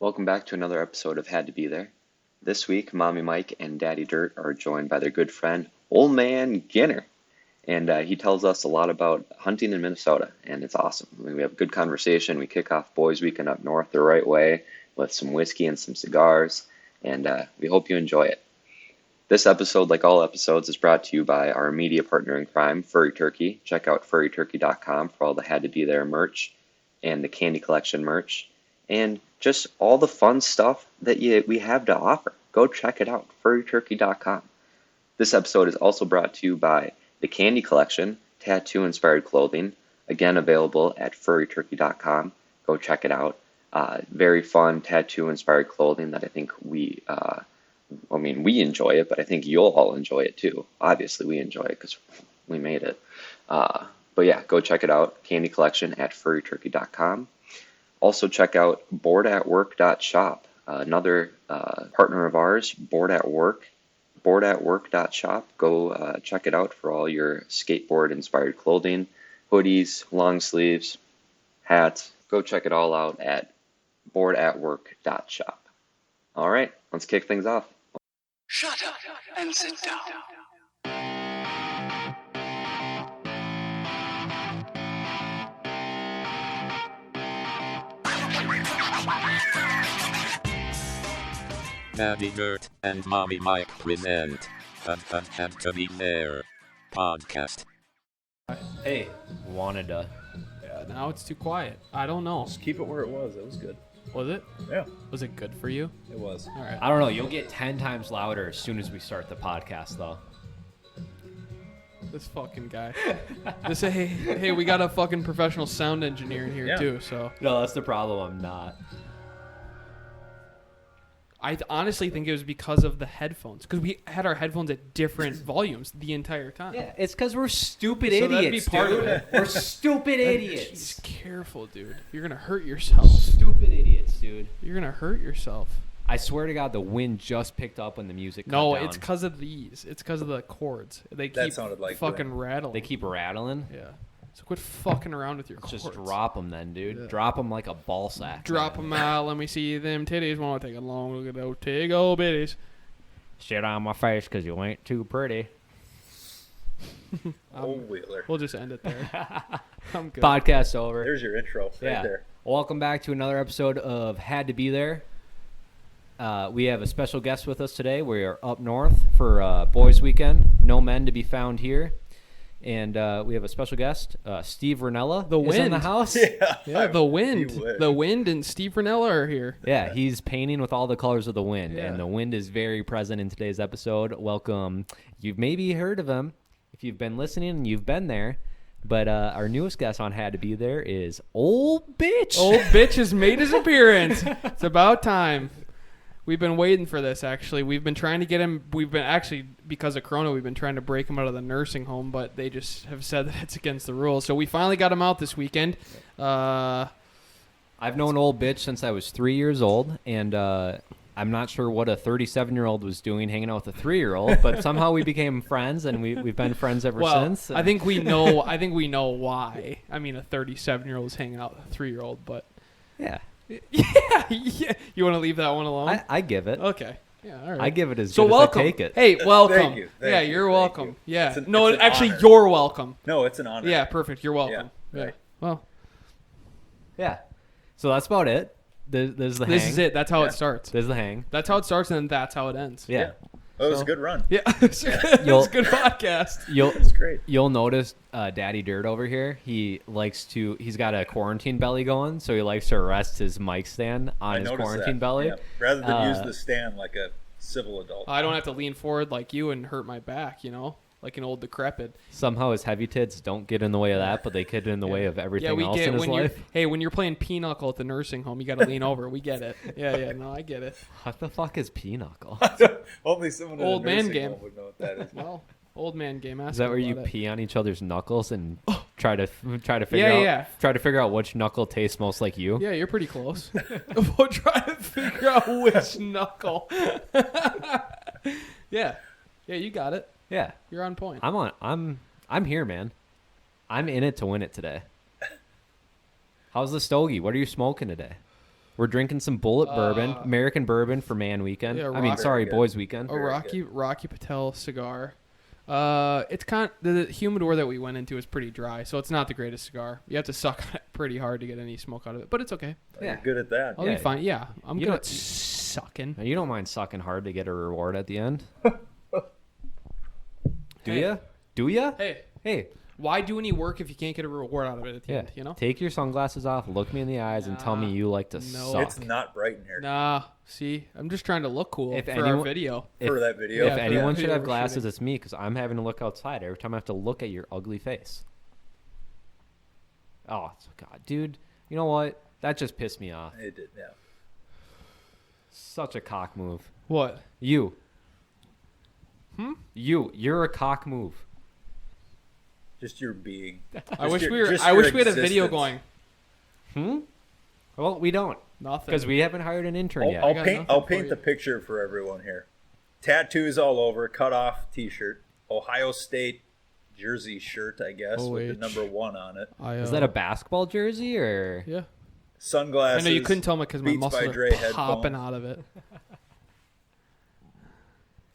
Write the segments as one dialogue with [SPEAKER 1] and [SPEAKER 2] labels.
[SPEAKER 1] Welcome back to another episode of Had to Be There. This week, Mommy Mike and Daddy Dirt are joined by their good friend, Ole Man Ginner. And he tells us a lot about hunting in Minnesota, and it's awesome. We have a good conversation. We kick off Boys Weekend up north the right way with some whiskey and some cigars, and we hope you enjoy it. This episode, like all episodes, is brought to you by our media partner in crime, Furry Turkey. Check out furryturkey.com for all the Had to Be There merch and the candy collection merch, and just all the fun stuff that we have to offer. Go check it out, furryturkey.com. This episode is also brought to you by the Candy Collection, tattoo-inspired clothing, again available at furryturkey.com. Go check it out. Very fun tattoo-inspired clothing that I think we enjoy it, but I think you'll all enjoy it too. Obviously, we enjoy it because we made it. But yeah, go check it out. Candy Collection at furryturkey.com. Also check out boardatwork.shop, another partner of ours, boardatwork.shop. Go check it out for all your skateboard-inspired clothing, hoodies, long sleeves, hats. Go check it all out at boardatwork.shop. All right, let's kick things off.
[SPEAKER 2] Shut up and sit down.
[SPEAKER 3] Daddy Dirt and Mommy Mike present Had to Be There podcast.
[SPEAKER 4] Hey, wanted to.
[SPEAKER 5] Yeah, now it's too quiet. I don't know.
[SPEAKER 6] Just keep it where it was. It was good.
[SPEAKER 5] Was it?
[SPEAKER 6] Yeah,
[SPEAKER 5] Was it good for you?
[SPEAKER 6] it was.
[SPEAKER 5] All right.
[SPEAKER 4] I don't know. You'll get 10 times louder as soon as we start the podcast, though.
[SPEAKER 5] This fucking guy. Hey, we got a fucking professional sound engineer in here
[SPEAKER 6] Yeah.
[SPEAKER 5] too. So
[SPEAKER 4] No, that's the problem. I'm not.
[SPEAKER 5] I honestly think it was because of the headphones, because we had our headphones at different volumes the entire time.
[SPEAKER 4] Yeah, it's because we're stupid
[SPEAKER 5] So that'd
[SPEAKER 4] idiots,
[SPEAKER 5] be part
[SPEAKER 4] dude.
[SPEAKER 5] of it.
[SPEAKER 4] We're stupid
[SPEAKER 5] Jeez,
[SPEAKER 4] idiots.
[SPEAKER 5] careful, dude. You're gonna hurt yourself.
[SPEAKER 4] Stupid idiots, dude.
[SPEAKER 5] You're gonna hurt yourself.
[SPEAKER 4] I swear to God, the wind just picked up when the music cut
[SPEAKER 5] No,
[SPEAKER 4] down.
[SPEAKER 5] it's because of these. It's because of the chords. They
[SPEAKER 6] That
[SPEAKER 5] keep
[SPEAKER 6] sounded like
[SPEAKER 5] fucking rattling.
[SPEAKER 4] They keep rattling.
[SPEAKER 5] Yeah. So quit fucking around with your
[SPEAKER 4] Just
[SPEAKER 5] chords.
[SPEAKER 4] drop them then, dude.
[SPEAKER 5] Yeah.
[SPEAKER 4] Drop them like a ball sack.
[SPEAKER 5] Drop them out. Let me see them titties. Won't take a long look at those tig old bitties.
[SPEAKER 4] Shit on my face because you ain't too pretty.
[SPEAKER 6] Old Wheeler.
[SPEAKER 5] We'll just end it there. I'm good.
[SPEAKER 4] Podcast over.
[SPEAKER 6] There's your intro right
[SPEAKER 4] Yeah.
[SPEAKER 6] there.
[SPEAKER 4] Welcome back to another episode of Had to Be There. We have a special guest with us today. We are up north for Boys Weekend. No men to be found here. And we have a special guest, Steve Ranella.
[SPEAKER 5] The
[SPEAKER 4] is in the
[SPEAKER 5] wind.
[SPEAKER 4] house.
[SPEAKER 5] Yeah, the wind.
[SPEAKER 6] You wish.
[SPEAKER 5] The wind and Steve Ranella are here.
[SPEAKER 4] Yeah, he's painting with all the colors of the wind.
[SPEAKER 5] Yeah.
[SPEAKER 4] And the wind is very present in today's episode. Welcome. You've maybe heard of him if you've been listening and you've been there. But our newest guest on Had to Be There is Old Bitch.
[SPEAKER 5] Old bitch has made his appearance. It's about time. We've been waiting for this, actually. We've been trying to get him. We've been actually, because of Corona, we've been trying to break him out of the nursing home, but they just have said that it's against the rules. So we finally got him out this weekend.
[SPEAKER 4] I've known Old Bitch since I was 3 years old, and I'm not sure what a 37-year-old was doing hanging out with a 3-year-old, but somehow we became friends, and we've been friends ever
[SPEAKER 5] Well,
[SPEAKER 4] since.
[SPEAKER 5] I think we know. I think we know why. I mean, a 37-year-old is hanging out with a 3-year-old, but
[SPEAKER 4] Yeah.
[SPEAKER 5] yeah. You want to leave that one alone?
[SPEAKER 4] I give it.
[SPEAKER 5] Okay. Yeah. All right.
[SPEAKER 4] I give it as
[SPEAKER 5] So
[SPEAKER 4] good
[SPEAKER 5] welcome.
[SPEAKER 4] as I take it.
[SPEAKER 5] Hey, welcome.
[SPEAKER 6] Thank you.
[SPEAKER 5] Yeah,
[SPEAKER 6] Thank you.
[SPEAKER 5] you're
[SPEAKER 6] Thank
[SPEAKER 5] welcome.
[SPEAKER 6] you.
[SPEAKER 5] Yeah.
[SPEAKER 6] It's
[SPEAKER 5] No,
[SPEAKER 6] an
[SPEAKER 5] actually,
[SPEAKER 6] honor.
[SPEAKER 5] you're welcome.
[SPEAKER 6] No, it's an honor.
[SPEAKER 5] Yeah, perfect. You're welcome.
[SPEAKER 6] Yeah,
[SPEAKER 5] Yeah.
[SPEAKER 6] right.
[SPEAKER 5] Well,
[SPEAKER 4] Yeah. So that's about it. There's the hang.
[SPEAKER 5] this is it. That's how
[SPEAKER 6] Yeah.
[SPEAKER 5] it starts.
[SPEAKER 4] There's the hang.
[SPEAKER 5] That's how it starts, and then that's how it ends.
[SPEAKER 4] Yeah.
[SPEAKER 6] Oh, it was
[SPEAKER 5] So-
[SPEAKER 6] a good run.
[SPEAKER 5] Yeah. It's a good podcast.
[SPEAKER 6] It's great.
[SPEAKER 4] You'll notice Daddy Dirt over here. He's got a quarantine belly going, so he likes to rest his mic stand on
[SPEAKER 6] I
[SPEAKER 4] his
[SPEAKER 6] noticed
[SPEAKER 4] quarantine
[SPEAKER 6] that.
[SPEAKER 4] belly.
[SPEAKER 6] Yeah. Rather than use
[SPEAKER 4] Uh,
[SPEAKER 6] the stand like a civil adult.
[SPEAKER 5] I don't have to lean forward like you and hurt my back, like an old decrepit.
[SPEAKER 4] Somehow his heavy tits don't get in the way of that, but they get in the way of everything else in his
[SPEAKER 5] when
[SPEAKER 4] life.
[SPEAKER 5] when you're playing pinochle at the nursing home, you got to lean over. We get it. Yeah, no, I get it.
[SPEAKER 4] What the fuck is pinochle?
[SPEAKER 6] Only someone in
[SPEAKER 5] Old
[SPEAKER 6] a
[SPEAKER 5] man
[SPEAKER 6] nursing
[SPEAKER 5] game.
[SPEAKER 6] home would know what that is.
[SPEAKER 5] Well, old man game.
[SPEAKER 4] Is that where you
[SPEAKER 5] about it.
[SPEAKER 4] pee on each other's knuckles and try to figure
[SPEAKER 5] Yeah.
[SPEAKER 4] try to figure out which knuckle tastes most like you?
[SPEAKER 5] Yeah, you're pretty close. We'll try to figure out which knuckle. Yeah, you got it.
[SPEAKER 4] Yeah.
[SPEAKER 5] You're on point.
[SPEAKER 4] I'm here, man. I'm in it to win it today. How's the stogie? What are you smoking today? We're drinking some Bullet bourbon, American bourbon for Man Weekend.
[SPEAKER 5] Yeah,
[SPEAKER 4] I mean,
[SPEAKER 5] rock-
[SPEAKER 4] sorry,
[SPEAKER 6] Very good.
[SPEAKER 4] Boys Weekend.
[SPEAKER 5] A Rocky Patel cigar. It's the humidor that we went into is pretty dry, so it's not the greatest cigar. You have to suck on it pretty hard to get any smoke out of it, but it's okay.
[SPEAKER 6] You're good at that.
[SPEAKER 5] I'll
[SPEAKER 4] Yeah.
[SPEAKER 5] be fine. Yeah, I'm
[SPEAKER 4] You
[SPEAKER 5] good
[SPEAKER 4] don't-
[SPEAKER 5] at sucking.
[SPEAKER 4] You don't mind sucking hard to get a reward at the end? Do
[SPEAKER 5] Hey.
[SPEAKER 4] ya? Do ya?
[SPEAKER 5] Hey,
[SPEAKER 4] Hey,
[SPEAKER 5] why do any work if you can't get a reward out of it at the
[SPEAKER 4] yeah.
[SPEAKER 5] end? You know?
[SPEAKER 4] Take your sunglasses off, look me in the eyes, and tell me you like to
[SPEAKER 5] No.
[SPEAKER 4] suck.
[SPEAKER 6] It's not bright in here
[SPEAKER 5] Nah. See, I'm just trying to look cool
[SPEAKER 4] If
[SPEAKER 5] for
[SPEAKER 4] anyone-
[SPEAKER 5] our video.
[SPEAKER 6] for that video.
[SPEAKER 5] Yeah,
[SPEAKER 4] If
[SPEAKER 5] for
[SPEAKER 4] anyone
[SPEAKER 5] that
[SPEAKER 4] should
[SPEAKER 5] video
[SPEAKER 4] have
[SPEAKER 5] we're
[SPEAKER 4] glasses,
[SPEAKER 5] shooting.
[SPEAKER 4] it's me because I'm having to look outside every time I have to look at your ugly face. Oh, God, dude. You know what? That just pissed me off.
[SPEAKER 6] It did, yeah.
[SPEAKER 4] Such a cock move.
[SPEAKER 5] What?
[SPEAKER 4] You. You're a cock move.
[SPEAKER 6] Just your being.
[SPEAKER 5] I wish
[SPEAKER 6] your-
[SPEAKER 5] we were.
[SPEAKER 6] just
[SPEAKER 5] I
[SPEAKER 6] your
[SPEAKER 5] wish we had a video
[SPEAKER 6] existence.
[SPEAKER 5] going.
[SPEAKER 4] Well, we don't
[SPEAKER 5] Nothing.
[SPEAKER 4] because we haven't hired an intern yet.
[SPEAKER 6] I'll
[SPEAKER 5] got
[SPEAKER 6] paint.
[SPEAKER 5] nothing
[SPEAKER 6] I'll
[SPEAKER 5] for
[SPEAKER 6] paint
[SPEAKER 5] you.
[SPEAKER 6] the picture for everyone here. Tattoos all over. Cut off T-shirt. Ohio State jersey shirt, I guess, with the
[SPEAKER 5] OH.
[SPEAKER 6] number 1 on it.
[SPEAKER 4] Is that a basketball jersey or?
[SPEAKER 5] Yeah.
[SPEAKER 6] Sunglasses.
[SPEAKER 5] I know you couldn't tell me because my
[SPEAKER 6] Beats by
[SPEAKER 5] muscles
[SPEAKER 6] Dre
[SPEAKER 5] are
[SPEAKER 6] headphones.
[SPEAKER 5] popping out of it.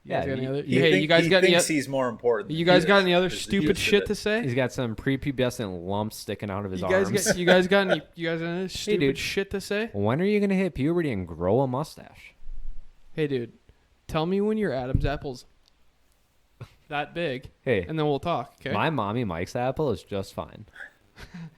[SPEAKER 5] You guys
[SPEAKER 4] Yeah,
[SPEAKER 5] got any
[SPEAKER 4] you-
[SPEAKER 5] other-
[SPEAKER 6] He,
[SPEAKER 5] hey, you guys
[SPEAKER 6] he
[SPEAKER 5] got any?
[SPEAKER 6] thinks he's more important.
[SPEAKER 5] You
[SPEAKER 6] than
[SPEAKER 5] guys
[SPEAKER 6] he
[SPEAKER 5] got
[SPEAKER 6] is.
[SPEAKER 5] any other
[SPEAKER 6] Is the
[SPEAKER 5] stupid
[SPEAKER 6] gist of
[SPEAKER 5] shit
[SPEAKER 6] it.
[SPEAKER 5] to say?
[SPEAKER 4] He's got some prepubescent lumps sticking out of his
[SPEAKER 5] You guys
[SPEAKER 4] arms.
[SPEAKER 5] got you guys got any? You guys got any stupid
[SPEAKER 4] dude.
[SPEAKER 5] shit to say?
[SPEAKER 4] When are you gonna hit puberty and grow a mustache?
[SPEAKER 5] Hey, dude, tell me when your Adam's apple's that big,
[SPEAKER 4] Hey,
[SPEAKER 5] and then we'll talk. Okay.
[SPEAKER 4] my mommy Mike's apple is just fine.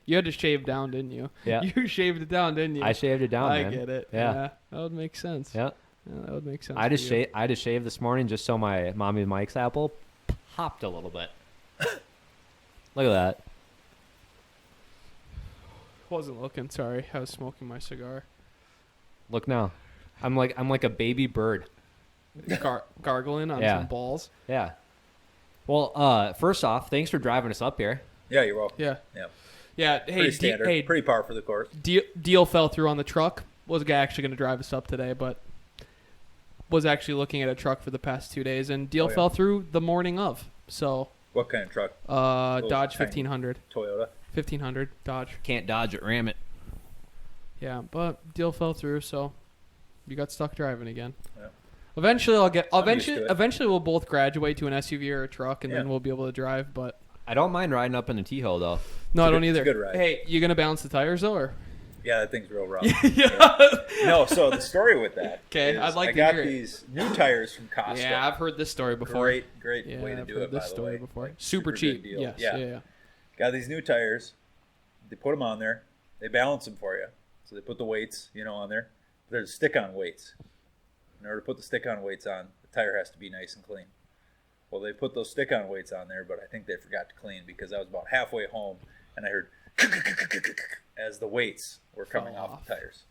[SPEAKER 5] You had to shave down, didn't you?
[SPEAKER 4] Yeah.
[SPEAKER 5] You shaved it down, didn't you?
[SPEAKER 4] I shaved it down,
[SPEAKER 5] I
[SPEAKER 4] man.
[SPEAKER 5] get it.
[SPEAKER 4] Yeah.
[SPEAKER 5] That would make sense.
[SPEAKER 4] Yeah.
[SPEAKER 5] Yeah, that would make sense.
[SPEAKER 4] I just
[SPEAKER 5] for you.
[SPEAKER 4] I just shaved this morning just so my mommy Mike's apple popped a little bit. Look at that.
[SPEAKER 5] Wasn't looking. Sorry, I was smoking my cigar.
[SPEAKER 4] Look now. I'm like a baby bird.
[SPEAKER 5] Gargling on
[SPEAKER 4] Yeah.
[SPEAKER 5] some balls.
[SPEAKER 4] Yeah. Well, first off, thanks for driving us up here.
[SPEAKER 6] Yeah, you're welcome.
[SPEAKER 5] Yeah.
[SPEAKER 6] Yeah.
[SPEAKER 5] Yeah. Hey,
[SPEAKER 6] Pretty standard.
[SPEAKER 5] hey,
[SPEAKER 6] Pretty par for the course.
[SPEAKER 5] deal fell through on the truck. Was a guy actually going to drive us up today, but was actually looking at a truck for the past 2 days, and deal
[SPEAKER 6] Oh, yeah.
[SPEAKER 5] fell through the morning of. So,
[SPEAKER 6] What kind of truck?
[SPEAKER 5] Dodge
[SPEAKER 6] tiny.
[SPEAKER 5] 1500,
[SPEAKER 6] Toyota.
[SPEAKER 5] 1500 Dodge.
[SPEAKER 4] Can't dodge it, ram it.
[SPEAKER 5] Yeah, but deal fell through, so you got stuck driving again.
[SPEAKER 6] Yeah.
[SPEAKER 5] Eventually,
[SPEAKER 6] I'm used to it.
[SPEAKER 5] Eventually, we'll both graduate to an SUV or a truck, and
[SPEAKER 6] Yeah.
[SPEAKER 5] then we'll be able to drive. But
[SPEAKER 4] I don't mind riding up in a T-Hill though.
[SPEAKER 5] no, I
[SPEAKER 6] a
[SPEAKER 5] don't
[SPEAKER 6] good- it's
[SPEAKER 5] either.
[SPEAKER 6] a good ride.
[SPEAKER 5] Hey, you gonna balance the tires though, or?
[SPEAKER 6] Yeah, that thing's real rough.
[SPEAKER 5] Yeah.
[SPEAKER 6] No, so the story with that.
[SPEAKER 5] 'Kay,
[SPEAKER 6] is
[SPEAKER 5] I'd like
[SPEAKER 6] I
[SPEAKER 5] to
[SPEAKER 6] got
[SPEAKER 5] hear it.
[SPEAKER 6] these new tires from Costco.
[SPEAKER 5] Yeah, I've heard this story before.
[SPEAKER 6] Great
[SPEAKER 5] Yeah,
[SPEAKER 6] way to
[SPEAKER 5] I've
[SPEAKER 6] do
[SPEAKER 5] heard
[SPEAKER 6] it.
[SPEAKER 5] this
[SPEAKER 6] by the
[SPEAKER 5] story
[SPEAKER 6] way.
[SPEAKER 5] before.
[SPEAKER 6] Like,
[SPEAKER 5] Super
[SPEAKER 6] good
[SPEAKER 5] cheap.
[SPEAKER 6] deal.
[SPEAKER 5] Yes. Yeah.
[SPEAKER 6] Got these new tires. They put them on there. They balance them for you. So they put the weights, on there. There's stick-on weights. In order to put the stick-on weights on, the tire has to be nice and clean. Well, they put those stick-on weights on there, but I think they forgot to clean because I was about halfway home and I heard as the weights were coming
[SPEAKER 5] Fell
[SPEAKER 6] off
[SPEAKER 5] off.
[SPEAKER 6] the tires.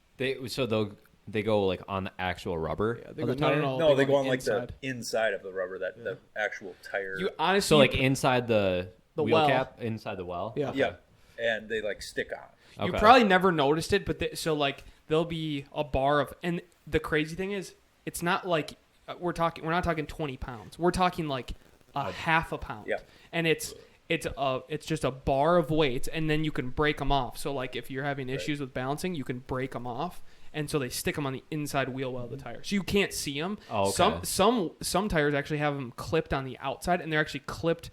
[SPEAKER 4] They go like on the actual rubber
[SPEAKER 5] Yeah,
[SPEAKER 4] of
[SPEAKER 5] they
[SPEAKER 4] the
[SPEAKER 5] go- no,
[SPEAKER 4] tire.
[SPEAKER 5] no,
[SPEAKER 6] No, they go on
[SPEAKER 5] the
[SPEAKER 6] like
[SPEAKER 5] inside.
[SPEAKER 6] the inside of the rubber, the actual tire.
[SPEAKER 5] You honestly,
[SPEAKER 4] So like inside the
[SPEAKER 5] The
[SPEAKER 4] wheel
[SPEAKER 5] well.
[SPEAKER 4] cap, inside the well.
[SPEAKER 5] yeah.
[SPEAKER 6] Yeah, and they like stick on.
[SPEAKER 5] You
[SPEAKER 4] Okay.
[SPEAKER 5] probably never noticed it, but so like there'll be a bar of, and the crazy thing is, it's not like we're not talking 20 pounds. We're talking like a half a pound.
[SPEAKER 6] Yeah.
[SPEAKER 5] And it's just a bar of weights, and then you can break them off. So like if you're having issues with balancing, you can break them off, and so they stick them on the inside wheel well of the tire, so you can't see them.
[SPEAKER 4] Oh, okay.
[SPEAKER 5] Some tires actually have them clipped on the outside, and they're actually clipped.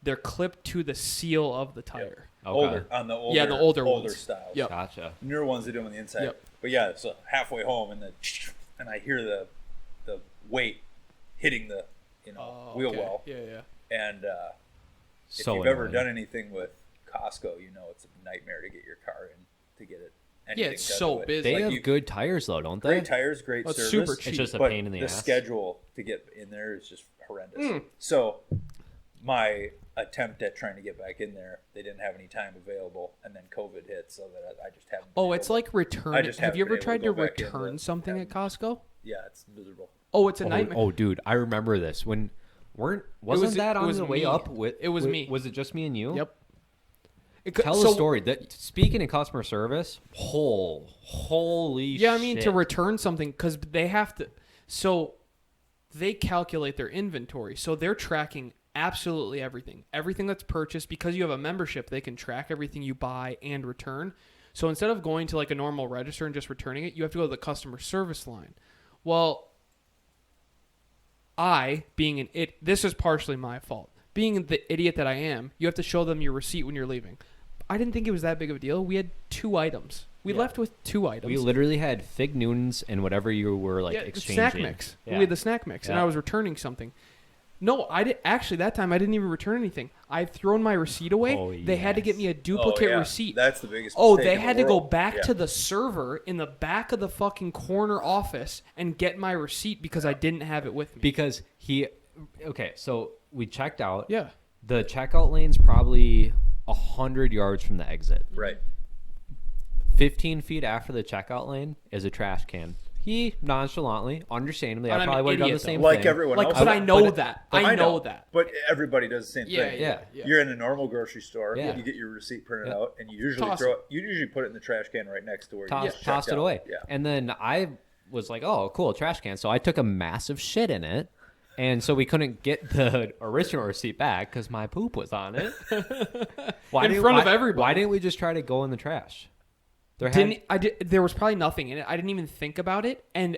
[SPEAKER 5] They're clipped to the seal of the tire.
[SPEAKER 4] Okay.
[SPEAKER 6] Older on the older,
[SPEAKER 5] Yeah, the older ones.
[SPEAKER 6] styles.
[SPEAKER 5] Yep.
[SPEAKER 4] Gotcha.
[SPEAKER 6] Newer ones they do them on the inside.
[SPEAKER 5] Yep.
[SPEAKER 6] But yeah, so halfway home and I hear the weight hitting the
[SPEAKER 5] Oh,
[SPEAKER 6] wheel
[SPEAKER 5] okay.
[SPEAKER 6] well.
[SPEAKER 5] Yeah.
[SPEAKER 6] And if
[SPEAKER 4] So
[SPEAKER 6] you've ever
[SPEAKER 4] annoying.
[SPEAKER 6] done anything with Costco, it's a nightmare to get your car in to get it. anything
[SPEAKER 5] it's
[SPEAKER 6] done
[SPEAKER 5] so
[SPEAKER 6] to it.
[SPEAKER 5] busy.
[SPEAKER 4] They
[SPEAKER 6] Like
[SPEAKER 4] have
[SPEAKER 6] you-
[SPEAKER 4] good tires though, don't they?
[SPEAKER 6] great tires, great
[SPEAKER 5] Well, it's
[SPEAKER 6] service.
[SPEAKER 5] super cheap.
[SPEAKER 4] It's just a
[SPEAKER 6] but
[SPEAKER 4] pain in the ass.
[SPEAKER 6] schedule to get in there is just horrendous.
[SPEAKER 5] Mm.
[SPEAKER 6] So my attempt at trying to get back in there, they didn't have any time available, and then COVID hit, so that I just haven't. been
[SPEAKER 5] Oh,
[SPEAKER 6] able
[SPEAKER 5] it's
[SPEAKER 6] to-
[SPEAKER 5] like return.
[SPEAKER 6] I just
[SPEAKER 5] Have you
[SPEAKER 6] haven't
[SPEAKER 5] ever
[SPEAKER 6] been able
[SPEAKER 5] tried to
[SPEAKER 6] to go back in,
[SPEAKER 5] return
[SPEAKER 6] but
[SPEAKER 5] something at Costco?
[SPEAKER 6] yeah, it's miserable.
[SPEAKER 5] Oh, it's a nightmare.
[SPEAKER 4] Oh, dude, I remember this. Wasn't that
[SPEAKER 5] it
[SPEAKER 4] on
[SPEAKER 5] was
[SPEAKER 4] the way
[SPEAKER 5] me.
[SPEAKER 4] up? With
[SPEAKER 5] It was me.
[SPEAKER 4] Was it just me and you?
[SPEAKER 5] Yep.
[SPEAKER 4] Tell the story. That speaking of customer service, holy
[SPEAKER 5] Yeah, I mean
[SPEAKER 4] shit.
[SPEAKER 5] to return something because they have to. So they calculate their inventory, so they're tracking absolutely everything that's purchased. Because you have a membership, they can track everything you buy and return. So instead of going to like a normal register and just returning it, you have to go to the customer service line. Well, this is partially my fault. Being the idiot that I am, you have to show them your receipt when you're leaving. I didn't think it was that big of a deal. We had 2 items. We left with 2 items.
[SPEAKER 4] We literally had Fig Newtons and whatever you were like exchanging.
[SPEAKER 5] Snack mix.
[SPEAKER 4] Yeah.
[SPEAKER 5] We had the snack mix, and I was returning something. No, I did. Actually, that time I didn't even return anything. I'd thrown my receipt away.
[SPEAKER 4] Oh,
[SPEAKER 5] They had to get me a duplicate receipt.
[SPEAKER 6] That's the biggest.
[SPEAKER 5] Oh,
[SPEAKER 6] mistake
[SPEAKER 5] they
[SPEAKER 6] in
[SPEAKER 5] had
[SPEAKER 6] the
[SPEAKER 5] to go
[SPEAKER 6] world.
[SPEAKER 5] back to the server in the back of the fucking corner office and get my receipt because I didn't have it with me.
[SPEAKER 4] Because so we checked out.
[SPEAKER 5] Yeah.
[SPEAKER 4] The checkout lane's probably 100 yards from the exit.
[SPEAKER 6] Right.
[SPEAKER 4] 15 feet after the checkout lane is a trash can. He nonchalantly, understandably,
[SPEAKER 5] And
[SPEAKER 4] I
[SPEAKER 5] I'm
[SPEAKER 4] probably
[SPEAKER 5] an
[SPEAKER 4] would have done the
[SPEAKER 5] idiot,
[SPEAKER 4] same
[SPEAKER 6] Like
[SPEAKER 4] thing.
[SPEAKER 6] everyone else.
[SPEAKER 5] But I know
[SPEAKER 4] but-
[SPEAKER 5] that.
[SPEAKER 6] But
[SPEAKER 5] I know that.
[SPEAKER 6] But everybody does the same thing.
[SPEAKER 4] Yeah.
[SPEAKER 6] You're in a normal grocery store.
[SPEAKER 4] Yeah.
[SPEAKER 6] You get your receipt printed
[SPEAKER 4] Yeah.
[SPEAKER 6] out, and you usually
[SPEAKER 5] Toss
[SPEAKER 6] You usually put it in the trash can right next to where you just
[SPEAKER 4] Tossed
[SPEAKER 6] checked
[SPEAKER 4] it
[SPEAKER 6] out.
[SPEAKER 4] away.
[SPEAKER 6] Yeah.
[SPEAKER 4] And then I was like, oh, cool, trash can. So I took a massive shit in it. And so we couldn't get the original receipt back because my poop was on it.
[SPEAKER 5] In front of everybody.
[SPEAKER 4] Why didn't we just try to go in the trash?
[SPEAKER 5] There was probably nothing in it. I didn't even think about it. And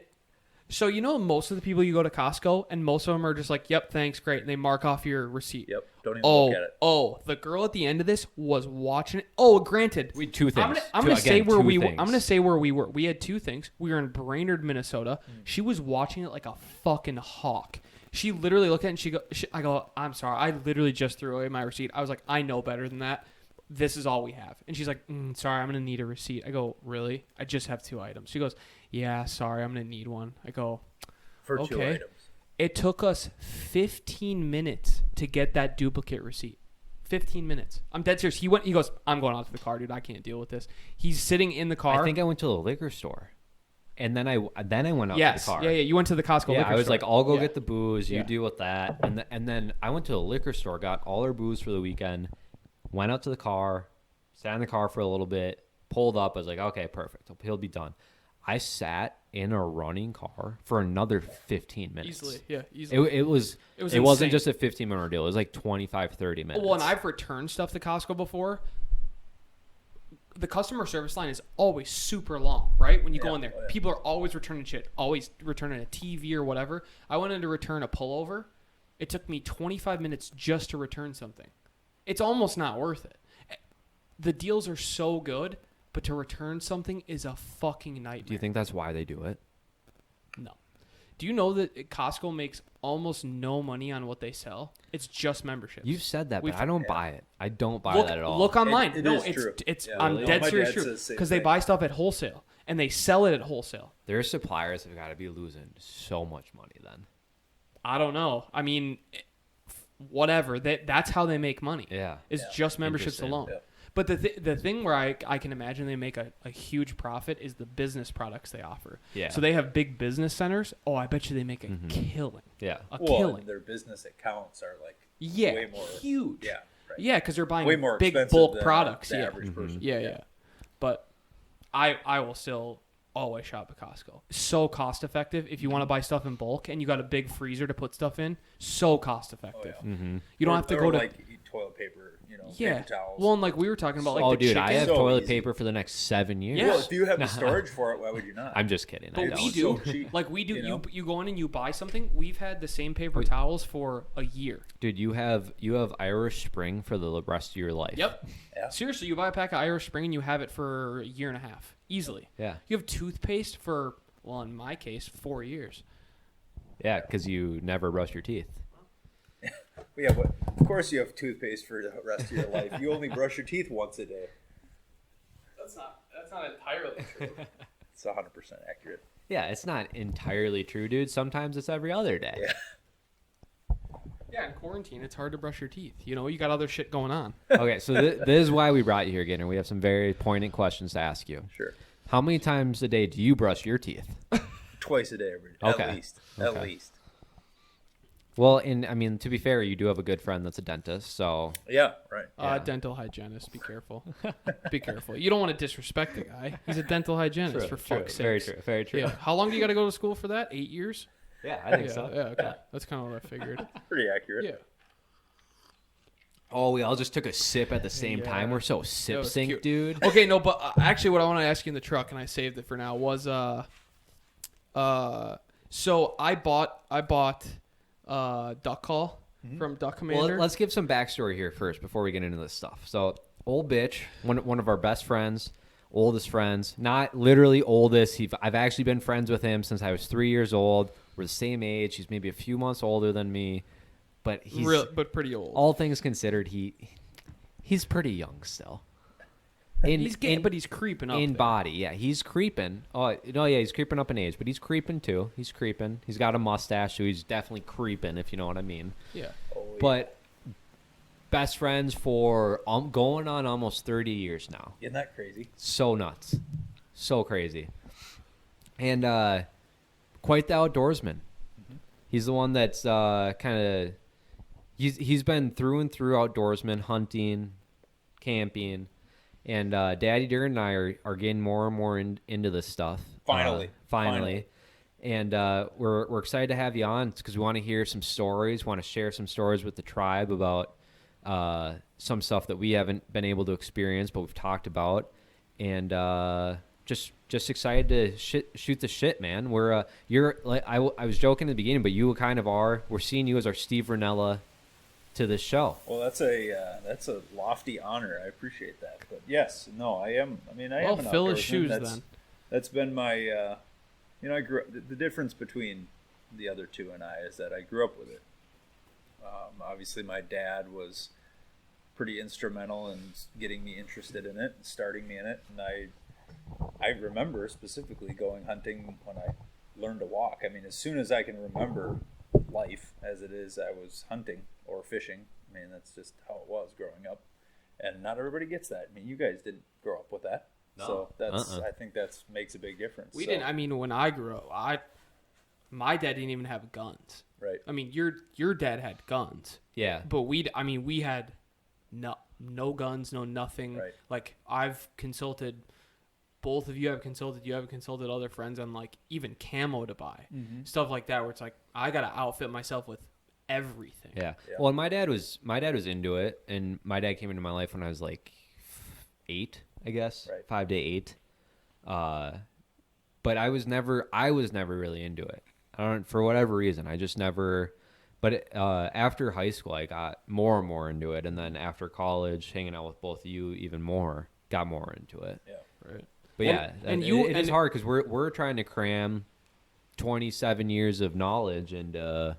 [SPEAKER 5] so most of the people you go to Costco and most of them are just like, "Yep, thanks, great," and they mark off your receipt.
[SPEAKER 6] Yep. Don't even look at it.
[SPEAKER 5] Oh, the girl at the end of this was watching it. Oh, granted,
[SPEAKER 4] We two things.
[SPEAKER 5] I'm gonna say where
[SPEAKER 4] two
[SPEAKER 5] we were.
[SPEAKER 4] things.
[SPEAKER 5] I'm gonna say where we were. We had 2 things. We were in Brainerd, Minnesota. She was watching it like a fucking hawk. She literally looked at it and I go, "I'm sorry. I literally just threw away my receipt." I was like, "I know better than that. This is all we have." And she's like, "Sorry, I'm going to need a receipt." I go, "Really? I just have 2 items." She goes, "Yeah, sorry, I'm going to need one." I go,
[SPEAKER 6] For 2
[SPEAKER 5] okay.
[SPEAKER 6] items.
[SPEAKER 5] It took us 15 minutes to get that duplicate receipt. 15 minutes. I'm dead serious. He goes, "I'm going out to the car, dude. I can't deal with this." He's sitting in the car.
[SPEAKER 4] I think I went to the liquor store. And then I went out to the car.
[SPEAKER 5] Yeah. You went to the Costco liquor
[SPEAKER 4] I was
[SPEAKER 5] store.
[SPEAKER 4] like, I'll go
[SPEAKER 5] Yeah.
[SPEAKER 4] get the booze. You
[SPEAKER 5] Yeah.
[SPEAKER 4] deal with that. And then I went to the liquor store, got all our booze for the weekend, went out to the car, sat in the car for a little bit, pulled up. I was like, okay, perfect. He'll be done. I sat in a running car for another 15 minutes.
[SPEAKER 5] Easily. Yeah, easily.
[SPEAKER 4] It wasn't
[SPEAKER 5] insane.
[SPEAKER 4] just a 15-minute ordeal. It was like 25, 30 minutes.
[SPEAKER 5] Well, and I've returned stuff to Costco before. The customer service line is always super long, right? When you go in there, people are always returning shit, always returning a TV or whatever. I went in to return a pullover. It took me 25 minutes just to return something. It's almost not worth it. The deals are so good, but to return something is a fucking nightmare.
[SPEAKER 4] Do you think that's why they do it?
[SPEAKER 5] No. Do you know that Costco makes almost no money on what they sell? It's just memberships.
[SPEAKER 4] You've said that, but I don't buy it. I don't buy
[SPEAKER 5] Look,
[SPEAKER 4] that at all.
[SPEAKER 5] look online.
[SPEAKER 6] It
[SPEAKER 5] No,
[SPEAKER 6] is true.
[SPEAKER 5] it's
[SPEAKER 6] Yeah,
[SPEAKER 5] I'm
[SPEAKER 6] really?
[SPEAKER 5] dead
[SPEAKER 6] My
[SPEAKER 5] serious
[SPEAKER 6] dad
[SPEAKER 5] true
[SPEAKER 6] says the same
[SPEAKER 5] because they
[SPEAKER 6] thing.
[SPEAKER 5] buy stuff at wholesale and they sell it at wholesale.
[SPEAKER 4] Their suppliers have got to be losing so much money then.
[SPEAKER 5] I don't know. I mean, whatever. That's how they make money.
[SPEAKER 4] Yeah.
[SPEAKER 5] It's just memberships
[SPEAKER 4] Interesting.
[SPEAKER 5] alone.
[SPEAKER 6] Yeah.
[SPEAKER 5] But the thing where I can imagine they make a huge profit is the business products they offer.
[SPEAKER 4] Yeah.
[SPEAKER 5] So they have big business centers. Oh, I bet you they make a killing.
[SPEAKER 4] Yeah.
[SPEAKER 5] A
[SPEAKER 6] Well,
[SPEAKER 5] killing.
[SPEAKER 6] and their business accounts are like
[SPEAKER 5] Yeah.
[SPEAKER 6] way more
[SPEAKER 5] huge.
[SPEAKER 6] Yeah, right.
[SPEAKER 5] Yeah, because they're buying
[SPEAKER 6] Way more
[SPEAKER 5] big
[SPEAKER 6] expensive
[SPEAKER 5] bulk
[SPEAKER 6] than
[SPEAKER 5] products.
[SPEAKER 6] the
[SPEAKER 5] Yeah.
[SPEAKER 6] average person.
[SPEAKER 5] Yeah. But I will still always shop at Costco. So cost effective if you want to buy stuff in bulk and you got a big freezer to put stuff in. So cost effective.
[SPEAKER 6] Oh, yeah.
[SPEAKER 5] You don't
[SPEAKER 6] Or-
[SPEAKER 5] have to
[SPEAKER 6] or
[SPEAKER 5] go to
[SPEAKER 6] like toilet paper,
[SPEAKER 5] yeah.
[SPEAKER 6] paper towels.
[SPEAKER 5] Well, and like we were talking about, like
[SPEAKER 4] Oh,
[SPEAKER 5] the
[SPEAKER 4] dude,
[SPEAKER 5] chicken.
[SPEAKER 4] I have
[SPEAKER 6] So
[SPEAKER 4] toilet
[SPEAKER 6] easy.
[SPEAKER 4] paper for the next 7 years.
[SPEAKER 5] Yeah.
[SPEAKER 6] Well, if you have the storage for it, why would you not?
[SPEAKER 4] I'm just kidding. I
[SPEAKER 5] But
[SPEAKER 4] don't.
[SPEAKER 5] we
[SPEAKER 6] It's
[SPEAKER 5] do.
[SPEAKER 6] so cheap,
[SPEAKER 5] Like we do.
[SPEAKER 6] you know?
[SPEAKER 5] You go in and you buy something. We've had the same paper towels for a year.
[SPEAKER 4] Dude, you have Irish Spring for the rest of your life.
[SPEAKER 5] Yep.
[SPEAKER 6] Yeah.
[SPEAKER 5] Seriously, you buy a pack of Irish Spring and you have it for a year and a half easily.
[SPEAKER 4] Yeah.
[SPEAKER 5] You have toothpaste for, well, in my case, 4 years.
[SPEAKER 4] Yeah, because you never brush your teeth.
[SPEAKER 6] Yeah, but of course you have toothpaste for the rest of your life. You only brush your teeth once a day.
[SPEAKER 5] That's not entirely true.
[SPEAKER 6] It's 100% accurate.
[SPEAKER 4] Yeah, it's not entirely true, dude. Sometimes it's every other day.
[SPEAKER 6] Yeah.
[SPEAKER 5] Yeah, in quarantine, it's hard to brush your teeth. You know, you got other shit going on.
[SPEAKER 4] Okay, so this is why we brought you here, Ginner. We have some very poignant questions to ask you.
[SPEAKER 6] Sure.
[SPEAKER 4] How many times a day do you brush your teeth?
[SPEAKER 6] Twice a day,
[SPEAKER 4] Okay.
[SPEAKER 6] at least.
[SPEAKER 4] Okay.
[SPEAKER 6] At least.
[SPEAKER 4] Well, I mean, to be fair, you do have a good friend that's a dentist, so
[SPEAKER 6] Yeah, right.
[SPEAKER 4] Yeah.
[SPEAKER 5] Dental hygienist, be careful. Be careful. You don't want to disrespect the guy. He's a dental hygienist, for fuck's sake.
[SPEAKER 4] Very true. Very true.
[SPEAKER 5] Yeah. How long do you got to go to school for that? 8 years?
[SPEAKER 4] Yeah, I think
[SPEAKER 5] Yeah,
[SPEAKER 4] so.
[SPEAKER 5] yeah, okay. That's kind of what I figured.
[SPEAKER 6] Pretty accurate.
[SPEAKER 5] Yeah.
[SPEAKER 4] Oh, we all just took a sip at the same time. We're so
[SPEAKER 5] That
[SPEAKER 4] sip
[SPEAKER 5] was
[SPEAKER 4] sync,
[SPEAKER 5] cute.
[SPEAKER 4] dude.
[SPEAKER 5] Okay, no, but actually, what I want to ask you in the truck, and I saved it for now, was so I bought Duck Call from Duck Commander.
[SPEAKER 4] Well, let's give some backstory here first before we get into this stuff. So, old bitch, one of our best friends, oldest friends, not literally oldest. I've actually been friends with him since I was 3 years old. We're the same age. He's maybe a few months older than me, but he's
[SPEAKER 5] but pretty old.
[SPEAKER 4] all things considered, he's pretty young still.
[SPEAKER 5] But he's creeping up
[SPEAKER 4] in
[SPEAKER 5] there.
[SPEAKER 4] body. Yeah, he's creeping. Oh no, yeah, he's creeping up in age, but he's creeping too. He's creeping. He's got a mustache, so he's definitely creeping, if you know what I mean.
[SPEAKER 5] Yeah.
[SPEAKER 4] But best friends for going on almost 30 years now.
[SPEAKER 6] Isn't that crazy?
[SPEAKER 4] So nuts, so crazy, and quite the outdoorsman. He's the one that's kind of he's been through and through outdoorsman, hunting, camping. And Daddy Dirt and I are getting more and more into this stuff.
[SPEAKER 6] Finally.
[SPEAKER 4] And we're excited to have you on because we want to hear some stories, want to share some stories with the tribe about some stuff that we haven't been able to experience, but we've talked about. And just excited to shoot the shit, man. You're like I was joking in the beginning, but you kind of are. We're seeing you as our Steve Ranella to this show.
[SPEAKER 6] Well, that's a lofty honor. I appreciate that. But yes, no, I am. I mean, I am an
[SPEAKER 5] fill his
[SPEAKER 6] outdoorsman.
[SPEAKER 5] shoes then.
[SPEAKER 6] That's been my. I grew up. The difference between the other two and I is that I grew up with it. Obviously, my dad was pretty instrumental in getting me interested in it, starting me in it, and I remember specifically going hunting when I learned to walk. I mean, as soon as I can remember life as it is, I was hunting or fishing. I mean, that's just how it was growing up, and not everybody gets that. I mean, you guys didn't grow up with that, so that's I think that's makes a big difference.
[SPEAKER 5] We didn't. I mean, when I grew up, my dad didn't even have guns.
[SPEAKER 6] Right.
[SPEAKER 5] I mean, your dad had guns.
[SPEAKER 4] Yeah.
[SPEAKER 5] But we had no guns, no nothing.
[SPEAKER 6] Right.
[SPEAKER 5] Like I've consulted. Both of you have consulted. You have consulted other friends on like even camo to buy stuff like that. Where it's like I gotta outfit myself with everything.
[SPEAKER 4] Yeah. Well, and my dad was into it, and my dad came into my life when I was like 8, I guess,
[SPEAKER 6] Right.
[SPEAKER 4] 5 to 8. But I was never really into it. I don't, for whatever reason, I just never. But after high school, I got more and more into it, and then after college, hanging out with both of you, even more, got more into it.
[SPEAKER 6] Yeah.
[SPEAKER 5] Right.
[SPEAKER 4] But
[SPEAKER 5] Well,
[SPEAKER 4] yeah,
[SPEAKER 5] and
[SPEAKER 4] it is hard because we're trying to cram 27 years of knowledge into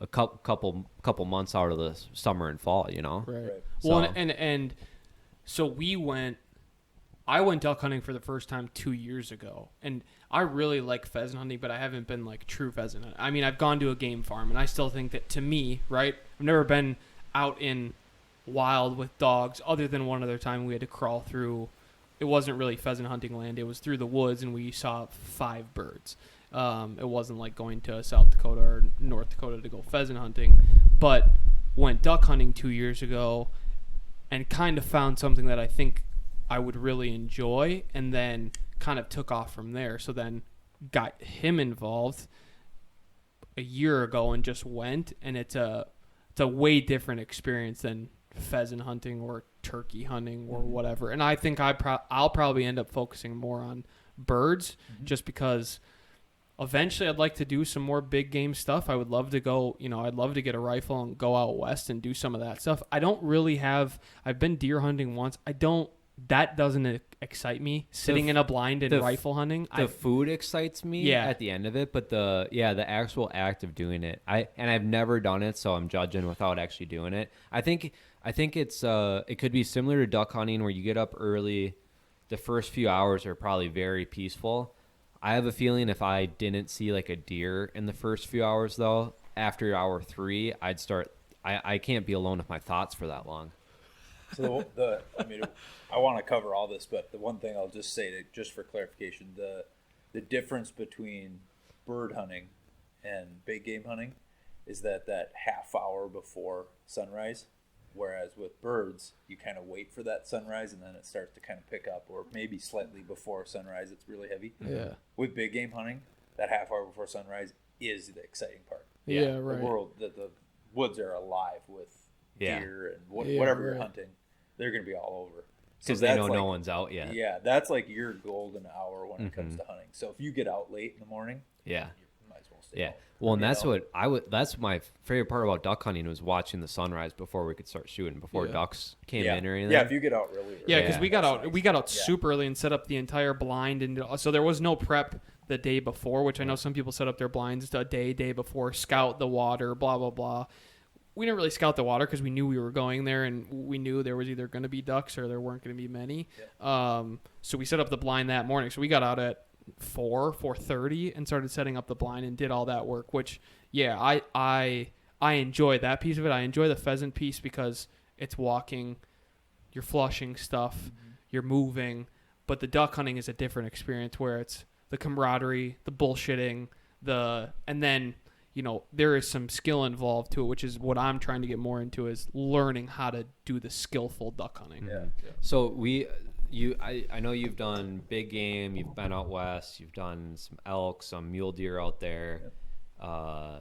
[SPEAKER 4] a couple months out of the summer and fall, you know.
[SPEAKER 5] Right.
[SPEAKER 4] So-
[SPEAKER 5] Well, and so I went duck hunting for the first time 2 years ago, and I really like pheasant hunting, but I haven't been like true pheasant hunting. I mean, I've gone to a game farm, and I still think that to me, right, I've never been out in wild with dogs other than one other time we had to crawl through. It wasn't really pheasant hunting land. It was through the woods, and we saw 5 birds. It wasn't like going to South Dakota or North Dakota to go pheasant hunting, but went duck hunting 2 years ago and kind of found something that I think I would really enjoy, and then kind of took off from there. So then got him involved a year ago and just went, and it's a way different experience than pheasant hunting or turkey hunting or whatever. And I think I'll probably end up focusing more on birds just because eventually I'd like to do some more big game stuff. I would love to go, I'd love to get a rifle and go out west and do some of that stuff. I've been deer hunting once. That doesn't excite me. Sitting in a blind and rifle hunting.
[SPEAKER 4] The food excites me
[SPEAKER 5] Yeah.
[SPEAKER 4] at the end of it, but the actual act of doing it. I've never done it, so I'm judging without actually doing it. I think it could be similar to duck hunting where you get up early. The first few hours are probably very peaceful. I have a feeling if I didn't see like a deer in the first few hours though, after hour 3, I'd start I can't be alone with my thoughts for that long.
[SPEAKER 6] So I want to cover all this, but the one thing I'll just say, just for clarification, the difference between bird hunting and big game hunting is that half hour before sunrise, whereas with birds, you kind of wait for that sunrise and then it starts to kind of pick up, or maybe slightly before sunrise, it's really heavy.
[SPEAKER 5] Yeah.
[SPEAKER 6] With big game hunting, that half hour before sunrise is the exciting part.
[SPEAKER 5] Yeah, right.
[SPEAKER 6] The woods are alive with deer and
[SPEAKER 5] Yeah,
[SPEAKER 6] whatever you're
[SPEAKER 5] right.
[SPEAKER 6] hunting, they're going to be all over.
[SPEAKER 4] Because they know
[SPEAKER 6] that's
[SPEAKER 4] no one's out yet.
[SPEAKER 6] Yeah, that's like your golden hour when it comes to hunting. So if you get out late in the morning,
[SPEAKER 4] Yeah.
[SPEAKER 6] you might as well stay
[SPEAKER 4] Yeah.
[SPEAKER 6] home.
[SPEAKER 4] Well, and
[SPEAKER 6] You
[SPEAKER 4] that's
[SPEAKER 6] know?
[SPEAKER 4] what I would. That's my favorite part about duck hunting was watching the sunrise before we could start shooting, before
[SPEAKER 5] Yeah.
[SPEAKER 4] ducks came
[SPEAKER 6] Yeah.
[SPEAKER 4] in or anything.
[SPEAKER 6] Yeah, if you get out really early.
[SPEAKER 5] Yeah, because
[SPEAKER 4] Yeah.
[SPEAKER 5] we got
[SPEAKER 6] That's
[SPEAKER 5] out
[SPEAKER 6] nice.
[SPEAKER 5] we got out
[SPEAKER 6] Yeah.
[SPEAKER 5] super early and set up the entire blind, and so there was no prep the day before, which I know some people set up their blinds a day before, scout the water, blah blah blah. We didn't really scout the water because we knew we were going there, and we knew there was either going to be ducks or there weren't going to be many. So we set up the blind that morning. So we got out at 4:30 and started setting up the blind and did all that work. Which, yeah, I enjoy that piece of it. I enjoy the pheasant piece because it's walking, you're flushing stuff, you're moving. But the duck hunting is a different experience where it's the camaraderie, the bullshitting, and then, you know, there is some skill involved to it, which is what I'm trying to get more into, is learning how to do the skillful duck hunting.
[SPEAKER 6] Yeah.
[SPEAKER 4] So I know you've done big game. You've been out west. You've done some elk, some mule deer out there.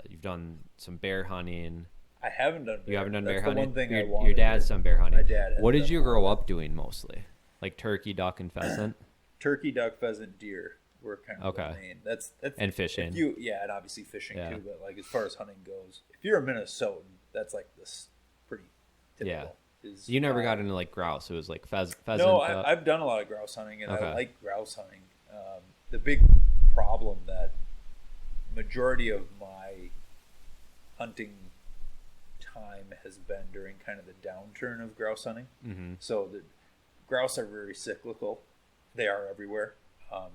[SPEAKER 4] You've done some bear hunting.
[SPEAKER 6] I haven't done bear.
[SPEAKER 4] You haven't done
[SPEAKER 6] That's
[SPEAKER 4] bear
[SPEAKER 6] the
[SPEAKER 4] hunting.
[SPEAKER 6] one thing I
[SPEAKER 4] your
[SPEAKER 6] wanted
[SPEAKER 4] dad's
[SPEAKER 6] to-
[SPEAKER 4] done bear hunting.
[SPEAKER 6] My dad has
[SPEAKER 4] What did
[SPEAKER 6] done
[SPEAKER 4] you
[SPEAKER 6] all
[SPEAKER 4] grow
[SPEAKER 6] that.
[SPEAKER 4] up doing mostly? Like turkey, duck, and pheasant.
[SPEAKER 6] Turkey, duck, pheasant, deer were kind of
[SPEAKER 4] Okay.
[SPEAKER 6] the main. That's
[SPEAKER 4] And fishing.
[SPEAKER 6] and obviously fishing
[SPEAKER 4] Yeah.
[SPEAKER 6] too. But like as far as hunting goes, if you're a Minnesotan, that's like this pretty typical. Is,
[SPEAKER 4] You never got into like grouse. It was like pheasant.
[SPEAKER 6] No,
[SPEAKER 4] duck.
[SPEAKER 6] I've done a lot of grouse hunting, and
[SPEAKER 4] Okay.
[SPEAKER 6] I like grouse hunting. The big problem that majority of my hunting time has been during kind of the downturn of grouse hunting.
[SPEAKER 4] Mhm.
[SPEAKER 6] So the grouse are very cyclical; they are everywhere,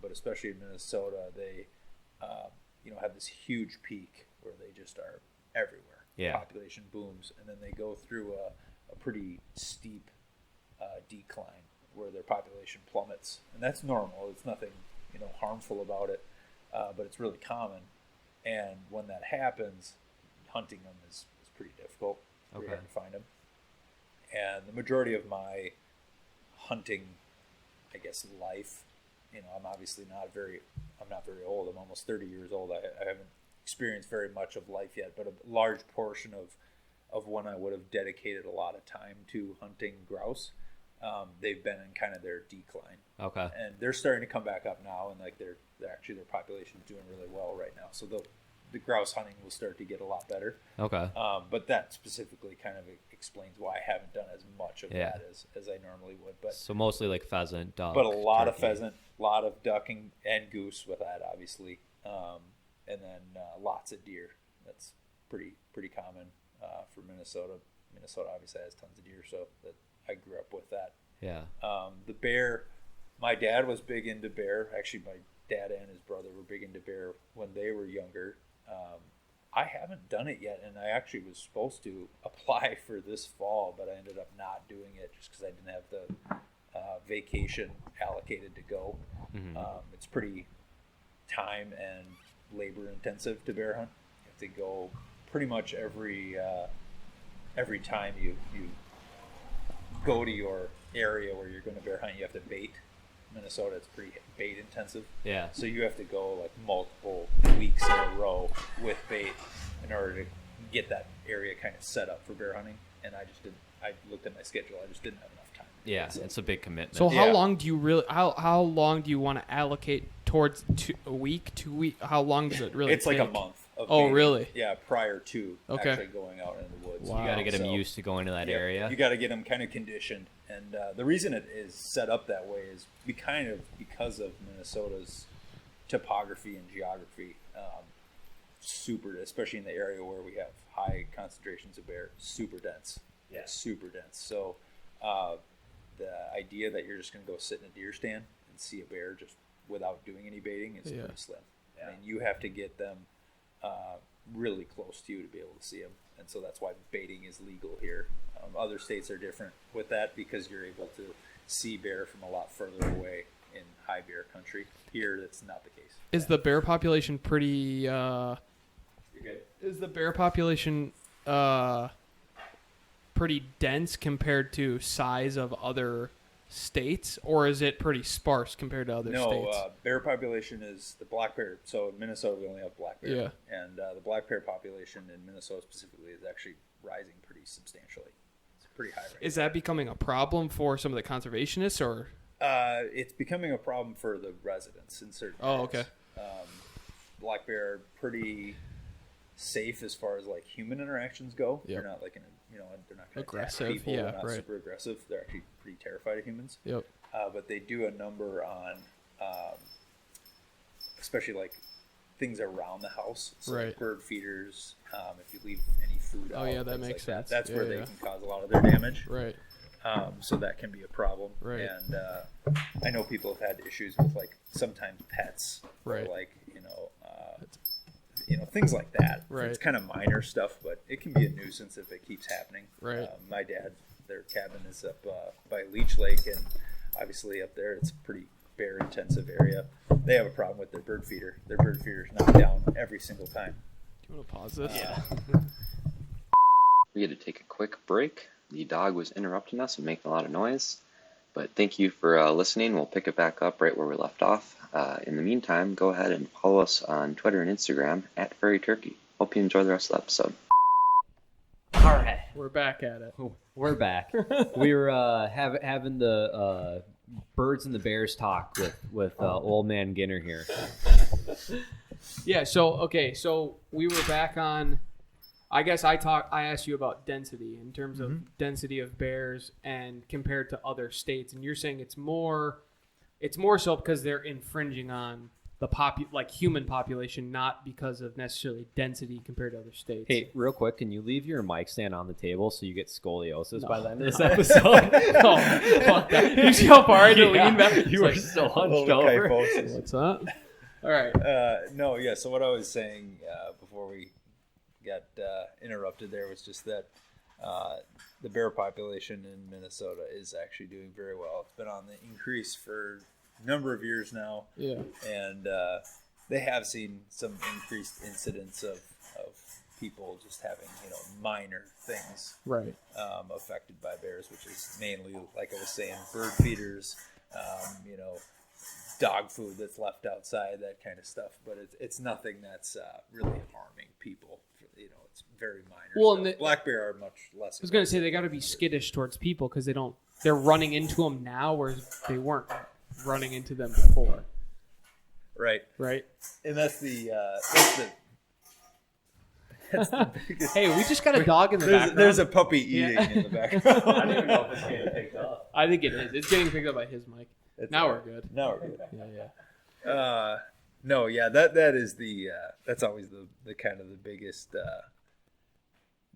[SPEAKER 6] but especially in Minnesota, they have this huge peak where they just are everywhere.
[SPEAKER 4] Yeah.
[SPEAKER 6] Population booms, and then they go through a pretty steep decline where their population plummets, and that's normal. It's nothing harmful about it, but it's really common. And when that happens, hunting them is pretty difficult. Pretty
[SPEAKER 4] Okay.
[SPEAKER 6] hard to find them. And the majority of my hunting, I guess, life, I'm obviously I'm not very old. I'm almost 30 years old. I haven't experienced very much of life yet, but a large portion of when I would have dedicated a lot of time to hunting grouse, they've been in kind of their decline.
[SPEAKER 4] Okay.
[SPEAKER 6] And they're starting to come back up now, and like they're actually their population is doing really well right now. So the grouse hunting will start to get a lot better.
[SPEAKER 4] Okay.
[SPEAKER 6] But that specifically kind of explains why I haven't done as much of
[SPEAKER 4] Yeah.
[SPEAKER 6] that as I normally would. But
[SPEAKER 4] So mostly like pheasant, duck.
[SPEAKER 6] a lot of
[SPEAKER 4] turkey.
[SPEAKER 6] pheasant, a lot of ducking and goose with that, obviously, and then lots of deer. That's pretty common for Minnesota. Minnesota obviously has tons of deer, so that I grew up with that.
[SPEAKER 4] Yeah.
[SPEAKER 6] The bear, my dad was big into bear. Actually, my dad and his brother were big into bear when they were younger. I haven't done it yet, and I actually was supposed to apply for this fall, but I ended up not doing it just because I didn't have the vacation allocated to go. It's pretty time and labor intensive to bear hunt. You have to go pretty much every time you go to your area where you're going to bear hunt, you have to bait. Minnesota, it's pretty bait intensive.
[SPEAKER 4] Yeah.
[SPEAKER 6] So you have to go like multiple weeks in a row with bait in order to get that area kind of set up for bear hunting. And I just didn't. I looked at my schedule. I just didn't have enough time.
[SPEAKER 4] Yeah.
[SPEAKER 6] So,
[SPEAKER 4] It's a big commitment.
[SPEAKER 5] So how
[SPEAKER 6] Yeah.
[SPEAKER 5] long do you really how long do you want to allocate towards a week, 2 weeks? How long does it really
[SPEAKER 6] it's like a
[SPEAKER 5] take?
[SPEAKER 6] month. Of
[SPEAKER 5] Oh,
[SPEAKER 6] baiting.
[SPEAKER 5] really?
[SPEAKER 6] Yeah, prior to
[SPEAKER 5] Okay.
[SPEAKER 6] actually going out in the woods.
[SPEAKER 5] Wow.
[SPEAKER 4] you got to get them
[SPEAKER 6] So,
[SPEAKER 4] used to going to that
[SPEAKER 6] yeah,
[SPEAKER 4] area.
[SPEAKER 6] You got to get them kind of conditioned, and the reason it is set up that way is because of Minnesota's topography and geography. Super, especially in the area where we have high concentrations of bear, super dense.
[SPEAKER 4] Yeah.
[SPEAKER 6] Super dense. So the idea that you're just going to go sit in a deer stand and see a bear just without doing any baiting is
[SPEAKER 5] Yeah.
[SPEAKER 6] pretty slim. I mean, you have to get them really close to you to be able to see them, and so that's why baiting is legal here. Other states are different with that because you're able to see bear from a lot further away in high bear country. Here, that's not the case.
[SPEAKER 5] Is the bear population pretty? Is the bear population pretty dense compared to size of other states, or is it pretty sparse compared to other states?
[SPEAKER 6] Bear population is the black bear. So in Minnesota, we only have black bear.
[SPEAKER 5] Yeah.
[SPEAKER 6] And the black bear population in Minnesota specifically is actually rising pretty substantially. It's pretty high right
[SPEAKER 5] Is that becoming a problem for some of the conservationists, or?
[SPEAKER 6] It's becoming a problem for the residents in certain
[SPEAKER 5] Oh,
[SPEAKER 6] areas.
[SPEAKER 5] okay.
[SPEAKER 6] Black bear are pretty safe as far as like human interactions go.
[SPEAKER 5] Yep.
[SPEAKER 6] They're not like they're not going to
[SPEAKER 5] Aggressive,
[SPEAKER 6] attack people.
[SPEAKER 5] yeah,
[SPEAKER 6] They're not
[SPEAKER 5] right.
[SPEAKER 6] super aggressive. They're actually pretty terrified of humans.
[SPEAKER 5] Yep.
[SPEAKER 6] But they do a number on, especially like things around the house. So
[SPEAKER 5] Right.
[SPEAKER 6] like bird feeders. If you leave any food out.
[SPEAKER 5] Oh, yeah, that
[SPEAKER 6] things
[SPEAKER 5] makes
[SPEAKER 6] like
[SPEAKER 5] sense.
[SPEAKER 6] That's where
[SPEAKER 5] Yeah,
[SPEAKER 6] they
[SPEAKER 5] yeah.
[SPEAKER 6] can cause a lot of their damage.
[SPEAKER 5] Right.
[SPEAKER 6] So that can be a problem.
[SPEAKER 5] Right.
[SPEAKER 6] And I know people have had issues with like sometimes pets,
[SPEAKER 5] Right.
[SPEAKER 6] or like things like that.
[SPEAKER 5] Right.
[SPEAKER 6] It's kind of minor stuff, but it can be a nuisance if it keeps happening.
[SPEAKER 5] Right.
[SPEAKER 6] My dad, their cabin is up by Leech Lake, and obviously up there it's a pretty bear intensive area. They have a problem with their bird feeder. Their bird feeder's knocked down every single time.
[SPEAKER 5] Do you want to pause this?
[SPEAKER 6] Yeah.
[SPEAKER 1] We had to take a quick break. The dog was interrupting us and making a lot of noise. But thank you for listening. We'll pick it back up right where we left off. In the meantime, go ahead and follow us on Twitter and Instagram at Furry Turkey. Hope you enjoy the rest of the episode.
[SPEAKER 4] All right.
[SPEAKER 5] We're back at it.
[SPEAKER 4] We're back. We were having the birds and the bears talk with Ole Man Ginner here.
[SPEAKER 5] Yeah. So we were back on. I guess I asked you about density in terms of density of bears and compared to other states, and you're saying it's more so because they're infringing on the human population, not because of necessarily density compared to other states.
[SPEAKER 4] Hey, real quick, can you leave your mic stand on the table so you get scoliosis
[SPEAKER 5] No.
[SPEAKER 4] by the end of this episode?
[SPEAKER 5] Oh, fuck that. You see how far I had to lean back?
[SPEAKER 4] You were
[SPEAKER 5] It's
[SPEAKER 4] so hunched
[SPEAKER 6] Little
[SPEAKER 4] over.
[SPEAKER 6] kyphosis.
[SPEAKER 5] What's up? All right.
[SPEAKER 6] No, yeah. So what I was saying before we got interrupted there was just that the bear population in Minnesota is actually doing very well. It's been on the increase for a number of years now.
[SPEAKER 5] Yeah.
[SPEAKER 6] And they have seen some increased incidents of people just having minor things
[SPEAKER 5] Right.
[SPEAKER 6] affected by bears, which is mainly, like I was saying, bird feeders, dog food that's left outside, that kind of stuff. But it's nothing that's really harming people. It's very minor.
[SPEAKER 5] Well,
[SPEAKER 6] stuff.
[SPEAKER 5] and
[SPEAKER 6] Black bear are much less.
[SPEAKER 5] I was gonna say they got to be skittish towards people because they're running into them now, whereas they weren't running into them before.
[SPEAKER 6] Right.
[SPEAKER 5] Right.
[SPEAKER 6] And that's the biggest.
[SPEAKER 5] Hey, we just got a dog in the background.
[SPEAKER 6] There's a puppy eating in the background.
[SPEAKER 4] I don't even know if it's getting picked up.
[SPEAKER 5] I think it is. It's getting picked up by his mic. Now we're good.
[SPEAKER 6] Now we're good.
[SPEAKER 5] Yeah.
[SPEAKER 6] No, yeah, that is the that's always the kind of the biggest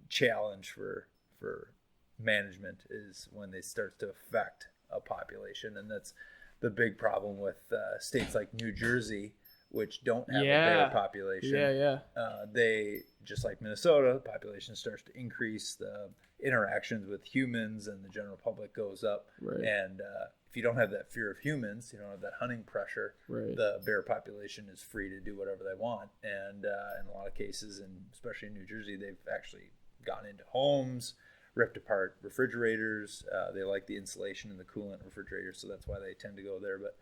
[SPEAKER 6] challenge for management is when they start to affect a population, and that's the big problem with states like New Jersey, which don't have a bear population.
[SPEAKER 5] Yeah.
[SPEAKER 6] They, just like Minnesota, the population starts to increase, the interactions with humans and the general public goes up.
[SPEAKER 5] Right.
[SPEAKER 6] And if you don't have that fear of humans, you don't have that hunting pressure,
[SPEAKER 5] Right.
[SPEAKER 6] the bear population is free to do whatever they want. And in a lot of cases, and especially in New Jersey, they've actually gone into homes, ripped apart refrigerators. They like the insulation and the coolant refrigerators, so that's why they tend to go there. But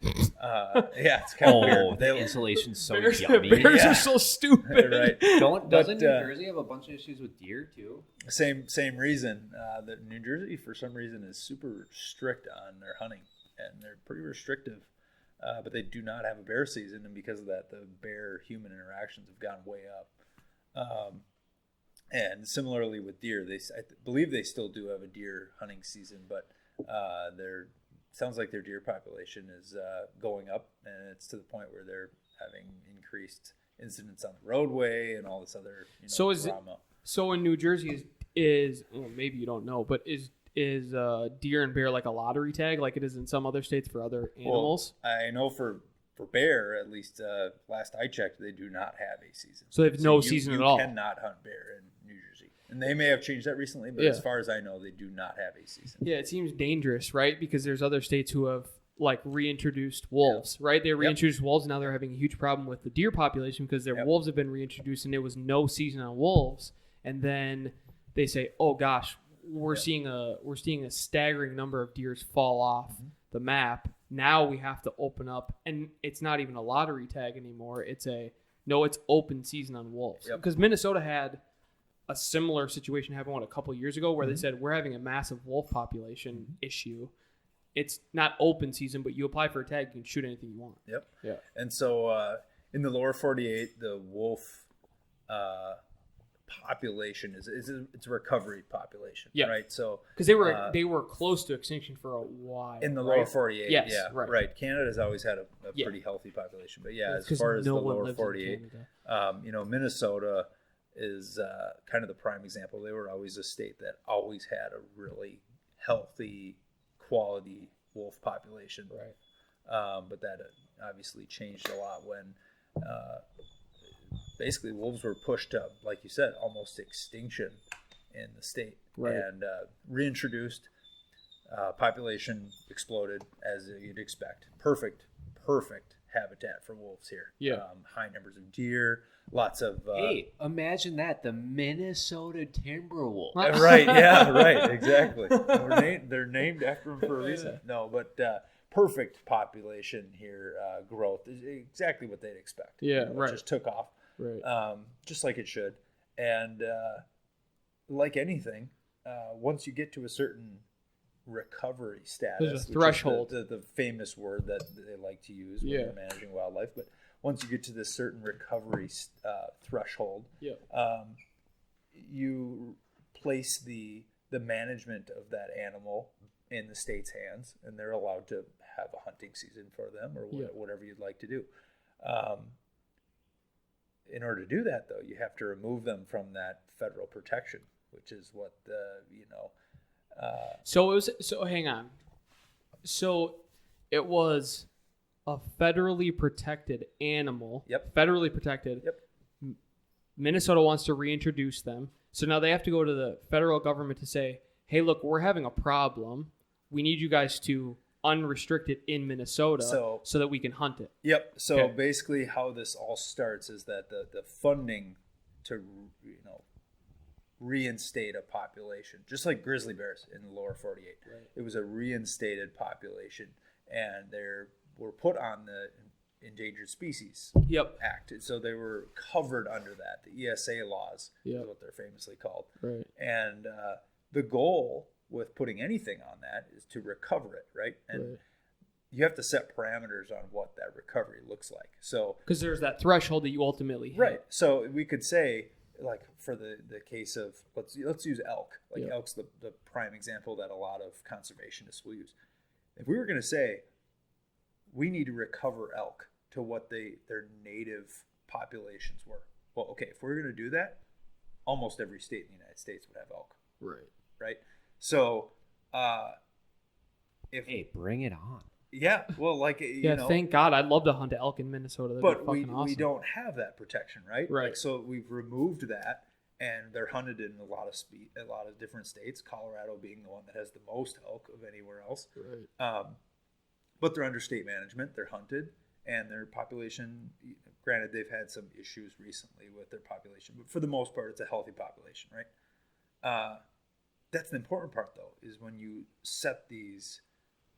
[SPEAKER 6] yeah, it's kind of weird.
[SPEAKER 4] The insulation's so
[SPEAKER 5] Bears
[SPEAKER 4] yummy.
[SPEAKER 5] are so stupid.
[SPEAKER 6] Right.
[SPEAKER 4] Doesn't New
[SPEAKER 6] But,
[SPEAKER 4] Jersey have a bunch of issues with deer too?
[SPEAKER 6] Same reason that New Jersey, for some reason, is super strict on their hunting, and they're pretty restrictive. But they do not have a bear season, and because of that, the bear-human interactions have gone way up. And similarly with deer, I believe they still do have a deer hunting season, but sounds like their deer population is going up, and it's to the point where they're having increased incidents on the roadway and all this other drama.
[SPEAKER 5] So in New Jersey is well, maybe you don't know, but is deer and bear like a lottery tag, like it is in some other states for other animals?
[SPEAKER 6] Well, I know for bear, at least last I checked, they do not have a season.
[SPEAKER 5] So they have no season at all.
[SPEAKER 6] You cannot hunt bear in New Jersey. And they may have changed that recently, but as far as I know, they do not have a season.
[SPEAKER 5] Yeah, it seems dangerous, right? Because there's other states who have like reintroduced wolves, right? They reintroduced wolves, and now they're having a huge problem with the deer population because their wolves have been reintroduced, and there was no season on wolves. And then they say, "Oh gosh, we're seeing a staggering number of deers fall off the map. Now we have to open up, and it's not even a lottery tag anymore. It's open season on wolves.
[SPEAKER 6] Yep.
[SPEAKER 5] Because Minnesota had a similar situation happen a couple years ago where they said we're having a massive wolf population issue. It's not open season, but you apply for a tag, you can shoot anything you want.
[SPEAKER 6] Yep.
[SPEAKER 5] Yeah.
[SPEAKER 6] And so in the lower 48, the wolf population it's a recovery population.
[SPEAKER 5] Yeah.
[SPEAKER 6] Right. So
[SPEAKER 5] Because they were close to extinction for a while.
[SPEAKER 6] in the
[SPEAKER 5] right?
[SPEAKER 6] lower 48,
[SPEAKER 5] Yes,
[SPEAKER 6] yeah,
[SPEAKER 5] right.
[SPEAKER 6] Canada's always had a
[SPEAKER 5] Yeah.
[SPEAKER 6] pretty healthy population, but yeah,
[SPEAKER 5] It's
[SPEAKER 6] as
[SPEAKER 5] 'cause
[SPEAKER 6] far as
[SPEAKER 5] no
[SPEAKER 6] the
[SPEAKER 5] one
[SPEAKER 6] lower
[SPEAKER 5] lives in
[SPEAKER 6] 48,
[SPEAKER 5] Canada.
[SPEAKER 6] Minnesota is kind of the prime example. They were always a state that always had a really healthy, quality wolf population.
[SPEAKER 5] Right.
[SPEAKER 6] But that obviously changed a lot when basically wolves were pushed to, like you said, almost extinction in the state.
[SPEAKER 5] Right.
[SPEAKER 6] And reintroduced, population exploded as you'd expect. Perfect habitat for wolves here.
[SPEAKER 5] Yeah.
[SPEAKER 6] High numbers of deer, lots of...
[SPEAKER 4] Hey, imagine that, the Minnesota Timberwolves.
[SPEAKER 6] right, yeah, right, exactly. They're named after them for a reason. No, but perfect population here, growth is exactly what they'd expect.
[SPEAKER 5] Yeah,
[SPEAKER 6] It
[SPEAKER 5] right.
[SPEAKER 6] just took off,
[SPEAKER 5] Right.
[SPEAKER 6] just like it should. And like anything, once you get to a certain recovery status,
[SPEAKER 5] There's a
[SPEAKER 6] which is
[SPEAKER 5] threshold.
[SPEAKER 6] the famous word that they like to use when
[SPEAKER 5] Yeah.
[SPEAKER 6] you're managing wildlife, but once you get to this certain recovery threshold,
[SPEAKER 5] Yeah.
[SPEAKER 6] you place the management of that animal in the state's hands, and they're allowed to have a hunting season for them or
[SPEAKER 5] Yeah.
[SPEAKER 6] whatever you'd like to do. In order to do that, though, you have to remove them from that federal protection, which is what
[SPEAKER 5] So hang on. So it was a federally protected animal.
[SPEAKER 6] Yep.
[SPEAKER 5] Federally protected.
[SPEAKER 6] Yep.
[SPEAKER 5] Minnesota wants to reintroduce them. So now they have to go to the federal government to say, hey, look, we're having a problem. We need you guys to unrestrict it in Minnesota so that we can hunt it.
[SPEAKER 6] Yep. So
[SPEAKER 5] Okay.
[SPEAKER 6] basically, how this all starts is that the funding to reinstate a population, just like grizzly bears in the lower 48, it was a reinstated population, and they were put on the Endangered Species
[SPEAKER 5] Yep.
[SPEAKER 6] Act, and so they were covered under that. The ESA laws
[SPEAKER 5] Yep.
[SPEAKER 6] is what they're famously called.
[SPEAKER 5] Right.
[SPEAKER 6] And the goal with putting anything on that is to recover it, right? And
[SPEAKER 5] Right.
[SPEAKER 6] you have to set parameters on what that recovery looks like. So
[SPEAKER 5] Because there's that threshold that you ultimately hit.
[SPEAKER 6] right. So we could say, like for the case of let's use elk. Like
[SPEAKER 5] Yeah.
[SPEAKER 6] elk's the prime example that a lot of conservationists will use. If we were going to say we need to recover elk to what their native populations were, well, okay, if we're going to do that, almost every state in the United States would have elk,
[SPEAKER 5] Right.
[SPEAKER 6] right? So
[SPEAKER 4] Hey, bring it on.
[SPEAKER 6] yeah, well, like
[SPEAKER 5] Yeah, thank God. I'd love to hunt elk in Minnesota. That'd
[SPEAKER 6] but
[SPEAKER 5] be
[SPEAKER 6] we
[SPEAKER 5] fucking awesome.
[SPEAKER 6] don't have that protection, right?
[SPEAKER 5] Right.
[SPEAKER 6] Like, so we've removed that, and they're hunted in a lot of different states. Colorado being the one that has the most elk of anywhere else.
[SPEAKER 5] Right.
[SPEAKER 6] But they're under state management. They're hunted, and their population. Granted, they've had some issues recently with their population, but for the most part, it's a healthy population, right? That's the important part, though, is when you set these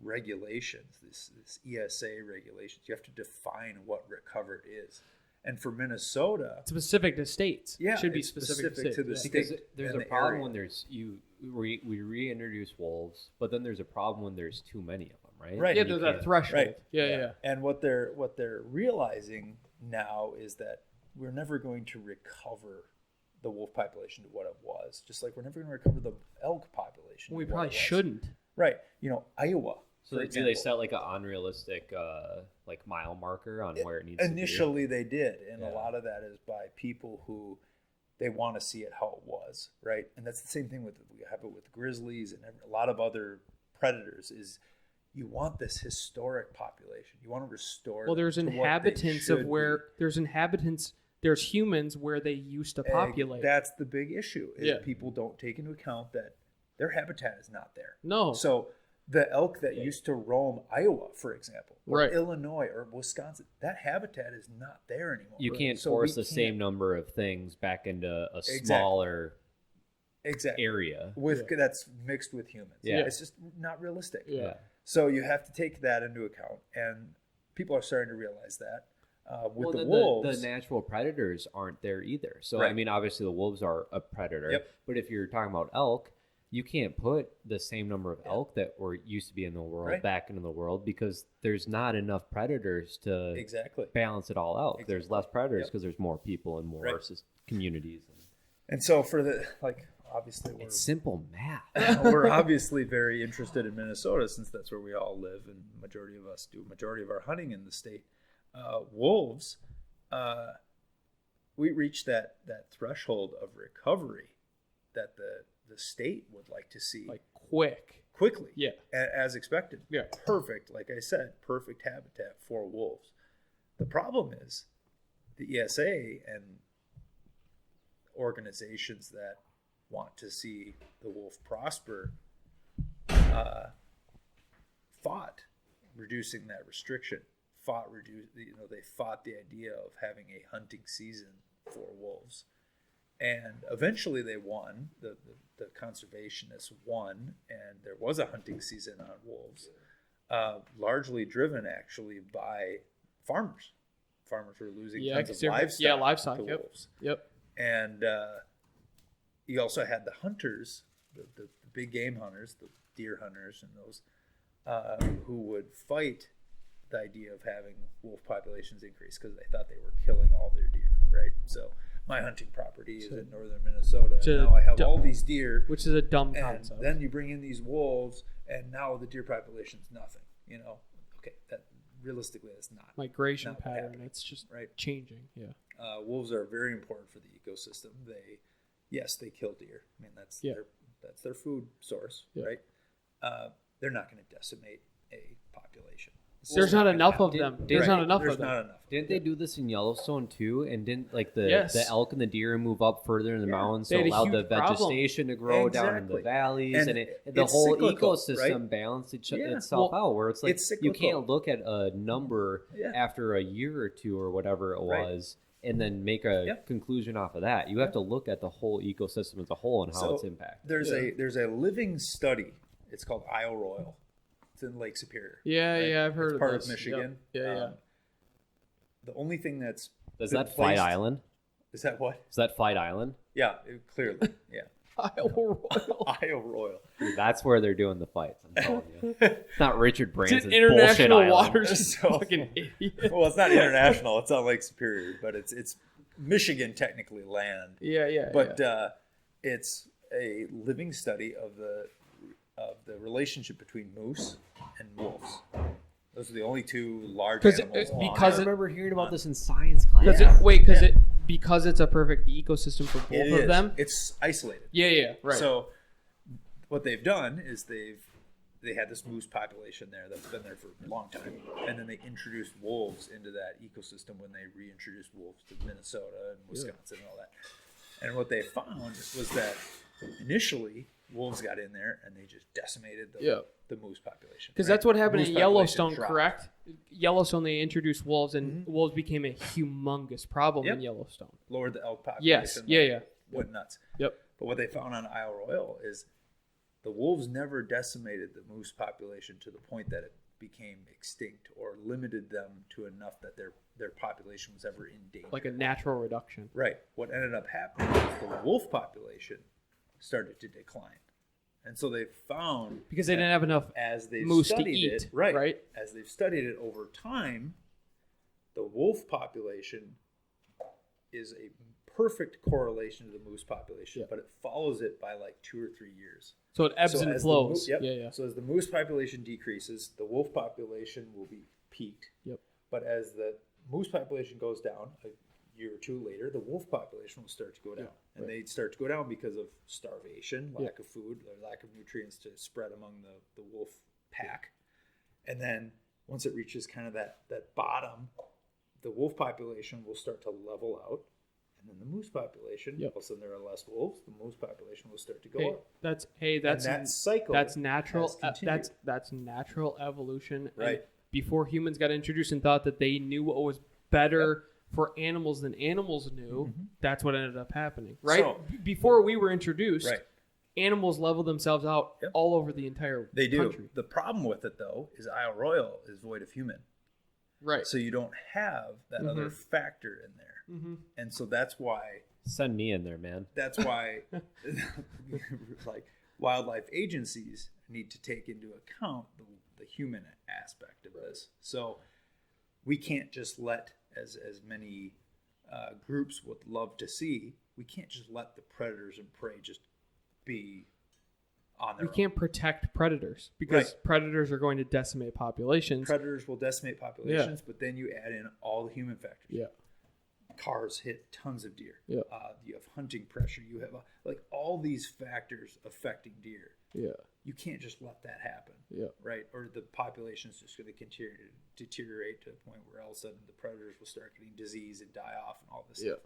[SPEAKER 6] regulations, this ESA regulations, you have to define what recovered is. And for Minnesota,
[SPEAKER 5] Specific to states.
[SPEAKER 6] Yeah,
[SPEAKER 5] Should be
[SPEAKER 6] it's
[SPEAKER 5] specific
[SPEAKER 6] specific to the
[SPEAKER 5] states.
[SPEAKER 6] state.
[SPEAKER 4] Because there's
[SPEAKER 6] and
[SPEAKER 4] a
[SPEAKER 6] the
[SPEAKER 4] problem
[SPEAKER 6] area.
[SPEAKER 4] when we reintroduce wolves, but then there's a problem when there's too many of them, right?
[SPEAKER 6] Right.
[SPEAKER 5] Yeah,
[SPEAKER 4] And you
[SPEAKER 5] there's that
[SPEAKER 4] can't-
[SPEAKER 5] threshold.
[SPEAKER 6] Right.
[SPEAKER 5] Yeah.
[SPEAKER 6] And what they're realizing now is that we're never going to recover the wolf population to what it was. Just like we're never going to recover the elk population.
[SPEAKER 5] We
[SPEAKER 6] to what
[SPEAKER 5] probably
[SPEAKER 6] it was.
[SPEAKER 5] shouldn't.
[SPEAKER 6] Right. Iowa.
[SPEAKER 4] So
[SPEAKER 6] for
[SPEAKER 4] do they
[SPEAKER 6] example.
[SPEAKER 4] set like an unrealistic like mile marker on where it needs
[SPEAKER 6] Initially, they did, and
[SPEAKER 4] Yeah.
[SPEAKER 6] a lot of that is by people who they want to see it how it was, right? And that's the same thing we have it with grizzlies and a lot of other predators. Is you want this historic population, you want to restore.
[SPEAKER 5] Well, there's
[SPEAKER 6] them to what they
[SPEAKER 5] inhabitants of
[SPEAKER 6] should
[SPEAKER 5] where
[SPEAKER 6] be.
[SPEAKER 5] there's humans where they used to populate.
[SPEAKER 6] That's the big issue. Is
[SPEAKER 5] Yeah.
[SPEAKER 6] people don't take into account that their habitat is not there.
[SPEAKER 5] No.
[SPEAKER 6] So the elk that used to roam Iowa, for example, or
[SPEAKER 5] Right.
[SPEAKER 6] Illinois or Wisconsin, that habitat is not there anymore.
[SPEAKER 4] You can't
[SPEAKER 6] So
[SPEAKER 4] force
[SPEAKER 6] we
[SPEAKER 4] the
[SPEAKER 6] can't-
[SPEAKER 4] same number of things back into a
[SPEAKER 6] Exactly.
[SPEAKER 4] smaller
[SPEAKER 6] exactly
[SPEAKER 4] area.
[SPEAKER 6] with that's mixed with humans.
[SPEAKER 4] Yeah.
[SPEAKER 6] It's just not realistic.
[SPEAKER 5] Yeah.
[SPEAKER 6] So you have to take that into account, and people are starting to realize that. With the
[SPEAKER 4] then
[SPEAKER 6] wolves,
[SPEAKER 4] the natural predators aren't there either. So, I
[SPEAKER 6] Right.
[SPEAKER 4] mean, obviously the wolves are a predator.
[SPEAKER 6] Yep.
[SPEAKER 4] But if you're talking about elk, you can't put the same number of elk that were used to be in the world
[SPEAKER 6] Right.
[SPEAKER 4] back into the world because there's not enough predators to
[SPEAKER 6] exactly.
[SPEAKER 4] balance it all out. There's
[SPEAKER 6] Exactly.
[SPEAKER 4] less predators
[SPEAKER 6] Yep.
[SPEAKER 4] because there's more people and more
[SPEAKER 6] Right.
[SPEAKER 4] communities.
[SPEAKER 6] And so for the obviously
[SPEAKER 4] It's simple math.
[SPEAKER 6] we're obviously very interested in Minnesota since that's where we all live, and majority of us do majority of our hunting in the state. Wolves, we reached that threshold of recovery that the state would like to see
[SPEAKER 5] Like quick.
[SPEAKER 6] quickly,
[SPEAKER 5] Yeah.
[SPEAKER 6] as expected.
[SPEAKER 5] Yeah.
[SPEAKER 6] Perfect, like I said, perfect habitat for wolves. The problem is the ESA and organizations that want to see the wolf prosper fought reducing that restriction. They fought the idea of having a hunting season for wolves, and eventually they won. The conservationists won, and there was a hunting season on wolves, largely driven actually by farmers. Farmers were losing tons of livestock to
[SPEAKER 5] Yep.
[SPEAKER 6] wolves.
[SPEAKER 5] Yep.
[SPEAKER 6] And you also had the hunters, the big game hunters, the deer hunters, and those who would fight the idea of having wolf populations increase because they thought they were killing all their deer, right? So my hunting property is in northern Minnesota. And now I have all these deer,
[SPEAKER 5] Which is a dumb
[SPEAKER 6] and
[SPEAKER 5] concept.
[SPEAKER 6] then you bring in these wolves, and now the deer population's nothing. Okay, that realistically that's not
[SPEAKER 5] Migration
[SPEAKER 6] not
[SPEAKER 5] pattern.
[SPEAKER 6] happening,
[SPEAKER 5] It's just
[SPEAKER 6] right.
[SPEAKER 5] changing. Yeah.
[SPEAKER 6] Wolves are very important for the ecosystem. They kill deer. I mean, that's their food source,
[SPEAKER 5] Yeah.
[SPEAKER 6] right? They're not going to decimate a population.
[SPEAKER 5] There's not enough of
[SPEAKER 4] Did-
[SPEAKER 5] them.
[SPEAKER 4] did-
[SPEAKER 5] There's not enough
[SPEAKER 6] There's
[SPEAKER 5] of them.
[SPEAKER 6] not enough.
[SPEAKER 4] Didn't they do this in Yellowstone too? And didn't
[SPEAKER 5] Yes.
[SPEAKER 4] the elk and the deer move up further in the mountains,
[SPEAKER 5] They
[SPEAKER 4] so
[SPEAKER 5] had a
[SPEAKER 4] allowed the
[SPEAKER 5] huge problem.
[SPEAKER 4] vegetation to grow down in the
[SPEAKER 6] Exactly.
[SPEAKER 4] valleys,
[SPEAKER 6] And
[SPEAKER 4] and the
[SPEAKER 6] it's
[SPEAKER 4] whole
[SPEAKER 6] cyclical,
[SPEAKER 4] ecosystem
[SPEAKER 6] right?
[SPEAKER 4] balanced
[SPEAKER 6] Yeah.
[SPEAKER 4] itself out. Where it's like
[SPEAKER 6] It's
[SPEAKER 4] you
[SPEAKER 6] cyclical.
[SPEAKER 4] can't look at a number
[SPEAKER 6] Yeah.
[SPEAKER 4] after a year or two or whatever it
[SPEAKER 6] Right.
[SPEAKER 4] was, and then make a
[SPEAKER 6] Yep.
[SPEAKER 4] conclusion off of that. You have to look at the whole ecosystem as a whole and how
[SPEAKER 6] So
[SPEAKER 4] it's impacted.
[SPEAKER 6] there's a living study. It's called Isle Royal. It's in Lake Superior.
[SPEAKER 5] Yeah,
[SPEAKER 6] right?
[SPEAKER 5] yeah, I've heard
[SPEAKER 6] it's
[SPEAKER 5] of
[SPEAKER 6] part
[SPEAKER 5] this.
[SPEAKER 6] of Michigan.
[SPEAKER 5] Yep. Yeah.
[SPEAKER 6] The only thing that's
[SPEAKER 4] Is
[SPEAKER 6] been
[SPEAKER 4] that Fight
[SPEAKER 6] placed-
[SPEAKER 4] Island?
[SPEAKER 6] Is that what?
[SPEAKER 4] Is that Fight Island?
[SPEAKER 6] Yeah, clearly. Yeah.
[SPEAKER 5] Iowa Royal.
[SPEAKER 6] Isle Royal.
[SPEAKER 4] Dude, that's where they're doing the fights. I'm telling you, it's not Richard
[SPEAKER 5] It's
[SPEAKER 4] Branson's
[SPEAKER 5] an
[SPEAKER 4] bullshit
[SPEAKER 5] international
[SPEAKER 4] island.
[SPEAKER 5] waters.
[SPEAKER 6] So-
[SPEAKER 5] Fucking idiot.
[SPEAKER 6] Well, it's not international. It's on Lake Superior, but it's Michigan technically land.
[SPEAKER 5] Yeah.
[SPEAKER 6] But it's a living study of the relationship between moose and wolves. Those are the only two large
[SPEAKER 5] 'Cause
[SPEAKER 6] animals. on
[SPEAKER 5] because
[SPEAKER 4] I
[SPEAKER 6] Earth.
[SPEAKER 4] remember hearing about this in science class.
[SPEAKER 5] Because it's a perfect ecosystem for both
[SPEAKER 6] It
[SPEAKER 5] of
[SPEAKER 6] is.
[SPEAKER 5] them.
[SPEAKER 6] It's isolated.
[SPEAKER 5] Yeah, right.
[SPEAKER 6] So what they've done is they had this moose population there that's been there for a long time, and then they introduced wolves into that ecosystem when they reintroduced wolves to Minnesota and Wisconsin and all that. And what they found was that initially wolves got in there and they just decimated the moose population.
[SPEAKER 5] Because
[SPEAKER 6] right?
[SPEAKER 5] that's what happened
[SPEAKER 6] Moose
[SPEAKER 5] in
[SPEAKER 6] population
[SPEAKER 5] Yellowstone,
[SPEAKER 6] dropped.
[SPEAKER 5] correct? Yellowstone, they introduced wolves, and wolves became a humongous problem in
[SPEAKER 6] Yep.
[SPEAKER 5] Yellowstone.
[SPEAKER 6] Lowered the elk population.
[SPEAKER 5] Yes. Yeah.
[SPEAKER 6] Went nuts.
[SPEAKER 5] Yep.
[SPEAKER 6] But what they found on Isle Royal is the wolves never decimated the moose population to the point that it became extinct or limited them to enough that their population was ever in danger.
[SPEAKER 5] Like a natural reduction.
[SPEAKER 6] Right. What ended up happening was the wolf population started to decline. And so they found
[SPEAKER 5] Because they didn't have enough
[SPEAKER 6] as they've
[SPEAKER 5] moose to
[SPEAKER 6] studied
[SPEAKER 5] eat,
[SPEAKER 6] it,
[SPEAKER 5] right?
[SPEAKER 6] As they've studied it over time, the wolf population is a perfect correlation to the moose population, but it follows it by like 2 or 3 years.
[SPEAKER 5] So it ebbs
[SPEAKER 6] So
[SPEAKER 5] and
[SPEAKER 6] as the
[SPEAKER 5] flows.
[SPEAKER 6] mo-
[SPEAKER 5] Yeah.
[SPEAKER 6] So as the moose population decreases, the wolf population will be peaked.
[SPEAKER 5] Yep.
[SPEAKER 6] But as the moose population goes down, a year or two later, the wolf population will start to go down. And they start to go down because of starvation, lack of food, or lack of nutrients to spread among the wolf pack. And then once it reaches kind of that bottom, the wolf population will start to level out. And then the moose population, all of a sudden there are less wolves, the moose population will start to go up.
[SPEAKER 5] That's
[SPEAKER 6] And that cycle
[SPEAKER 5] that's natural.
[SPEAKER 6] has continued.
[SPEAKER 5] That's natural evolution.
[SPEAKER 6] Right.
[SPEAKER 5] And before humans got introduced and thought that they knew what was better for animals than animals knew, that's what ended up happening. Right.
[SPEAKER 6] So-
[SPEAKER 5] Before we were introduced,
[SPEAKER 6] Right.
[SPEAKER 5] animals level themselves out
[SPEAKER 6] Yep.
[SPEAKER 5] all over the entire
[SPEAKER 6] They do.
[SPEAKER 5] country.
[SPEAKER 6] The problem with it, though, is Isle Royal is void of human.
[SPEAKER 5] Right.
[SPEAKER 6] So you don't have that other factor in there.
[SPEAKER 5] Mm-hmm.
[SPEAKER 6] And so that's why
[SPEAKER 4] Send me in there, man.
[SPEAKER 6] like wildlife agencies need to take into account the human aspect of this. So we can't just let, as many groups would love to see, we can't just let the predators and prey just be on their
[SPEAKER 5] We can't protect predators because predators are going to decimate populations.
[SPEAKER 6] Predators will decimate populations, but then you add in all the human factors.
[SPEAKER 5] Yeah.
[SPEAKER 6] Cars hit tons of deer.
[SPEAKER 5] Yeah.
[SPEAKER 6] You have hunting pressure. You have like all these factors affecting deer.
[SPEAKER 5] Yeah.
[SPEAKER 6] You can't just let that happen.
[SPEAKER 5] Yeah.
[SPEAKER 6] Right. Or the population is just going to continue to deteriorate to the point where all of a sudden the predators will start getting disease and die off and all this stuff.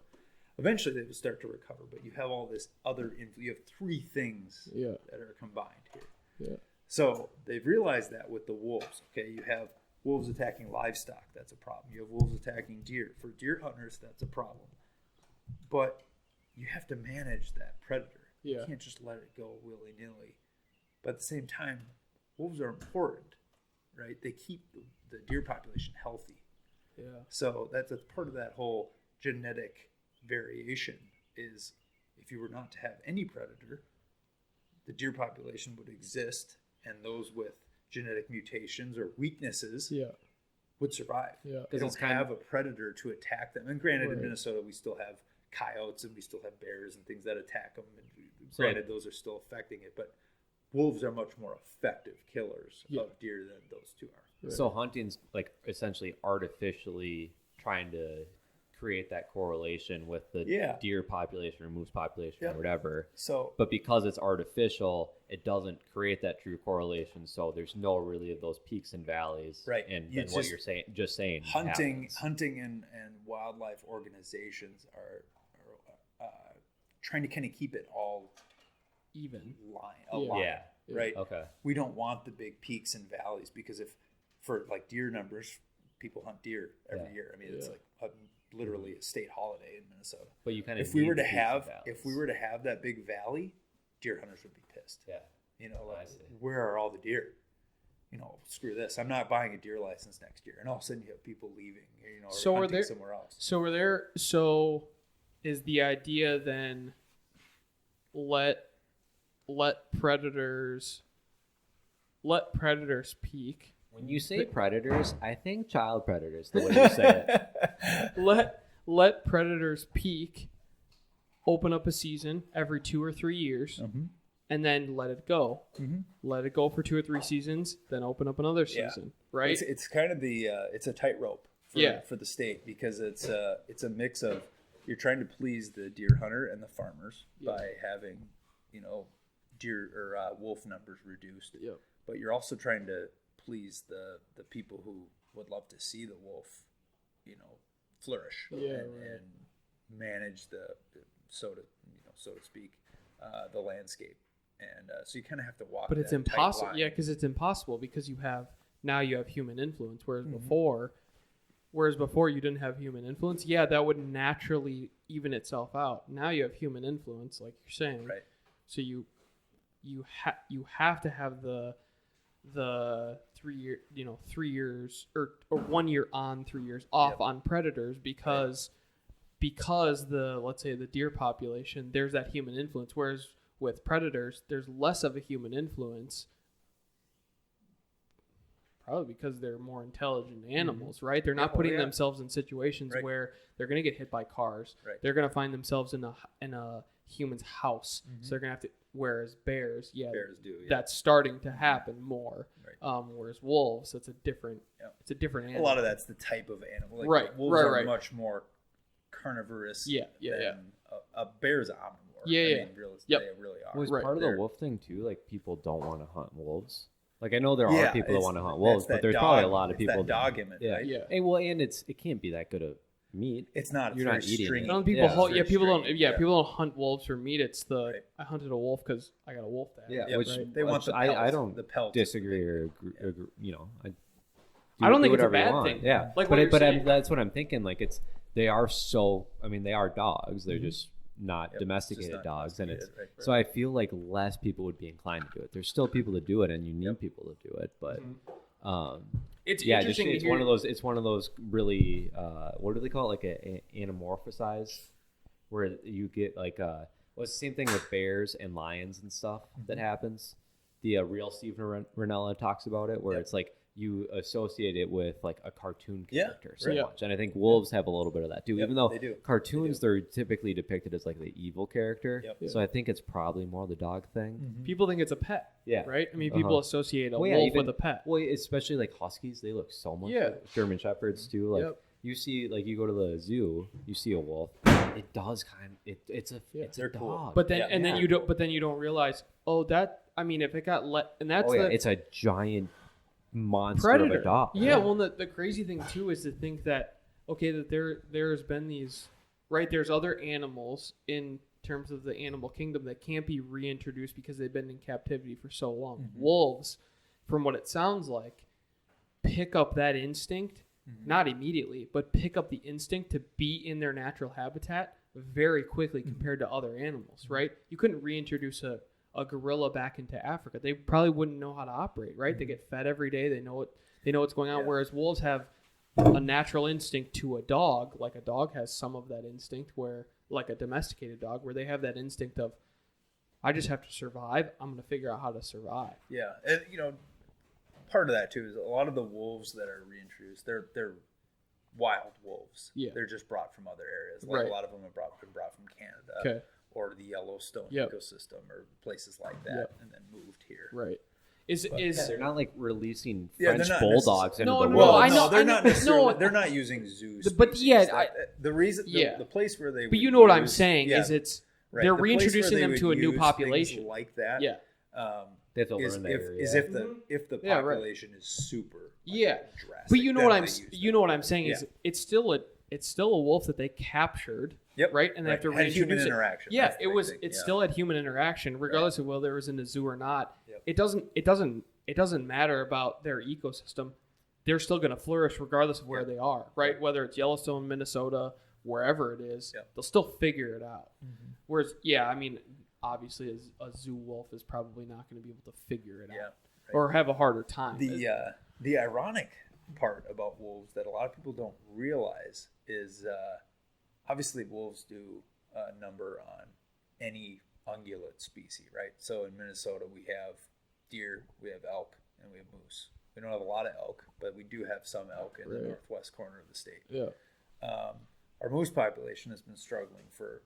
[SPEAKER 6] Eventually they will start to recover, but you have all this other you have three things that are combined here.
[SPEAKER 5] Yeah.
[SPEAKER 6] So they've realized that with the wolves. Okay, you have wolves attacking livestock, that's a problem. You have wolves attacking deer. For deer hunters, that's a problem. But you have to manage that predator.
[SPEAKER 5] Yeah.
[SPEAKER 6] You can't just let it go willy-nilly. But at the same time, wolves are important, right? They keep the deer population healthy.
[SPEAKER 5] Yeah.
[SPEAKER 6] So that's a part of that whole genetic variation is if you were not to have any predator, the deer population would exist, and those with genetic mutations or weaknesses would survive.
[SPEAKER 5] Yeah.
[SPEAKER 6] They don't
[SPEAKER 4] it's kind
[SPEAKER 6] have a predator to attack them. And granted, in
[SPEAKER 5] Right.
[SPEAKER 6] Minnesota, we still have coyotes and we still have bears and things that attack them. And
[SPEAKER 4] So,
[SPEAKER 6] granted, those are still affecting it, but wolves are much more effective killers
[SPEAKER 5] Yeah.
[SPEAKER 6] of deer than those two are.
[SPEAKER 4] So hunting's like essentially artificially trying to create that correlation with the deer population or moose population or whatever.
[SPEAKER 6] So,
[SPEAKER 4] But because it's artificial, it doesn't create that true correlation. So there's no really of those peaks and valleys.
[SPEAKER 6] Right.
[SPEAKER 4] And
[SPEAKER 6] You
[SPEAKER 4] then what
[SPEAKER 6] just-
[SPEAKER 4] you're saying
[SPEAKER 6] hunting
[SPEAKER 4] happens.
[SPEAKER 6] and wildlife organizations are trying to kind of keep it all
[SPEAKER 5] Even.
[SPEAKER 6] aligned,
[SPEAKER 4] Yeah.
[SPEAKER 6] right?
[SPEAKER 4] Okay.
[SPEAKER 6] We don't want the big peaks and valleys because if for like deer numbers, people hunt deer every year. I mean, it's like literally a state holiday in Minnesota.
[SPEAKER 4] But you kind of
[SPEAKER 6] If we were to have that big valley, deer hunters would be pissed.
[SPEAKER 4] Yeah.
[SPEAKER 6] You know,
[SPEAKER 4] I
[SPEAKER 6] like,
[SPEAKER 4] see.
[SPEAKER 6] where are all the deer? You know, screw this. I'm not buying a deer license next year. And all of a sudden you have people leaving, you know, or
[SPEAKER 5] So are
[SPEAKER 6] hunting
[SPEAKER 5] there-
[SPEAKER 6] somewhere else.
[SPEAKER 5] So is the idea then let predators peak?
[SPEAKER 4] When you say predators, I think child predators, the way you say it.
[SPEAKER 5] Let predators peak, open up a season every 2 or 3 years, and then let it go. Let it go for 2 or 3 seasons, then open up another season. Right?
[SPEAKER 6] It's kind of it's a tightrope for the state because it's a mix of you're trying to please the deer hunter and the farmers by having, you know, deer or wolf numbers reduced.
[SPEAKER 5] Yep.
[SPEAKER 6] But you're also trying to please the people who would love to see the wolf, you know, flourish and manage so to speak, the landscape. And so you kind of have to walk.
[SPEAKER 5] But it's
[SPEAKER 6] that
[SPEAKER 5] impossible.
[SPEAKER 6] tight line.
[SPEAKER 5] Yeah, because it's impossible because you have human influence, whereas before you didn't have human influence. Yeah, that would naturally even itself out. Now you have human influence, like you're saying.
[SPEAKER 6] Right.
[SPEAKER 5] So you have to have the 3 years or 1 year on, 3 years off on predators because let's say the deer population, there's that human influence, whereas with predators there's less of a human influence, probably because they're more intelligent animals, right? They're not putting themselves in situations where they're going to get hit by cars.
[SPEAKER 6] Right.
[SPEAKER 5] They're going to find themselves in a human's house, so they're going to have to. Whereas bears do. Yeah. That's starting to happen more. Right. Whereas wolves, it's a different animal.
[SPEAKER 6] A lot of that's the type of animal. Like
[SPEAKER 5] Right.
[SPEAKER 6] Wolves are much more carnivorous.
[SPEAKER 5] Yeah.
[SPEAKER 6] Than a bear's an omnivore.
[SPEAKER 5] Yeah.
[SPEAKER 6] I mean, they really are.
[SPEAKER 4] Was
[SPEAKER 5] Right.
[SPEAKER 4] part of the wolf thing too, like people don't want to hunt wolves? Like I know there are people that want to hunt
[SPEAKER 6] that's
[SPEAKER 4] wolves,
[SPEAKER 6] that
[SPEAKER 4] but there's
[SPEAKER 6] dog-
[SPEAKER 4] probably a lot of
[SPEAKER 6] it's
[SPEAKER 4] people.
[SPEAKER 6] that dog image, right?
[SPEAKER 5] Yeah.
[SPEAKER 4] Hey, well, and it can't be that good of meat.
[SPEAKER 6] It's not.
[SPEAKER 4] You're
[SPEAKER 6] very
[SPEAKER 4] not eating it.
[SPEAKER 6] stringy.
[SPEAKER 5] People don't hunt wolves for meat. It's I hunted a wolf because I got a wolf dad.
[SPEAKER 6] Yeah,
[SPEAKER 4] which
[SPEAKER 6] they want the pelts.
[SPEAKER 4] I don't
[SPEAKER 6] the pelts.
[SPEAKER 4] disagree or agree,
[SPEAKER 5] I don't think it's a
[SPEAKER 4] whatever you
[SPEAKER 5] bad
[SPEAKER 4] want.
[SPEAKER 5] thing.
[SPEAKER 4] Yeah,
[SPEAKER 5] Like what you're saying.
[SPEAKER 4] that's what I'm thinking. Like they are dogs. They're just not
[SPEAKER 6] Yep,
[SPEAKER 4] domesticated
[SPEAKER 6] just not
[SPEAKER 4] dogs, and it's
[SPEAKER 6] domesticated, right.
[SPEAKER 4] so I feel like less people would be inclined to do it. There's still people that do it, and you need
[SPEAKER 6] Yep.
[SPEAKER 4] people to do it, but
[SPEAKER 5] It's
[SPEAKER 4] yeah,
[SPEAKER 5] interesting to
[SPEAKER 4] it's
[SPEAKER 5] hear.
[SPEAKER 4] one of those. It's one of those really what do they call it? Like a anamorphosized, where you get like well, it's the same thing with bears and lions and stuff that happens. The real Stephen Ranella talks about it, where
[SPEAKER 6] Yep.
[SPEAKER 4] it's like you associate it with like a cartoon
[SPEAKER 6] Yeah,
[SPEAKER 4] character so
[SPEAKER 6] right.
[SPEAKER 4] much, and I think wolves have a little bit of that too.
[SPEAKER 6] Yep,
[SPEAKER 4] Even though
[SPEAKER 6] they do.
[SPEAKER 4] cartoons, they're typically depicted as like the evil character.
[SPEAKER 6] Yep.
[SPEAKER 4] So I think it's probably more the dog thing.
[SPEAKER 5] People think it's a pet.
[SPEAKER 4] Yeah.
[SPEAKER 5] Right. I mean, people associate a wolf with a pet.
[SPEAKER 4] Well, especially like huskies, they look so much
[SPEAKER 5] Yeah.
[SPEAKER 4] like German shepherds too. Like
[SPEAKER 5] Yep.
[SPEAKER 4] you see, like you go to the zoo, you see a wolf. It does it's a
[SPEAKER 6] They're
[SPEAKER 4] dog.
[SPEAKER 6] cool.
[SPEAKER 5] But then
[SPEAKER 6] Yeah.
[SPEAKER 5] and then you don't. But then you don't realize. Oh, that. I mean, if it got let, and that's the
[SPEAKER 4] it's a giant monster
[SPEAKER 5] predator.
[SPEAKER 4] of a dog.
[SPEAKER 5] Yeah. Well, the crazy thing too is to think that that there's been these right. There's other animals in terms of the animal kingdom that can't be reintroduced because they've been in captivity for so long.
[SPEAKER 6] Mm-hmm.
[SPEAKER 5] Wolves, from what it sounds like, pick up that instinct, not immediately, but pick up the instinct to be in their natural habitat very quickly compared to other animals, right? You couldn't reintroduce a gorilla back into Africa. They probably wouldn't know how to operate, right? They get fed every day. They know what's going on.
[SPEAKER 6] Yeah.
[SPEAKER 5] Whereas wolves have a natural instinct to a dog, like a dog has some of that instinct where, like a domesticated dog, where they have that instinct of, I just have to survive. I'm going to figure out how to survive.
[SPEAKER 6] Yeah, and part of that too is a lot of the wolves that are reintroduced. They're wild wolves.
[SPEAKER 5] Yeah.
[SPEAKER 6] They're just brought from other areas. Like
[SPEAKER 5] Right.
[SPEAKER 6] a lot of them have been brought from Canada
[SPEAKER 5] Okay.
[SPEAKER 6] or the Yellowstone
[SPEAKER 5] Yep.
[SPEAKER 6] ecosystem or places like that,
[SPEAKER 5] Yep.
[SPEAKER 6] and then moved here.
[SPEAKER 5] Right. Is
[SPEAKER 4] Yeah, they're not like releasing
[SPEAKER 6] Yeah, they're
[SPEAKER 4] French
[SPEAKER 6] not
[SPEAKER 4] bulldogs into
[SPEAKER 5] No,
[SPEAKER 4] the
[SPEAKER 5] no,
[SPEAKER 4] world.
[SPEAKER 5] I know-
[SPEAKER 6] they're not necessarily.
[SPEAKER 5] no.
[SPEAKER 6] They're not using zoo.
[SPEAKER 5] But
[SPEAKER 6] species.
[SPEAKER 5] yeah,
[SPEAKER 6] the reason,
[SPEAKER 5] yeah.
[SPEAKER 6] the place where they.
[SPEAKER 5] But
[SPEAKER 6] would
[SPEAKER 5] you know what I'm
[SPEAKER 6] use-
[SPEAKER 5] saying
[SPEAKER 6] yeah,
[SPEAKER 5] is it's
[SPEAKER 6] right.
[SPEAKER 5] they're
[SPEAKER 6] The place where
[SPEAKER 5] reintroducing
[SPEAKER 6] they
[SPEAKER 5] them
[SPEAKER 6] would
[SPEAKER 5] to a new
[SPEAKER 6] use
[SPEAKER 5] population.
[SPEAKER 6] things like that.
[SPEAKER 5] Yeah.
[SPEAKER 4] They have to
[SPEAKER 6] Is
[SPEAKER 4] learn that area.
[SPEAKER 6] if the
[SPEAKER 5] Yeah, right.
[SPEAKER 6] population is super
[SPEAKER 5] Yeah.
[SPEAKER 6] drastic,
[SPEAKER 5] But you know
[SPEAKER 6] then
[SPEAKER 5] what
[SPEAKER 6] they
[SPEAKER 5] I'm
[SPEAKER 6] use
[SPEAKER 5] you
[SPEAKER 6] that.
[SPEAKER 5] know what I'm saying is
[SPEAKER 6] Yeah.
[SPEAKER 5] it's still a wolf that they captured.
[SPEAKER 6] Yep.
[SPEAKER 5] Right, and they have to
[SPEAKER 6] Had human
[SPEAKER 5] reintroduce it.
[SPEAKER 6] interaction.
[SPEAKER 5] Yeah,
[SPEAKER 6] That's the
[SPEAKER 5] it
[SPEAKER 6] big
[SPEAKER 5] was.
[SPEAKER 6] thing.
[SPEAKER 5] It
[SPEAKER 6] Yeah.
[SPEAKER 5] still had human interaction, regardless of whether it was in a zoo or not.
[SPEAKER 6] Yep.
[SPEAKER 5] It doesn't matter about their ecosystem. They're still going to flourish regardless of where they are. Right, whether it's Yellowstone, Minnesota, wherever it is,
[SPEAKER 6] Yep.
[SPEAKER 5] they'll still figure it out. Whereas, yeah, I mean, obviously, a zoo wolf is probably not going to be able to figure it
[SPEAKER 6] Yeah.
[SPEAKER 5] out
[SPEAKER 6] Right.
[SPEAKER 5] or have a harder time.
[SPEAKER 6] The ironic part about wolves that a lot of people don't realize is obviously wolves do a number on any ungulate species, right? So in Minnesota we have deer, we have elk, and we have moose. We don't have a lot of elk, but we do have some elk in the
[SPEAKER 5] Right.
[SPEAKER 6] northwest corner of the state.
[SPEAKER 5] Yeah.
[SPEAKER 6] Our moose population has been struggling for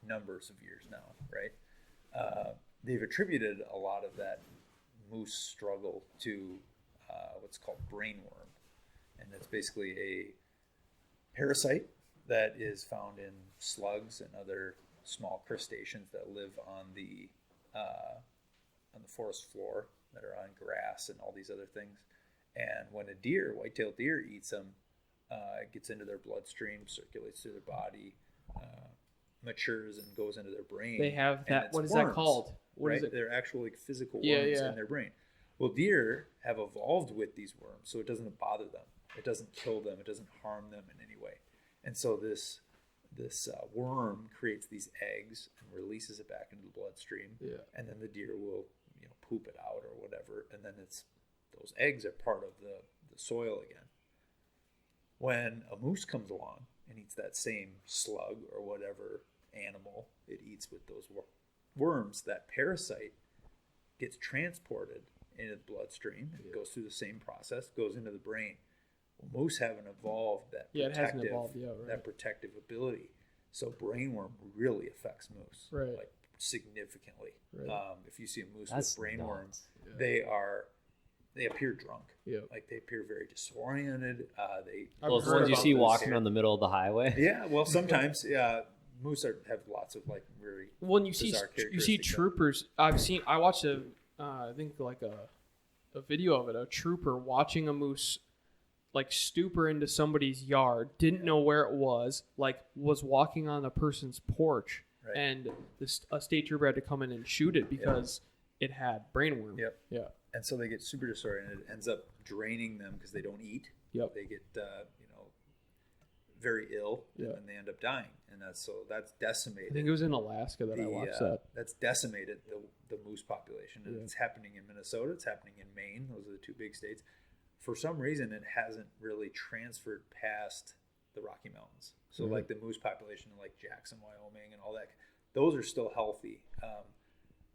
[SPEAKER 6] numbers of years now, right? They've attributed a lot of that moose struggle to what's called brainworm, and it's basically a parasite that is found in slugs and other small crustaceans that live on the forest floor, that are on grass and all these other things. And when a deer, white-tailed deer, eats them, it gets into their bloodstream, circulates through their body, matures and goes into their brain.
[SPEAKER 5] They have
[SPEAKER 6] and
[SPEAKER 5] that.
[SPEAKER 6] it's
[SPEAKER 5] What is that
[SPEAKER 6] worms,
[SPEAKER 5] called? What
[SPEAKER 6] right?
[SPEAKER 5] is it?
[SPEAKER 6] They're actual like physical worms
[SPEAKER 5] Yeah, yeah.
[SPEAKER 6] in their brain. Well, deer have evolved with these worms, so it doesn't bother them. It doesn't kill them. It doesn't harm them in any way. And so this worm creates these eggs and releases it back into the bloodstream.
[SPEAKER 5] Yeah.
[SPEAKER 6] And then the deer will poop it out or whatever, and then those eggs are part of the soil again. When a moose comes along and eats that same slug or whatever animal it eats with those worms, that parasite gets transported into the bloodstream. It goes through the same process, goes into the brain. Well, moose haven't evolved that
[SPEAKER 5] Yeah, it
[SPEAKER 6] protective,
[SPEAKER 5] hasn't evolved yet, right.
[SPEAKER 6] that protective ability. So brainworm really affects moose,
[SPEAKER 5] Right.
[SPEAKER 6] like significantly.
[SPEAKER 5] Right.
[SPEAKER 6] If you see a moose
[SPEAKER 4] That's
[SPEAKER 6] with brainworm,
[SPEAKER 4] nuts.
[SPEAKER 6] they appear drunk.
[SPEAKER 5] Yeah.
[SPEAKER 6] Like they appear very disoriented. They
[SPEAKER 5] I've
[SPEAKER 4] Those
[SPEAKER 5] heard
[SPEAKER 4] ones you
[SPEAKER 5] about
[SPEAKER 4] see
[SPEAKER 5] this.
[SPEAKER 4] walking on the middle of the highway.
[SPEAKER 6] Yeah, well, sometimes moose have lots of like very
[SPEAKER 5] When you see
[SPEAKER 6] bizarre
[SPEAKER 5] you see
[SPEAKER 6] characteristics.
[SPEAKER 5] troopers, I watched I think like a video of it. A trooper watching a moose like stupor into somebody's yard, didn't know where it was, like was walking on a person's porch,
[SPEAKER 6] Right.
[SPEAKER 5] and a state trooper had to come in and shoot it because it had brainworm.
[SPEAKER 6] Yep.
[SPEAKER 5] Yeah.
[SPEAKER 6] And so they get super disoriented. It ends up draining them because they don't eat.
[SPEAKER 5] Yep.
[SPEAKER 6] They get very ill,
[SPEAKER 5] Yeah.
[SPEAKER 6] and they end up dying, and that's decimated.
[SPEAKER 5] I think it was in Alaska that I watched that.
[SPEAKER 6] That's decimated the moose population, and it's happening in Minnesota. It's happening in Maine. Those are the two big states. For some reason, it hasn't really transferred past the Rocky Mountains. So, like the moose population in like Jackson, Wyoming, and all that, those are still healthy.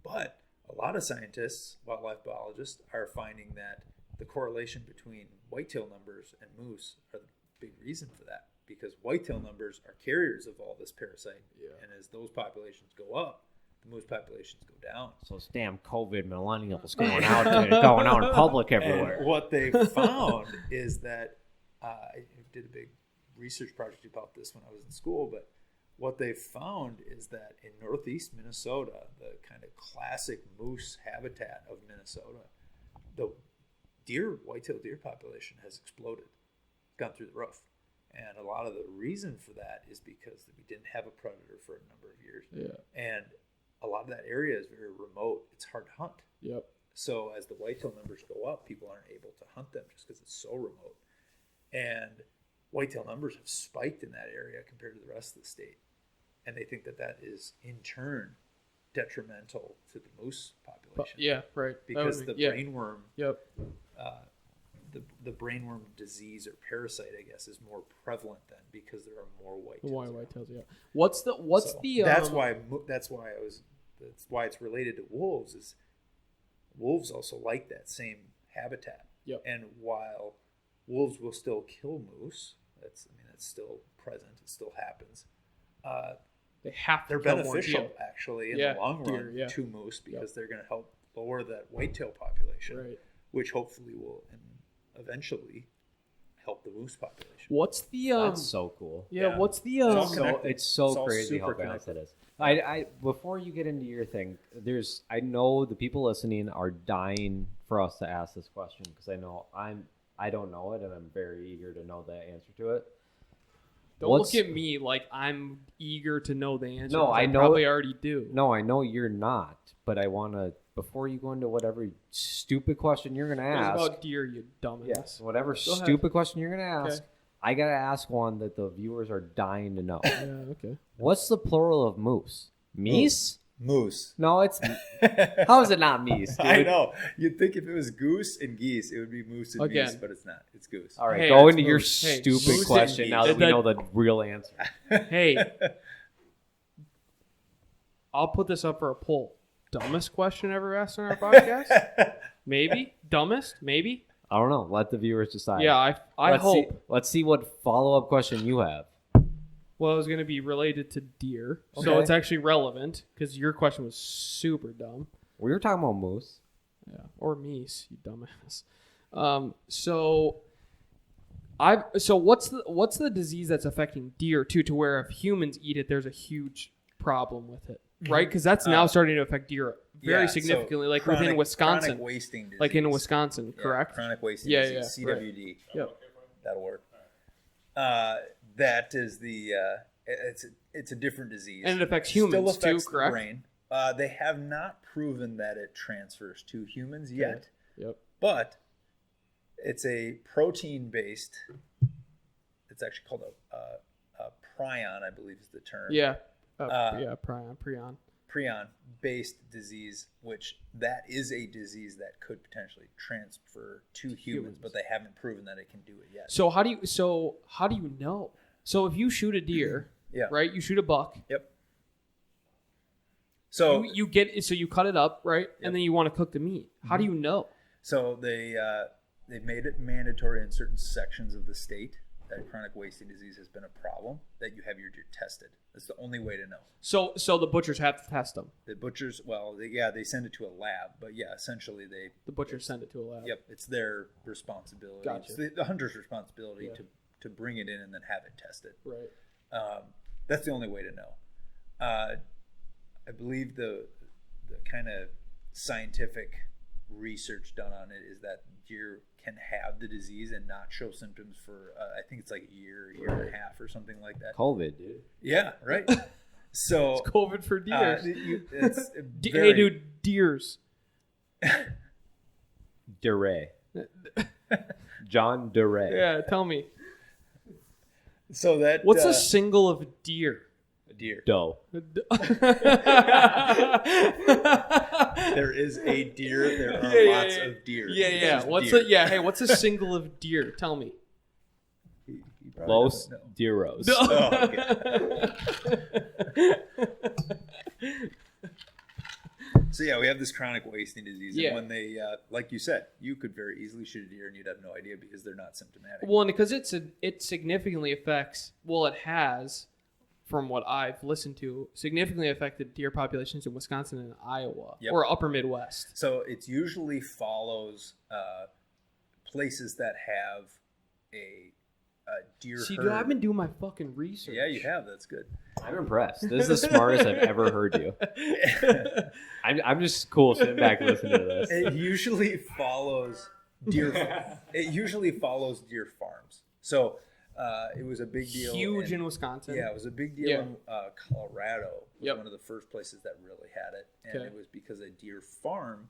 [SPEAKER 6] But a lot of scientists, wildlife biologists, are finding that the correlation between whitetail numbers and moose are the big reason for that, because whitetail numbers are carriers of all this parasite, and as those populations go up, the moose populations go down.
[SPEAKER 4] So it's damn COVID millennials going out in public everywhere.
[SPEAKER 6] And what they found is that I did a big research project about this when I was in school, but what they found is that in northeast Minnesota, the kind of classic moose habitat of Minnesota, the whitetail deer population has exploded, gone through the roof. And a lot of the reason for that is because we didn't have a predator for a number of years. And a lot of that area is very remote. It's hard to hunt. So as the whitetail numbers go up, people aren't able to hunt them just because it's so remote. And whitetail numbers have spiked in that area compared to the rest of the state. And they think that that is in turn detrimental to the moose population. Because the brainworm, the brainworm disease or parasite, I guess, is more prevalent then because there are more whitetails.
[SPEAKER 5] What's the
[SPEAKER 6] that's why it's related to wolves. Is wolves also like that same habitat. And while wolves will still kill moose, that's still present. It still happens. They're beneficial actually in the long run to moose because they're going to help lower that whitetail population, which hopefully will eventually help the moose population.
[SPEAKER 5] What's the
[SPEAKER 4] That's so cool.
[SPEAKER 5] What's the
[SPEAKER 4] it's so crazy how balanced it is. I before you get into your thing, I know the people listening are dying for us to ask this question because I don't know it and I'm very eager to know the answer to it.
[SPEAKER 5] Don't look at me like I'm eager to know the answer.
[SPEAKER 4] No, I know.
[SPEAKER 5] Probably already do.
[SPEAKER 4] No, I know you're not, but I want to, before you go into whatever stupid question you're going to ask.
[SPEAKER 5] It's about deer, you dumbass.
[SPEAKER 4] Yes, whatever stupid question you're going to ask, I got to ask one that the viewers are dying to know.
[SPEAKER 5] Okay.
[SPEAKER 4] What's the plural of moose? Meese?
[SPEAKER 6] Moose.
[SPEAKER 4] No, it's... How is it not meese, dude?
[SPEAKER 6] I know. You'd think if it was goose and geese, it would be moose and meese, but it's not. It's goose.
[SPEAKER 4] All right,
[SPEAKER 5] Hey,
[SPEAKER 4] go
[SPEAKER 5] it's
[SPEAKER 4] into your
[SPEAKER 5] moose. Hey,
[SPEAKER 4] stupid
[SPEAKER 5] moose
[SPEAKER 4] question
[SPEAKER 6] and
[SPEAKER 4] now
[SPEAKER 6] geese.
[SPEAKER 4] that we know the real answer.
[SPEAKER 5] Hey, I'll put this up for a poll. Dumbest question ever asked on our podcast? Maybe. Dumbest? Maybe.
[SPEAKER 4] I don't know. Let the viewers decide.
[SPEAKER 5] Yeah, I hope.
[SPEAKER 4] Let's see what follow-up question you have.
[SPEAKER 5] Well, it was going to be related to deer, so
[SPEAKER 4] Okay.
[SPEAKER 5] it's actually relevant because your question was super dumb.
[SPEAKER 4] We were talking about moose.
[SPEAKER 5] Yeah, or meese, you dumbass. So what's the disease that's affecting deer too? To where if humans eat it, there's a huge problem with it, right? Because that's now starting to affect deer very significantly, like within Wisconsin,
[SPEAKER 6] chronic wasting disease.
[SPEAKER 5] like in Wisconsin, correct?
[SPEAKER 6] Chronic wasting
[SPEAKER 5] Yeah,
[SPEAKER 6] disease,
[SPEAKER 5] yeah,
[SPEAKER 6] CWD.
[SPEAKER 5] Yep.
[SPEAKER 6] That'll work. That is the it's a different disease,
[SPEAKER 5] And it affects humans
[SPEAKER 6] Still affects
[SPEAKER 5] too, correct?
[SPEAKER 6] The brain. They have not proven that it transfers to humans yet,
[SPEAKER 5] Yep.
[SPEAKER 6] but it's a protein-based. It's actually called a prion, I believe is the term.
[SPEAKER 5] Yeah. Prion.
[SPEAKER 6] Prion-based disease, which that is a disease that could potentially transfer to humans, but they haven't proven that it can do it yet.
[SPEAKER 5] So how do you know? So if you shoot a deer, right? You shout a buck.
[SPEAKER 6] Yep. So
[SPEAKER 5] you cut it up, right? And then you want to cook the meat. How do you know?
[SPEAKER 6] So they've made it mandatory in certain sections of the state that chronic wasting disease has been a problem, that you have your deer tested. That's the only way to know.
[SPEAKER 5] So the butchers have to test them.
[SPEAKER 6] The butchers, they send it to a lab, but essentially
[SPEAKER 5] The butchers send it to a lab.
[SPEAKER 6] Yep, it's their responsibility.
[SPEAKER 5] Gotcha.
[SPEAKER 6] It's the hunter's responsibility to bring it in and then have it tested.
[SPEAKER 5] Right.
[SPEAKER 6] That's the only way to know. I believe the kind of scientific research done on it is that deer can have the disease and not show symptoms for I think it's like a year and a half or something like that.
[SPEAKER 4] COVID, dude.
[SPEAKER 6] Yeah, right. So
[SPEAKER 5] It's COVID for deer.
[SPEAKER 6] it's
[SPEAKER 5] Hey, dude, deers.
[SPEAKER 4] DeRay. John DeRay.
[SPEAKER 5] Yeah, tell me.
[SPEAKER 6] So that
[SPEAKER 5] What's a single of deer?
[SPEAKER 6] a deer?
[SPEAKER 4] Doe.
[SPEAKER 6] There is a deer. There are lots of deer.
[SPEAKER 5] Yeah,
[SPEAKER 6] It's
[SPEAKER 5] yeah.
[SPEAKER 6] just
[SPEAKER 5] What's
[SPEAKER 6] deer.
[SPEAKER 5] Hey, what's a single of deer? Tell me.
[SPEAKER 6] He probably
[SPEAKER 4] Los
[SPEAKER 6] doesn't know.
[SPEAKER 4] Deros.
[SPEAKER 6] Oh, okay. So yeah, we have this chronic wasting disease,
[SPEAKER 5] Yeah.
[SPEAKER 6] and when they, like you said, you could very easily shoot a deer and you'd have no idea because they're not symptomatic.
[SPEAKER 5] Well, and because it significantly affects. Well, it has, from what I've listened to, significantly affected deer populations in Wisconsin and Iowa
[SPEAKER 6] Yep.
[SPEAKER 5] or Upper Midwest.
[SPEAKER 6] So it usually follows places that have a deer
[SPEAKER 5] See,
[SPEAKER 6] herd.
[SPEAKER 5] dude, I've been doing my fucking research.
[SPEAKER 6] Yeah, you have. That's good.
[SPEAKER 4] I'm impressed. This is the smartest I've ever heard you. I'm just cool sitting back and listening to this.
[SPEAKER 6] It usually follows deer. It usually follows deer farms. So it was a big deal.
[SPEAKER 5] Huge in Wisconsin.
[SPEAKER 6] Yeah, it was a big deal
[SPEAKER 5] Yeah.
[SPEAKER 6] in Colorado. Was
[SPEAKER 5] Yep.
[SPEAKER 6] one of the first places that really had it, and
[SPEAKER 5] Okay.
[SPEAKER 6] it was because a deer farm.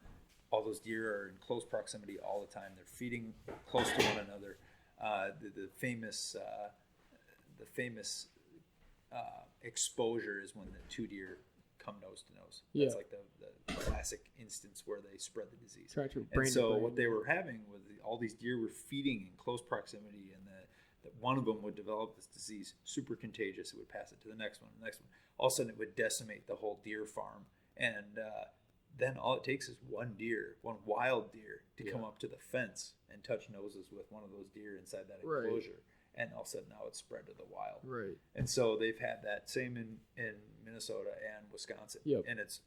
[SPEAKER 6] All those deer are in close proximity all the time. They're feeding close to one another. The famous exposure is when the two deer come nose to nose. That's
[SPEAKER 5] Yeah.
[SPEAKER 6] like the classic instance where they spread the disease.
[SPEAKER 5] Try to
[SPEAKER 6] And
[SPEAKER 5] brain to
[SPEAKER 6] so
[SPEAKER 5] brain.
[SPEAKER 6] what they were having was all these deer were feeding in close proximity, and that one of them would develop this disease, super contagious. It would pass it to the next one, the next one. All of a sudden, it would decimate the whole deer farm, and then all it takes is one wild deer, to come up to the fence and touch noses with one of those deer inside that
[SPEAKER 5] Right.
[SPEAKER 6] enclosure, and all of a sudden now it's spread to the wild.
[SPEAKER 5] Right.
[SPEAKER 6] And so they've had that same in Minnesota and Wisconsin.
[SPEAKER 5] Yep.
[SPEAKER 6] And it's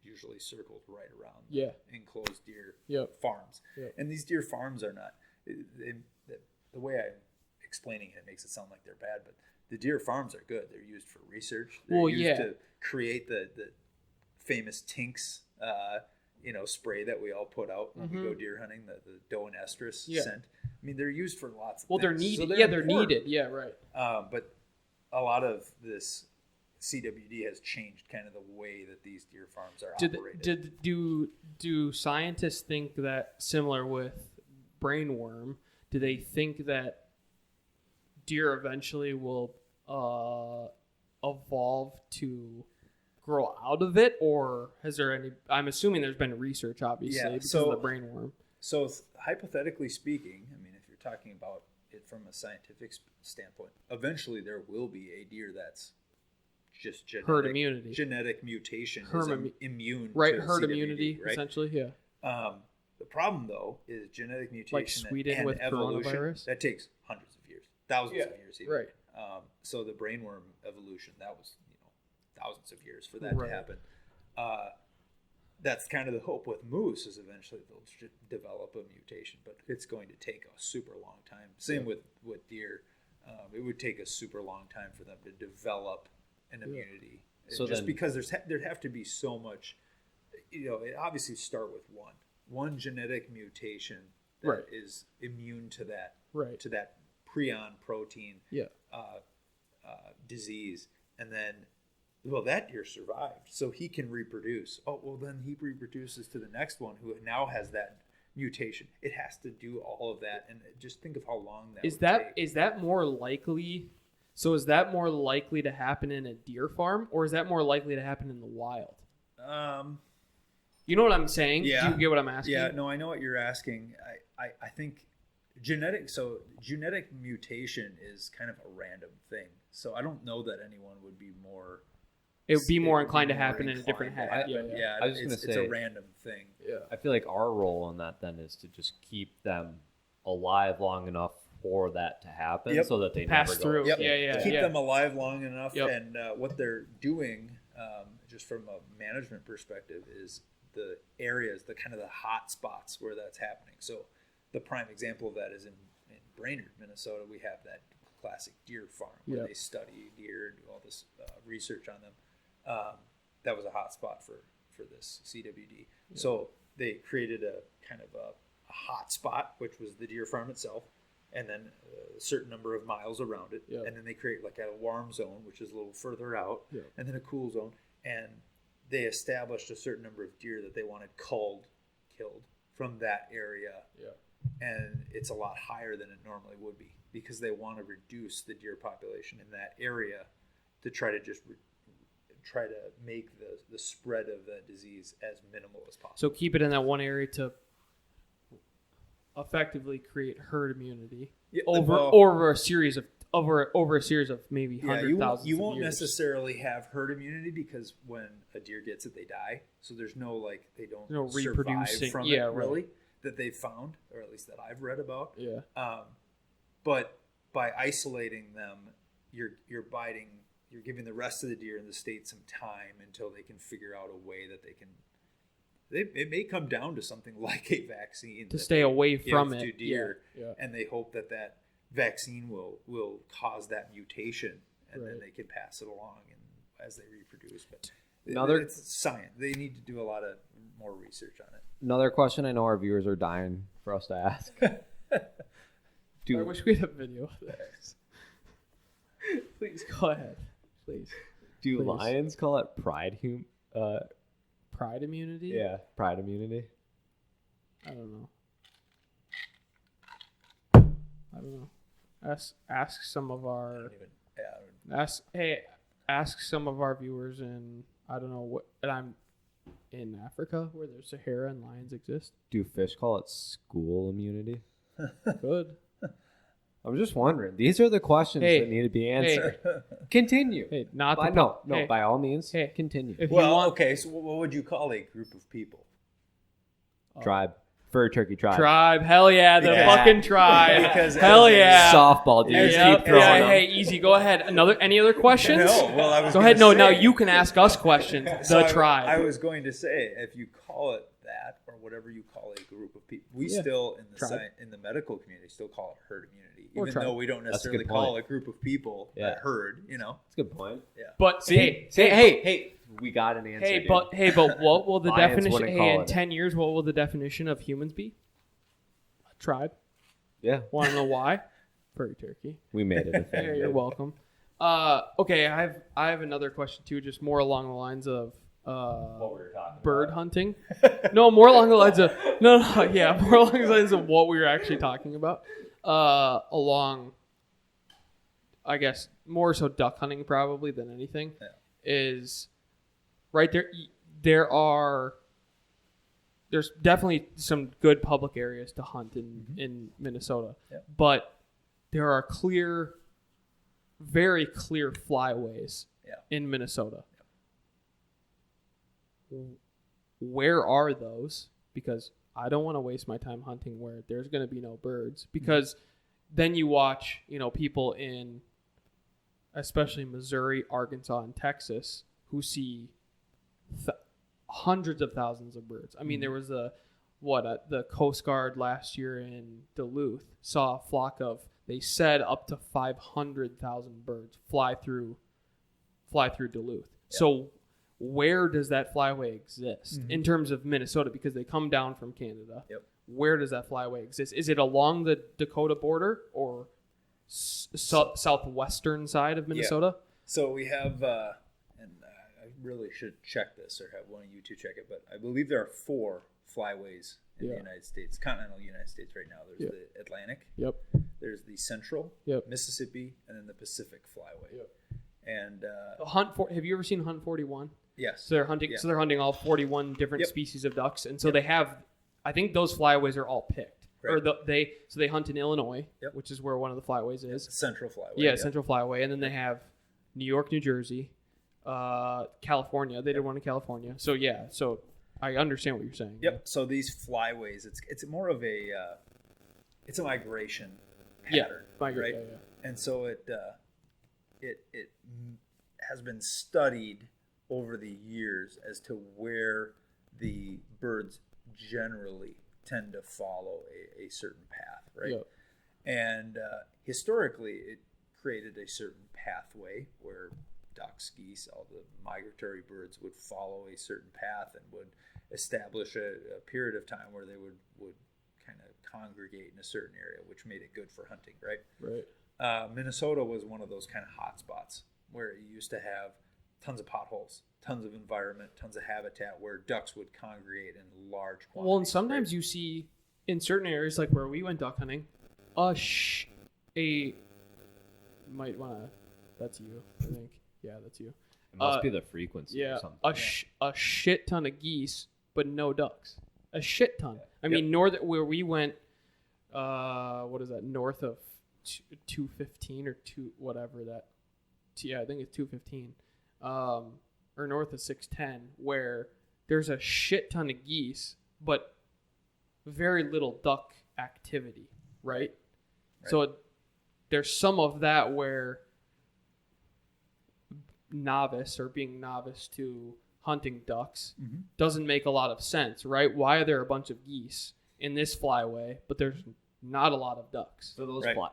[SPEAKER 6] usually circled right around
[SPEAKER 5] Yeah.
[SPEAKER 6] enclosed deer
[SPEAKER 5] Yep.
[SPEAKER 6] farms.
[SPEAKER 5] Yep.
[SPEAKER 6] And these deer farms are not, the way I'm explaining it makes it sound like they're bad, but the deer farms are good. They're used for research. They're
[SPEAKER 5] Well,
[SPEAKER 6] used
[SPEAKER 5] yeah.
[SPEAKER 6] to create the famous Tinks spray that we all put out when we go deer hunting, the doe and estrus
[SPEAKER 5] Yeah.
[SPEAKER 6] scent. I mean, they're used for lots of
[SPEAKER 5] Well, they're
[SPEAKER 6] things.
[SPEAKER 5] needed.
[SPEAKER 6] So
[SPEAKER 5] Yeah, they're
[SPEAKER 6] important.
[SPEAKER 5] needed. Yeah, right.
[SPEAKER 6] But a lot of this CWD has changed kind of the way that these deer farms are operated.
[SPEAKER 5] Do scientists think that, similar with brainworm, do they think that deer eventually will evolve to grow out of it, or has there any? I'm assuming there's been research, obviously,
[SPEAKER 6] Yeah,
[SPEAKER 5] because
[SPEAKER 6] so-
[SPEAKER 5] of the brainworm.
[SPEAKER 6] So hypothetically speaking, I mean, if you're talking about it from a scientific standpoint, eventually there will be a deer that's just
[SPEAKER 5] Herd immunity.
[SPEAKER 6] genetic mutation
[SPEAKER 5] Herd
[SPEAKER 6] is
[SPEAKER 5] immu-
[SPEAKER 6] immune
[SPEAKER 5] Right,
[SPEAKER 6] to
[SPEAKER 5] herd
[SPEAKER 6] CWD,
[SPEAKER 5] immunity,
[SPEAKER 6] right?
[SPEAKER 5] essentially. Yeah.
[SPEAKER 6] The problem though is genetic mutation
[SPEAKER 5] Sweden
[SPEAKER 6] and
[SPEAKER 5] with
[SPEAKER 6] evolution.
[SPEAKER 5] coronavirus?
[SPEAKER 6] That takes hundreds of years, thousands of years even.
[SPEAKER 5] Right.
[SPEAKER 6] So the brainworm evolution, that was thousands of years for that
[SPEAKER 5] Right.
[SPEAKER 6] to happen. That's kind of the hope with moose, is eventually they'll develop a mutation, but it's going to take a super long time. Same with deer. It would take a super long time for them to develop an immunity.
[SPEAKER 4] So
[SPEAKER 6] just
[SPEAKER 4] then-
[SPEAKER 6] because there'd have to be so much, it obviously start with one genetic mutation that is
[SPEAKER 5] Right.
[SPEAKER 6] immune to that
[SPEAKER 5] Right.
[SPEAKER 6] to that prion protein
[SPEAKER 5] Yeah.
[SPEAKER 6] disease, and then that deer survived, so he can reproduce. Oh, well, then he reproduces to the next one who now has that mutation. It has to do all of that, and just think of how long that
[SPEAKER 5] Is
[SPEAKER 6] would
[SPEAKER 5] that
[SPEAKER 6] take.
[SPEAKER 5] is that more likely? So is that more likely to happen in a deer farm, or is that more likely to happen in the wild? You know what I'm saying?
[SPEAKER 6] Yeah.
[SPEAKER 5] Do you get what I'm asking?
[SPEAKER 6] Yeah, no, I know what you're asking. I think genetic mutation is kind of a random thing, so I don't know that anyone would be more.
[SPEAKER 5] It would be more
[SPEAKER 6] it would
[SPEAKER 5] inclined to
[SPEAKER 6] be more
[SPEAKER 5] happen in a different
[SPEAKER 6] inclined to
[SPEAKER 5] hat.
[SPEAKER 6] happen.
[SPEAKER 5] Yeah.
[SPEAKER 4] I was just
[SPEAKER 6] it's
[SPEAKER 4] gonna say-
[SPEAKER 6] a random thing.
[SPEAKER 5] Yeah.
[SPEAKER 4] I feel like our role in that then is to just keep them alive long enough for that to happen,
[SPEAKER 6] Yep.
[SPEAKER 4] so that they
[SPEAKER 5] Pass
[SPEAKER 4] never go
[SPEAKER 5] through.
[SPEAKER 6] Yep.
[SPEAKER 5] Yeah.
[SPEAKER 6] Keep them alive long enough,
[SPEAKER 5] Yep.
[SPEAKER 6] and what they're doing, just from a management perspective, is the areas, the kind of the hot spots where that's happening. So the prime example of that is in Brainerd, Minnesota. We have that classic deer farm where
[SPEAKER 5] Yep.
[SPEAKER 6] they study deer and do all this research on them. That was a hot spot for this CWD. So they created a kind of a hot spot, which was the deer farm itself, and then a certain number of miles around it.
[SPEAKER 5] Yeah.
[SPEAKER 6] And then they create like a warm zone, which is a little further out,
[SPEAKER 5] Yeah.
[SPEAKER 6] and then a cool zone. And they established a certain number of deer that they wanted killed from that area.
[SPEAKER 5] Yeah.
[SPEAKER 6] And it's a lot higher than it normally would be. because they want to reduce the deer population in that area to try to just try to make the spread of the disease as minimal as possible.
[SPEAKER 5] So keep it in that one area to effectively create herd immunity over a series of maybe hundred thousands.
[SPEAKER 6] You won't necessarily have herd immunity because when a deer gets it, they die. So there's no they don't survive
[SPEAKER 5] reproducing
[SPEAKER 6] from it really that they've found, or at least that I've read about.
[SPEAKER 5] Yeah.
[SPEAKER 6] But by isolating them, you're giving the rest of the deer in the state some time until they can figure out a way that they can. It may come down to something like a vaccine
[SPEAKER 5] to stay away from it
[SPEAKER 6] to deer,
[SPEAKER 5] yeah.
[SPEAKER 6] And they hope that vaccine will cause that mutation, and then they can pass it along and as they reproduce. But it's science. They need to do a lot of more research on it.
[SPEAKER 4] Another question I know our viewers are dying for us to ask.
[SPEAKER 5] I wish we had a video of this. Please go ahead. Please.
[SPEAKER 4] Do lions call it pride
[SPEAKER 5] pride immunity?
[SPEAKER 4] Yeah, pride immunity.
[SPEAKER 5] I don't know. Ask some of our ask some of our viewers in I don't know what, and I'm in Africa where there's Sahara and lions exist.
[SPEAKER 4] Do fish call it school immunity?
[SPEAKER 5] Good.
[SPEAKER 4] I'm just wondering. These are the questions that need to be answered. Continue.
[SPEAKER 5] Hey,
[SPEAKER 4] by all means, continue.
[SPEAKER 6] Okay. So what would you call a group of people?
[SPEAKER 4] Tribe. Furry turkey tribe.
[SPEAKER 5] Tribe. Hell yeah. The fucking tribe.
[SPEAKER 6] Because
[SPEAKER 5] hell yeah.
[SPEAKER 4] Softball, dude.
[SPEAKER 5] Yep.
[SPEAKER 4] Keep throwing them.
[SPEAKER 5] Hey, easy. Go ahead. Any other questions?
[SPEAKER 6] No. Well, I was
[SPEAKER 5] go ahead. No, now you can ask us questions. Tribe.
[SPEAKER 6] I was going to say, if you call it that or whatever you call a group of people, we still in the medical community still call it herd immunity, even though we don't necessarily call a group of people a herd. You know,
[SPEAKER 4] that's a good point.
[SPEAKER 5] Yeah. But
[SPEAKER 4] hey, we got an answer.
[SPEAKER 5] But what will the definition?
[SPEAKER 4] Hey,
[SPEAKER 5] in 10 years, what will the definition of humans be? A tribe.
[SPEAKER 4] Yeah.
[SPEAKER 5] Want to know why? Furry turkey.
[SPEAKER 4] We made it a thing.
[SPEAKER 5] You're welcome. Okay, I have another question too, just more along the lines of
[SPEAKER 4] what we were talking
[SPEAKER 5] bird hunting. No, more along the lines of more along the lines of what we were actually talking about. Along, I guess more so duck hunting probably than anything is right there. There's definitely some good public areas to hunt in Minnesota, but there are very clear flyways in Minnesota. Where are those? Because I don't want to waste my time hunting where there's going to be no birds. Because then you watch, people in, especially Missouri, Arkansas, and Texas, who see hundreds of thousands of birds. I mean, there was the Coast Guard last year in Duluth saw a flock of, they said, up to 500,000 birds fly through Duluth. Yeah. So where does that flyway exist in terms of Minnesota? Because they come down from Canada. Yep. Where does that flyway exist? Is it along the Dakota border or southwestern side of Minnesota?
[SPEAKER 6] Yeah. So we have, and I really should check this or have one of you two check it, but I believe there are 4 flyways in the United States, continental United States right now. There's the Atlantic.
[SPEAKER 5] Yep.
[SPEAKER 6] There's the Central, Mississippi, and then the Pacific Flyway. Yep. And
[SPEAKER 5] have you ever seen Hunt 41?
[SPEAKER 6] Yes.
[SPEAKER 5] So they're hunting. Yeah. So they're hunting all 41 different species of ducks, and so they have. I think those flyways are all picked. Right. Or they hunt in Illinois, which is where one of the flyways is.
[SPEAKER 6] Central Flyway.
[SPEAKER 5] Yeah, Central Flyway, and then they have New York, New Jersey, California. They did one in California. So so I understand what you're saying.
[SPEAKER 6] Yep. Yeah. So these flyways, it's more of a it's a migration pattern, right? Yeah. And so it has been studied over the years as to where the birds generally tend to follow a certain path, right? Yep. And historically, it created a certain pathway where ducks, geese, all the migratory birds would follow a certain path and would establish a period of time where they would kind of congregate in a certain area, which made it good for hunting, right?
[SPEAKER 5] Right.
[SPEAKER 6] Minnesota was one of those kind of hot spots where you used to have tons of potholes, tons of environment, tons of habitat where ducks would congregate in large quantities.
[SPEAKER 5] Well, and sometimes you see in certain areas, like where we went duck hunting, a might want to. That's you, I think. Yeah, that's you.
[SPEAKER 4] It must be the frequency
[SPEAKER 5] Yeah,
[SPEAKER 4] or something.
[SPEAKER 5] a shit ton of geese, but no ducks. A shit ton. I mean, where we went. What is that? North of 215 or whatever that. Yeah, I think it's 215. Or north of 610, where there's a shit ton of geese, but very little duck activity, right? So there's some of that where being novice to hunting ducks doesn't make a lot of sense, right? Why are there a bunch of geese in this flyway, but there's not a lot of ducks?
[SPEAKER 4] So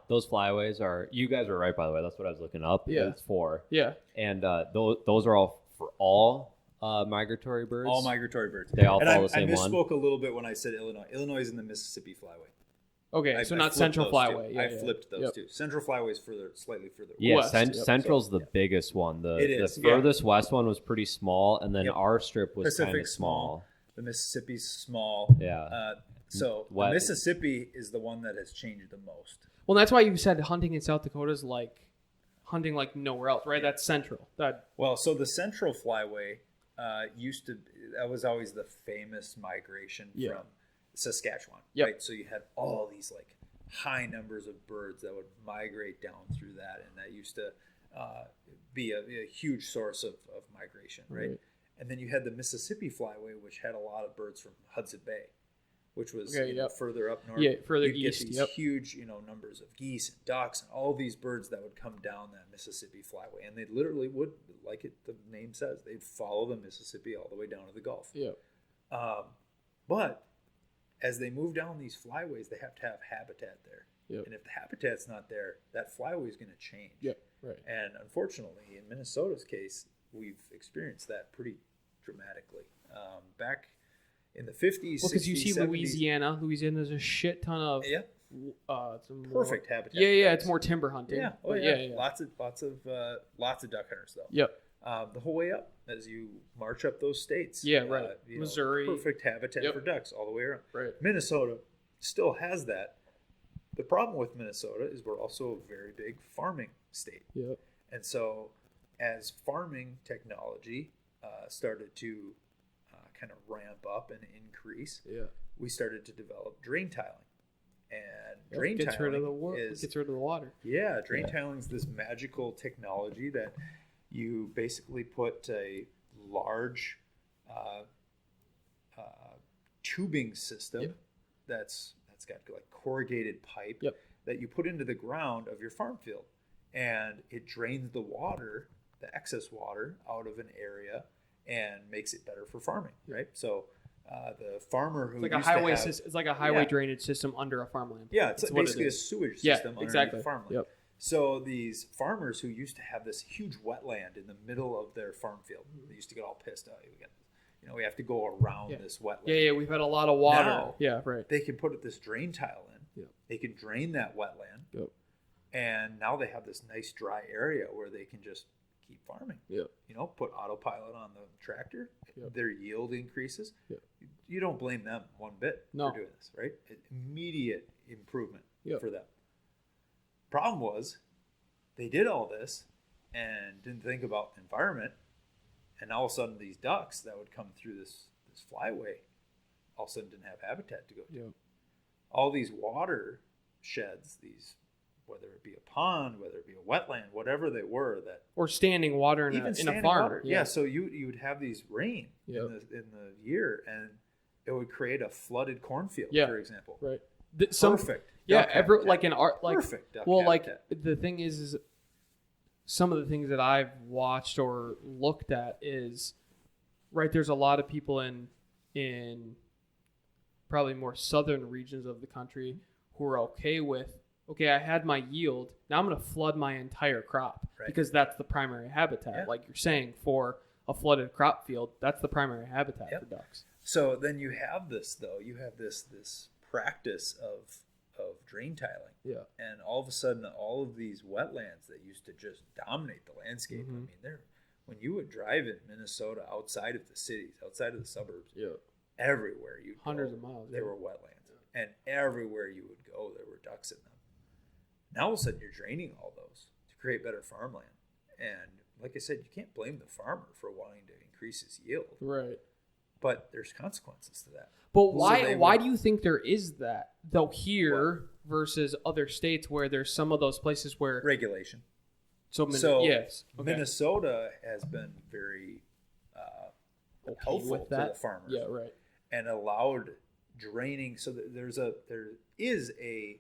[SPEAKER 4] those flyways are, you guys were right, by the way. That's what I was looking up.
[SPEAKER 5] Yeah.
[SPEAKER 4] It's 4.
[SPEAKER 5] Yeah.
[SPEAKER 4] And those are all for all migratory birds.
[SPEAKER 6] All migratory birds.
[SPEAKER 4] They all
[SPEAKER 6] and
[SPEAKER 4] follow the same
[SPEAKER 6] I
[SPEAKER 4] one.
[SPEAKER 6] misspoke a little bit when I said Illinois. Illinois is in the Mississippi Flyway.
[SPEAKER 5] Okay, so not
[SPEAKER 6] flipped
[SPEAKER 5] Central
[SPEAKER 6] those
[SPEAKER 5] Flyway.
[SPEAKER 6] two.
[SPEAKER 5] Yeah,
[SPEAKER 6] I flipped those two. Central Flyway is slightly further
[SPEAKER 4] Yeah,
[SPEAKER 6] west.
[SPEAKER 4] Central's the biggest one.
[SPEAKER 6] It is,
[SPEAKER 4] The furthest west one was pretty small, and then
[SPEAKER 6] Yep.
[SPEAKER 4] our strip was kind of
[SPEAKER 6] Pacific's
[SPEAKER 4] small.
[SPEAKER 6] The Mississippi's small.
[SPEAKER 4] Yeah.
[SPEAKER 6] So the
[SPEAKER 4] Wet.
[SPEAKER 6] Mississippi is the one that has changed the most.
[SPEAKER 5] Well, that's why you said hunting in South Dakota is like hunting like nowhere else, right? That's central.
[SPEAKER 6] Well, so the Central Flyway that was always the famous migration from Saskatchewan,
[SPEAKER 5] Yep.
[SPEAKER 6] right? So you had all these like high numbers of birds that would migrate down through that, and that used to be a huge source of migration, right? And then you had the Mississippi Flyway, which had a lot of birds from Hudson Bay, which was further up north.
[SPEAKER 5] Yeah, further
[SPEAKER 6] You'd
[SPEAKER 5] east.
[SPEAKER 6] get these huge, numbers of geese and ducks and all these birds that would come down that Mississippi Flyway, and they literally would, like the name says, they'd follow the Mississippi all the way down to the Gulf.
[SPEAKER 5] Yeah.
[SPEAKER 6] But as they move down these flyways, they have to have habitat there.
[SPEAKER 5] Yep.
[SPEAKER 6] And if the habitat's not there, that flyway is going to change.
[SPEAKER 5] Yep. Right.
[SPEAKER 6] And unfortunately, in Minnesota's case, we've experienced that pretty dramatically. Back in the 50s,
[SPEAKER 5] Well, because
[SPEAKER 6] 60s,
[SPEAKER 5] you see
[SPEAKER 6] 70s,
[SPEAKER 5] Louisiana's a shit ton of some
[SPEAKER 6] perfect habitat.
[SPEAKER 5] Yeah,
[SPEAKER 6] for
[SPEAKER 5] it's
[SPEAKER 6] ducks.
[SPEAKER 5] more timber hunting.
[SPEAKER 6] Yeah,
[SPEAKER 5] but
[SPEAKER 6] yeah. Lots of duck hunters though.
[SPEAKER 5] Yep.
[SPEAKER 6] The whole way up as you march up those states.
[SPEAKER 5] Yeah, right. Missouri.
[SPEAKER 6] Perfect habitat for ducks all the way around.
[SPEAKER 5] Right.
[SPEAKER 6] Minnesota still has that. The problem with Minnesota is we're also a very big farming state.
[SPEAKER 5] Yep.
[SPEAKER 6] And so as farming technology started to kind of ramp up and increase, we started to develop drain tiling. And drain
[SPEAKER 5] gets
[SPEAKER 6] tiling
[SPEAKER 5] rid of the water.
[SPEAKER 6] Yeah, drain tiling is this magical technology that you basically put a large tubing system that's got like corrugated pipe that you put into the ground of your farm field, and it drains the water, the excess water, out of an area and makes it better for farming, right? So the farmer who
[SPEAKER 5] it's like a highway drainage system under a farmland.
[SPEAKER 6] Yeah, it's basically a sewage system underneath the farmland.
[SPEAKER 5] Yep.
[SPEAKER 6] So these farmers who used to have this huge wetland in the middle of their farm field, they used to get all pissed. We have to go around this wetland.
[SPEAKER 5] Yeah, we've had a lot of water.
[SPEAKER 6] Now,
[SPEAKER 5] yeah, right.
[SPEAKER 6] They can put this drain tile in.
[SPEAKER 5] Yep.
[SPEAKER 6] They can drain that wetland.
[SPEAKER 5] Yep.
[SPEAKER 6] And now they have this nice dry area where they can just keep farming.
[SPEAKER 5] Yep.
[SPEAKER 6] Put autopilot on the tractor.
[SPEAKER 5] Yep.
[SPEAKER 6] Their yield increases.
[SPEAKER 5] Yep.
[SPEAKER 6] You don't blame them one bit for doing this, right? Immediate improvement for them. Problem was, they did all this and didn't think about the environment, and all of a sudden these ducks that would come through this flyway all of a sudden didn't have habitat to go to.
[SPEAKER 5] Yep.
[SPEAKER 6] All these water sheds, whether it be a pond, whether it be a wetland, whatever they were, that
[SPEAKER 5] or standing water in a farm.
[SPEAKER 6] Water. Yeah, so you would have these rain in the year, and it would create a flooded cornfield, for example.
[SPEAKER 5] Right.
[SPEAKER 6] Perfect.
[SPEAKER 5] Yeah, like in art, like
[SPEAKER 6] perfect. Duck
[SPEAKER 5] habitat.
[SPEAKER 6] Like
[SPEAKER 5] the thing is some of the things that I've watched or looked at is right. There's a lot of people in probably more southern regions of the country who are okay with, I had my yield. Now I'm going to flood my entire crop because that's the primary habitat.
[SPEAKER 6] Yeah.
[SPEAKER 5] Like you're saying, for a flooded crop field, that's the primary habitat for ducks.
[SPEAKER 6] So then you have this, though. You have this practice of drain tiling.
[SPEAKER 5] Yeah.
[SPEAKER 6] And all of a sudden, all of these wetlands that used to just dominate the landscape, I mean, when you would drive in Minnesota outside of the cities, outside of the suburbs, everywhere you
[SPEAKER 5] hundreds of miles,
[SPEAKER 6] there were wetlands. And everywhere you would go, there were ducks in them. Now all of a sudden you're draining all those to create better farmland. And like I said, you can't blame the farmer for wanting to increase his yield.
[SPEAKER 5] Right.
[SPEAKER 6] But there's consequences to that.
[SPEAKER 5] But
[SPEAKER 6] So
[SPEAKER 5] why do you think there is that, though, here versus other states where there's some of those places where...
[SPEAKER 6] Regulation.
[SPEAKER 5] So yes. Okay.
[SPEAKER 6] Minnesota has been very helpful
[SPEAKER 5] with that?
[SPEAKER 6] to the farmers.
[SPEAKER 5] Yeah, right.
[SPEAKER 6] And allowed draining. So there is a...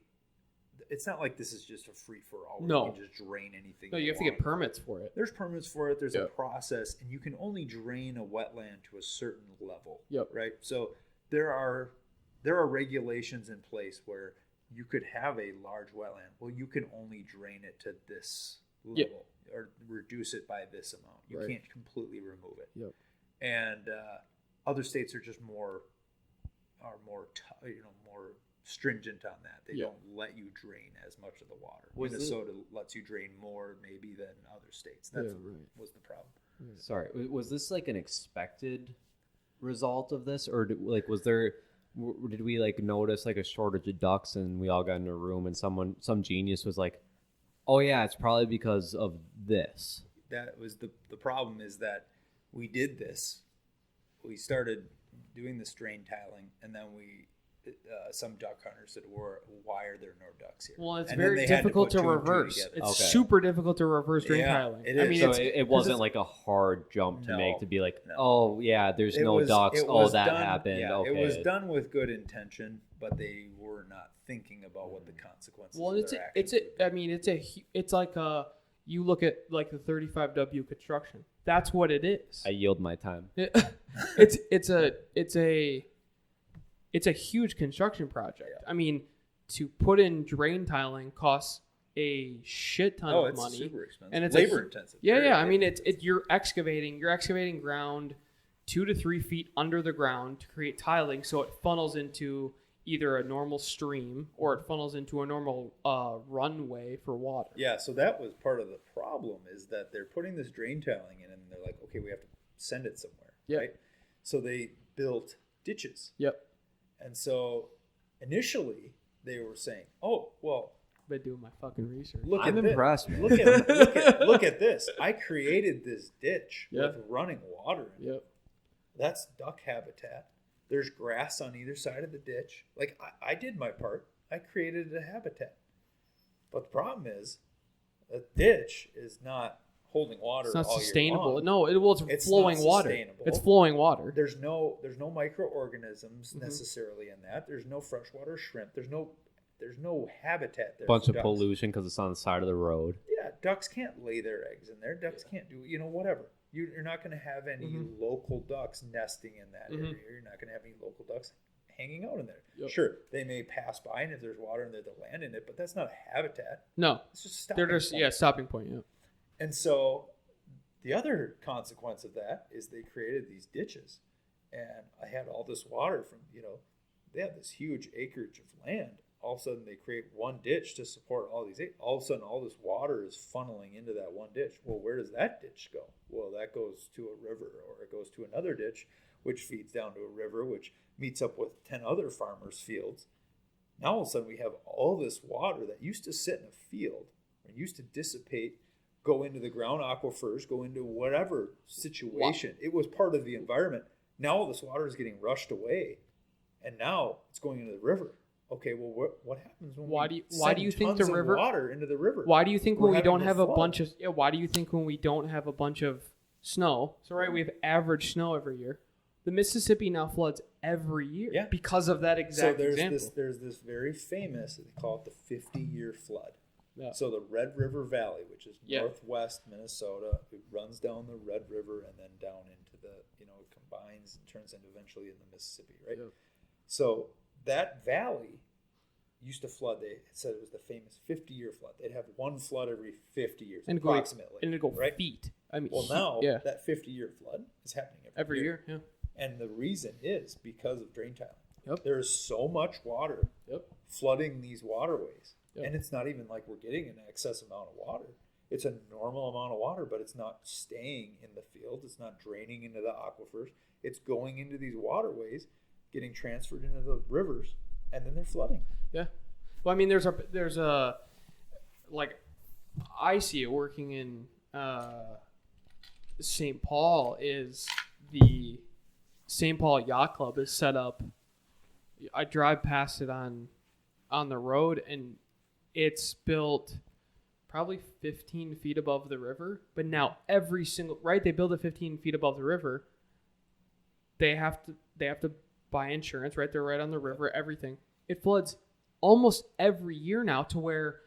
[SPEAKER 6] It's not like this is just a free-for-all.
[SPEAKER 5] No.
[SPEAKER 6] You can just drain anything.
[SPEAKER 5] No, you have to get permits for it.
[SPEAKER 6] There's permits for it. There's
[SPEAKER 5] Yep.
[SPEAKER 6] a process. And you can only drain a wetland to a certain level.
[SPEAKER 5] Yep.
[SPEAKER 6] Right? So there are regulations in place where you could have a large wetland. Well, you can only drain it to this level or reduce it by this amount. You
[SPEAKER 5] Right.
[SPEAKER 6] can't completely remove it.
[SPEAKER 5] Yep.
[SPEAKER 6] And other states are just more stringent on that. They don't let you drain as much of the water. Minnesota lets you drain more maybe than other states. That's was the problem.
[SPEAKER 4] Sorry, was this like an expected result of this, or did we like notice like a shortage of ducks and we all got in a room and some genius was like, oh yeah, it's probably because of this?
[SPEAKER 6] That was the problem, is that we did this. We started doing this drain tiling, and then some duck hunters said, why are there no ducks here?
[SPEAKER 5] Well, it's
[SPEAKER 6] And then
[SPEAKER 5] very
[SPEAKER 6] they had
[SPEAKER 5] difficult
[SPEAKER 6] put
[SPEAKER 5] to
[SPEAKER 6] two and two
[SPEAKER 5] reverse.
[SPEAKER 6] together.
[SPEAKER 5] It's
[SPEAKER 4] Okay.
[SPEAKER 5] super difficult to reverse drain
[SPEAKER 6] Yeah,
[SPEAKER 5] tiling.
[SPEAKER 6] it
[SPEAKER 5] I
[SPEAKER 6] is.
[SPEAKER 5] mean,
[SPEAKER 4] So
[SPEAKER 5] it's,
[SPEAKER 4] it wasn't like a hard jump to make
[SPEAKER 6] No.
[SPEAKER 4] to be like,
[SPEAKER 6] No.
[SPEAKER 4] oh yeah, there's
[SPEAKER 6] It
[SPEAKER 4] no
[SPEAKER 6] was-
[SPEAKER 4] ducks.
[SPEAKER 6] it
[SPEAKER 4] Oh,
[SPEAKER 6] was
[SPEAKER 4] that
[SPEAKER 6] done-
[SPEAKER 4] happened.
[SPEAKER 6] Yeah,
[SPEAKER 4] okay.
[SPEAKER 6] it was done with good intention, but they were not thinking about what the consequences.
[SPEAKER 5] well,
[SPEAKER 6] of
[SPEAKER 5] it's
[SPEAKER 6] their
[SPEAKER 5] a,
[SPEAKER 6] actions
[SPEAKER 5] it's
[SPEAKER 6] would be.
[SPEAKER 5] a, I mean, it's like you look at like the 35W construction. That's what it is.
[SPEAKER 4] I yield my time.
[SPEAKER 5] It's a huge construction project. I mean, to put in drain tiling costs a shit ton of
[SPEAKER 6] it's
[SPEAKER 5] money,
[SPEAKER 6] super expensive.
[SPEAKER 5] and it's
[SPEAKER 6] labor intensive.
[SPEAKER 5] Yeah,
[SPEAKER 6] Very
[SPEAKER 5] yeah. I
[SPEAKER 6] labor
[SPEAKER 5] mean, you're excavating ground 2 to 3 feet under the ground to create tiling, so it funnels into either a normal stream or it funnels into a normal runway for water.
[SPEAKER 6] Yeah, so that was part of the problem, is that they're putting this drain tiling in and they're like, okay, we have to send it somewhere,
[SPEAKER 5] Yeah.
[SPEAKER 6] right? So they built ditches.
[SPEAKER 5] Yep.
[SPEAKER 6] And so initially they were saying, oh, well,
[SPEAKER 5] Been doing my fucking research.
[SPEAKER 6] look
[SPEAKER 4] I'm
[SPEAKER 6] at this.
[SPEAKER 4] impressed, man.
[SPEAKER 6] Look at this. I created this ditch
[SPEAKER 5] Yeah.
[SPEAKER 6] with running water in it.
[SPEAKER 5] Yep.
[SPEAKER 6] That's duck habitat. There's grass on either side of the ditch. Like, I did my part. I created a habitat. But the problem is, a ditch is not holding water
[SPEAKER 5] It's not
[SPEAKER 6] all year
[SPEAKER 5] sustainable.
[SPEAKER 6] long.
[SPEAKER 5] No, it's
[SPEAKER 6] It's
[SPEAKER 5] flowing
[SPEAKER 6] not
[SPEAKER 5] water.
[SPEAKER 6] sustainable.
[SPEAKER 5] It's flowing water.
[SPEAKER 6] There's no microorganisms
[SPEAKER 5] Mm-hmm.
[SPEAKER 6] necessarily in that. There's no freshwater shrimp. There's no habitat there.
[SPEAKER 4] Bunch
[SPEAKER 6] for
[SPEAKER 4] of
[SPEAKER 6] ducks.
[SPEAKER 4] pollution because it's on the side of the road.
[SPEAKER 6] Yeah, ducks can't lay their eggs in there. Ducks can't do, whatever. You're not going to have any
[SPEAKER 5] Mm-hmm.
[SPEAKER 6] local ducks nesting in that area. You're not going to have any local ducks hanging out in there.
[SPEAKER 5] Yep.
[SPEAKER 6] Sure, they may pass by, and if there's water in there, they'll land in it, but that's not a habitat.
[SPEAKER 5] No,
[SPEAKER 6] It's just a stopping
[SPEAKER 5] they're just
[SPEAKER 6] point.
[SPEAKER 5] stopping point. Yeah.
[SPEAKER 6] And so the other consequence of that is they created these ditches. And I had all this water from, they have this huge acreage of land. All of a sudden they create one ditch to support all these. All of a sudden all this water is funneling into that one ditch. Well, where does that ditch go? Well, that goes to a river, or it goes to another ditch, which feeds down to a river, which meets up with 10 other farmers' fields. Now all of a sudden we have all this water that used to sit in a field and used to dissipate, go into the ground aquifers, go into whatever situation. It was part of the environment. Now all this water is getting rushed away, and now it's going into the river. Okay, well, what happens when
[SPEAKER 5] Why
[SPEAKER 6] we
[SPEAKER 5] do you
[SPEAKER 6] send
[SPEAKER 5] think the
[SPEAKER 6] tons of
[SPEAKER 5] river
[SPEAKER 6] water into the river?
[SPEAKER 5] Why do you think
[SPEAKER 6] We're
[SPEAKER 5] when we
[SPEAKER 6] having
[SPEAKER 5] don't
[SPEAKER 6] to
[SPEAKER 5] have a
[SPEAKER 6] flood.
[SPEAKER 5] bunch of why do you think when we don't have a bunch of snow? So right, we have average snow every year. The Mississippi now floods every year
[SPEAKER 6] Yeah.
[SPEAKER 5] because of that
[SPEAKER 6] So
[SPEAKER 5] exact
[SPEAKER 6] there's
[SPEAKER 5] example.
[SPEAKER 6] there's this very famous, they call it the 50-year flood.
[SPEAKER 5] Yeah.
[SPEAKER 6] So the Red River Valley, which is
[SPEAKER 5] Yeah.
[SPEAKER 6] northwest Minnesota, it runs down the Red River and then down into the, it combines and turns into eventually in the Mississippi, right?
[SPEAKER 5] Yeah.
[SPEAKER 6] So that valley used to flood. They said it was the famous 50-year flood. They'd have one flood every 50 years,
[SPEAKER 5] and
[SPEAKER 6] approximately.
[SPEAKER 5] and it'd go
[SPEAKER 6] right?
[SPEAKER 5] feet. I mean,
[SPEAKER 6] Well, now
[SPEAKER 5] yeah,
[SPEAKER 6] that 50-year flood is happening
[SPEAKER 5] every year. Yeah.
[SPEAKER 6] And the reason is because of drain tiling.
[SPEAKER 5] Yep.
[SPEAKER 6] There is so much water
[SPEAKER 5] Yep.
[SPEAKER 6] flooding these waterways.
[SPEAKER 5] Yep.
[SPEAKER 6] And it's not even like we're getting an excess amount of water. It's a normal amount of water, but it's not staying in the field. It's not draining into the aquifers. It's going into these waterways, getting transferred into the rivers, and then they're flooding.
[SPEAKER 5] Yeah. Well, I mean, there's like I see it working in St. Paul is the St. Paul Yacht Club is set up. I drive past it on the road, and it's built probably 15 feet above the river. But now every single they build it 15 feet above the river. They have to buy insurance, right? They're right on the river. Everything, it floods almost every year now, to where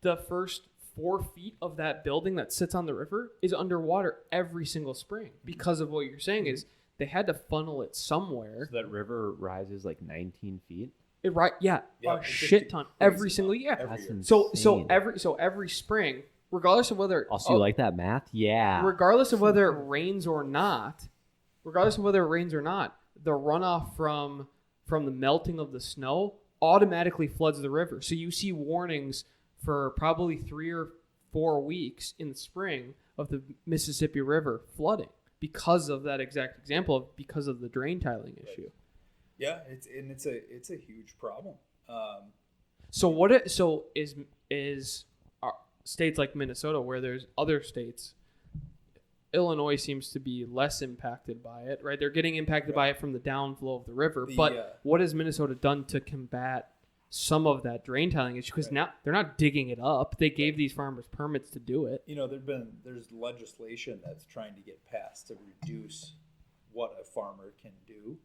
[SPEAKER 5] the first 4 feet of that building that sits on the river is underwater every single spring because of what you're saying is they had to funnel it somewhere.
[SPEAKER 4] So that river rises like 19 feet.
[SPEAKER 5] Yeah, a shit ton every single year.
[SPEAKER 4] That's insane.
[SPEAKER 5] So every spring, regardless of whether
[SPEAKER 4] you like that math? Yeah.
[SPEAKER 5] Regardless of whether it rains or not, the runoff from the melting of the snow automatically floods the river. So you see warnings for probably 3 or 4 weeks in the spring of the Mississippi River flooding because of that exact example, because of the drain tiling issue.
[SPEAKER 6] Yeah, it's a huge problem.
[SPEAKER 5] So is states like Minnesota, where there's other states, Illinois seems to be less impacted by it, right? They're getting impacted by it from the downflow of the river. But what has Minnesota done to combat some of that drain tiling issue? Because now they're not digging it up. They gave these farmers permits to do it.
[SPEAKER 6] There's legislation that's trying to get passed to reduce what a farmer can do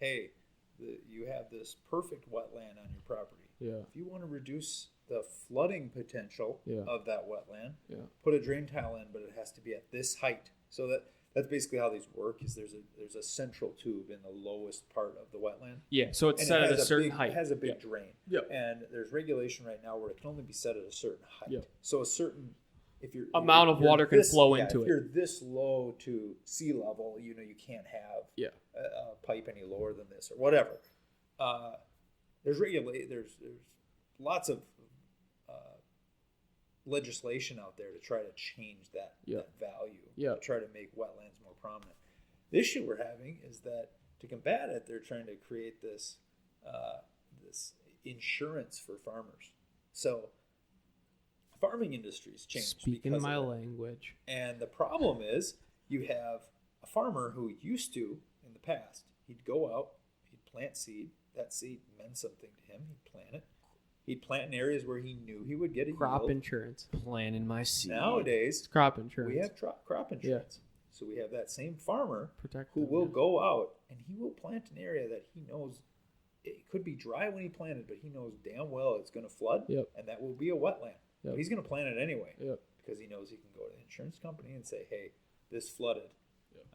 [SPEAKER 6] hey, you have this perfect wetland on your property.
[SPEAKER 5] Yeah.
[SPEAKER 6] If you want to reduce the flooding potential of that wetland, put a drain tile in, but it has to be at this height. So that's basically how these work. Is there's a central tube in the lowest part of the wetland.
[SPEAKER 5] Yeah. So it's set at a certain height.
[SPEAKER 6] It has a big drain.
[SPEAKER 5] Yeah.
[SPEAKER 6] And there's regulation right now where it can only be set at a certain height.
[SPEAKER 5] Yeah.
[SPEAKER 6] So a certain
[SPEAKER 5] amount of water can flow into it.
[SPEAKER 6] If you're this low to sea level, you can't have a pipe any lower than this or whatever. There's lots of legislation out there to try to change that value, to try to make wetlands more prominent. The issue we're having is that to combat it, they're trying to create this insurance for farmers. So farming industries change.
[SPEAKER 5] Speaking my language.
[SPEAKER 6] And the problem is you have a farmer who used to, in the past, he'd go out, he'd plant seed. That seed meant something to him. He'd plant it. He'd plant in areas where he knew he would get a
[SPEAKER 5] crop
[SPEAKER 6] yield.
[SPEAKER 5] insurance.
[SPEAKER 4] Planting my seed.
[SPEAKER 6] Nowadays,
[SPEAKER 5] it's crop insurance.
[SPEAKER 6] We have crop insurance. Yeah. So we have that same farmer who
[SPEAKER 5] them,
[SPEAKER 6] will go out and he will plant an area that he knows it could be dry when he planted, but he knows damn well it's going to flood, and that will be a wetland. Yep. But he's going to plant it anyway because he knows he can go to the insurance company and say, hey, this flooded.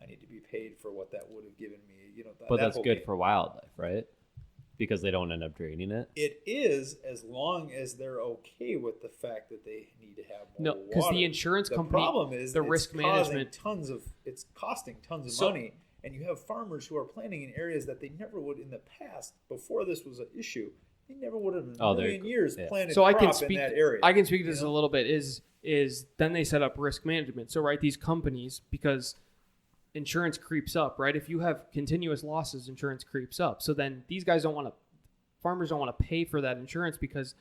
[SPEAKER 6] I need to be paid for what that would have given me.
[SPEAKER 4] But that's good for wildlife, right? Because they don't end up draining it.
[SPEAKER 6] It is, as long as they're okay with the fact that they need to have more water.
[SPEAKER 5] No, because the insurance company,
[SPEAKER 6] the problem is
[SPEAKER 5] the risk management,
[SPEAKER 6] it's costing tons of money, and you have farmers who are planting in areas that they never would in the past. Before this was an issue, they never would have in a million years planted crop in that area.
[SPEAKER 5] I can speak to this a little bit. Is then they set up risk management. So these companies, because insurance creeps up, right? If you have continuous losses, insurance creeps up. So then these guys farmers don't want to pay for that insurance because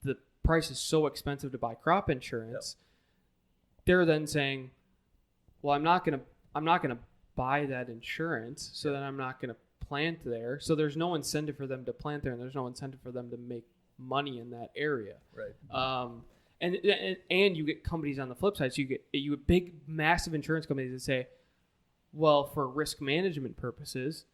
[SPEAKER 5] the price is so expensive to buy crop insurance. They're then saying, well, I'm not gonna buy that insurance, so then I'm not gonna plant there. So there's no incentive for them to plant there, and there's no incentive for them to make money in that area.
[SPEAKER 6] Right.
[SPEAKER 5] And you get companies on the flip side. So you get big, massive insurance companies that say, well, for risk management purposes,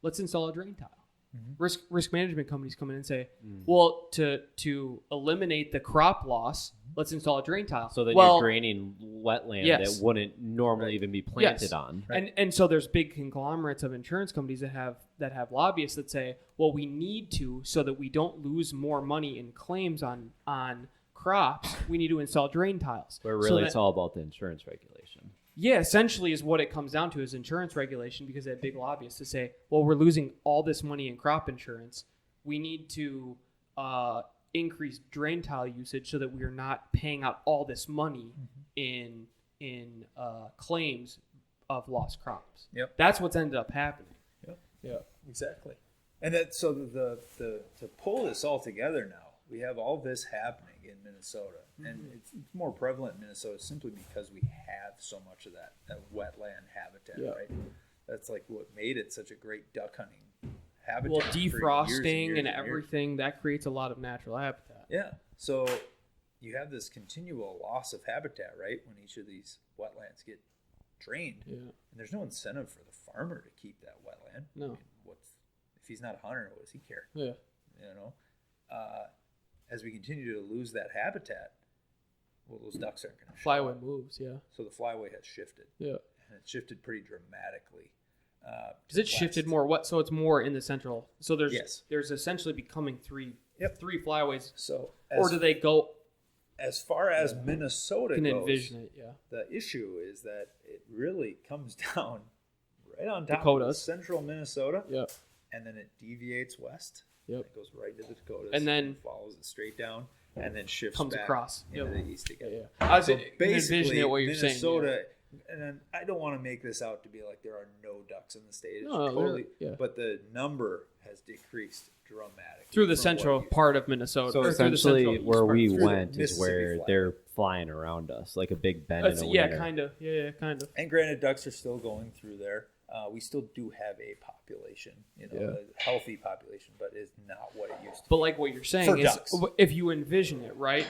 [SPEAKER 5] let's install a drain tile. Mm-hmm. Risk management companies come in and say, well, to eliminate the crop loss, let's install a drain tile.
[SPEAKER 4] So that you're draining wetland that wouldn't normally even be planted on.
[SPEAKER 5] Right. And so there's big conglomerates of insurance companies that have lobbyists that say, well, we need to, so that we don't lose more money in claims on crops, we need to install drain tiles.
[SPEAKER 4] Where really it's all about the insurance regulation.
[SPEAKER 5] Yeah, essentially is what it comes down to is insurance regulation, because they have big lobbyists to say, well, we're losing all this money in crop insurance. We need to increase drain tile usage so that we are not paying out all this money in claims of lost crops.
[SPEAKER 6] Yep.
[SPEAKER 5] That's what's ended up happening.
[SPEAKER 6] Yep. Yeah, exactly. And that to pull this all together now, we have all this happening in Minnesota, and it's more prevalent in Minnesota simply because we have so much of that wetland habitat, right? That's like what made it such a great duck hunting habitat.
[SPEAKER 5] Well,
[SPEAKER 6] for years
[SPEAKER 5] defrosting
[SPEAKER 6] years
[SPEAKER 5] and
[SPEAKER 6] years.
[SPEAKER 5] everything, that creates a lot of natural habitat.
[SPEAKER 6] Yeah. So you have this continual loss of habitat, right? When each of these wetlands get drained.
[SPEAKER 5] Yeah.
[SPEAKER 6] And there's no incentive for the farmer to keep that wetland.
[SPEAKER 5] No.
[SPEAKER 6] I mean, if he's not a hunter, what does he care?
[SPEAKER 5] Yeah.
[SPEAKER 6] You know? As we continue to lose that habitat, well, those ducks aren't going to
[SPEAKER 5] Flyway moves, yeah.
[SPEAKER 6] So the flyway has shifted.
[SPEAKER 5] Yeah.
[SPEAKER 6] And it's shifted pretty dramatically.
[SPEAKER 5] Because it shifted more what? So it's more in the central. So
[SPEAKER 6] Yes.
[SPEAKER 5] there's essentially becoming three
[SPEAKER 6] Yep.
[SPEAKER 5] flyways.
[SPEAKER 6] So
[SPEAKER 5] Or do they go?
[SPEAKER 6] as far as Minnesota
[SPEAKER 5] Can
[SPEAKER 6] goes,
[SPEAKER 5] envision it, yeah.
[SPEAKER 6] the issue is that it really comes down right on top of
[SPEAKER 5] Dakotas.
[SPEAKER 6] central Minnesota,
[SPEAKER 5] Yeah.
[SPEAKER 6] and then it deviates west.
[SPEAKER 5] Yep.
[SPEAKER 6] It goes right to the Dakotas,
[SPEAKER 5] And then
[SPEAKER 6] follows it straight down, and then shifts
[SPEAKER 5] comes
[SPEAKER 6] back
[SPEAKER 5] across.
[SPEAKER 6] into
[SPEAKER 5] Yep.
[SPEAKER 6] the east
[SPEAKER 5] Yeah,
[SPEAKER 6] again.
[SPEAKER 5] yeah. I was
[SPEAKER 6] So
[SPEAKER 5] envisioning
[SPEAKER 6] basically,
[SPEAKER 5] it what you're
[SPEAKER 6] Minnesota,
[SPEAKER 5] saying.
[SPEAKER 6] and then I don't want to make this out to be like there are no ducks in the state. It's
[SPEAKER 5] No,
[SPEAKER 6] totally,
[SPEAKER 5] yeah.
[SPEAKER 6] but the number has decreased dramatically
[SPEAKER 5] Through the
[SPEAKER 6] from
[SPEAKER 5] central
[SPEAKER 6] what it used
[SPEAKER 5] part of Minnesota.
[SPEAKER 4] So
[SPEAKER 5] or through the
[SPEAKER 4] essentially,
[SPEAKER 5] central east
[SPEAKER 4] where
[SPEAKER 5] part.
[SPEAKER 4] we
[SPEAKER 6] Through the
[SPEAKER 4] went is
[SPEAKER 6] Mississippi
[SPEAKER 4] where
[SPEAKER 6] Flyway.
[SPEAKER 4] they're flying around us like a big bend in a
[SPEAKER 5] Yeah,
[SPEAKER 4] winter.
[SPEAKER 5] kind of. Yeah, kind of.
[SPEAKER 6] And granted, ducks are still going through there. We still do have a population, a healthy population, but it's not what it used to
[SPEAKER 5] But
[SPEAKER 6] be.
[SPEAKER 5] like what you're saying
[SPEAKER 6] For
[SPEAKER 5] is,
[SPEAKER 6] ducks.
[SPEAKER 5] if you envision it, right?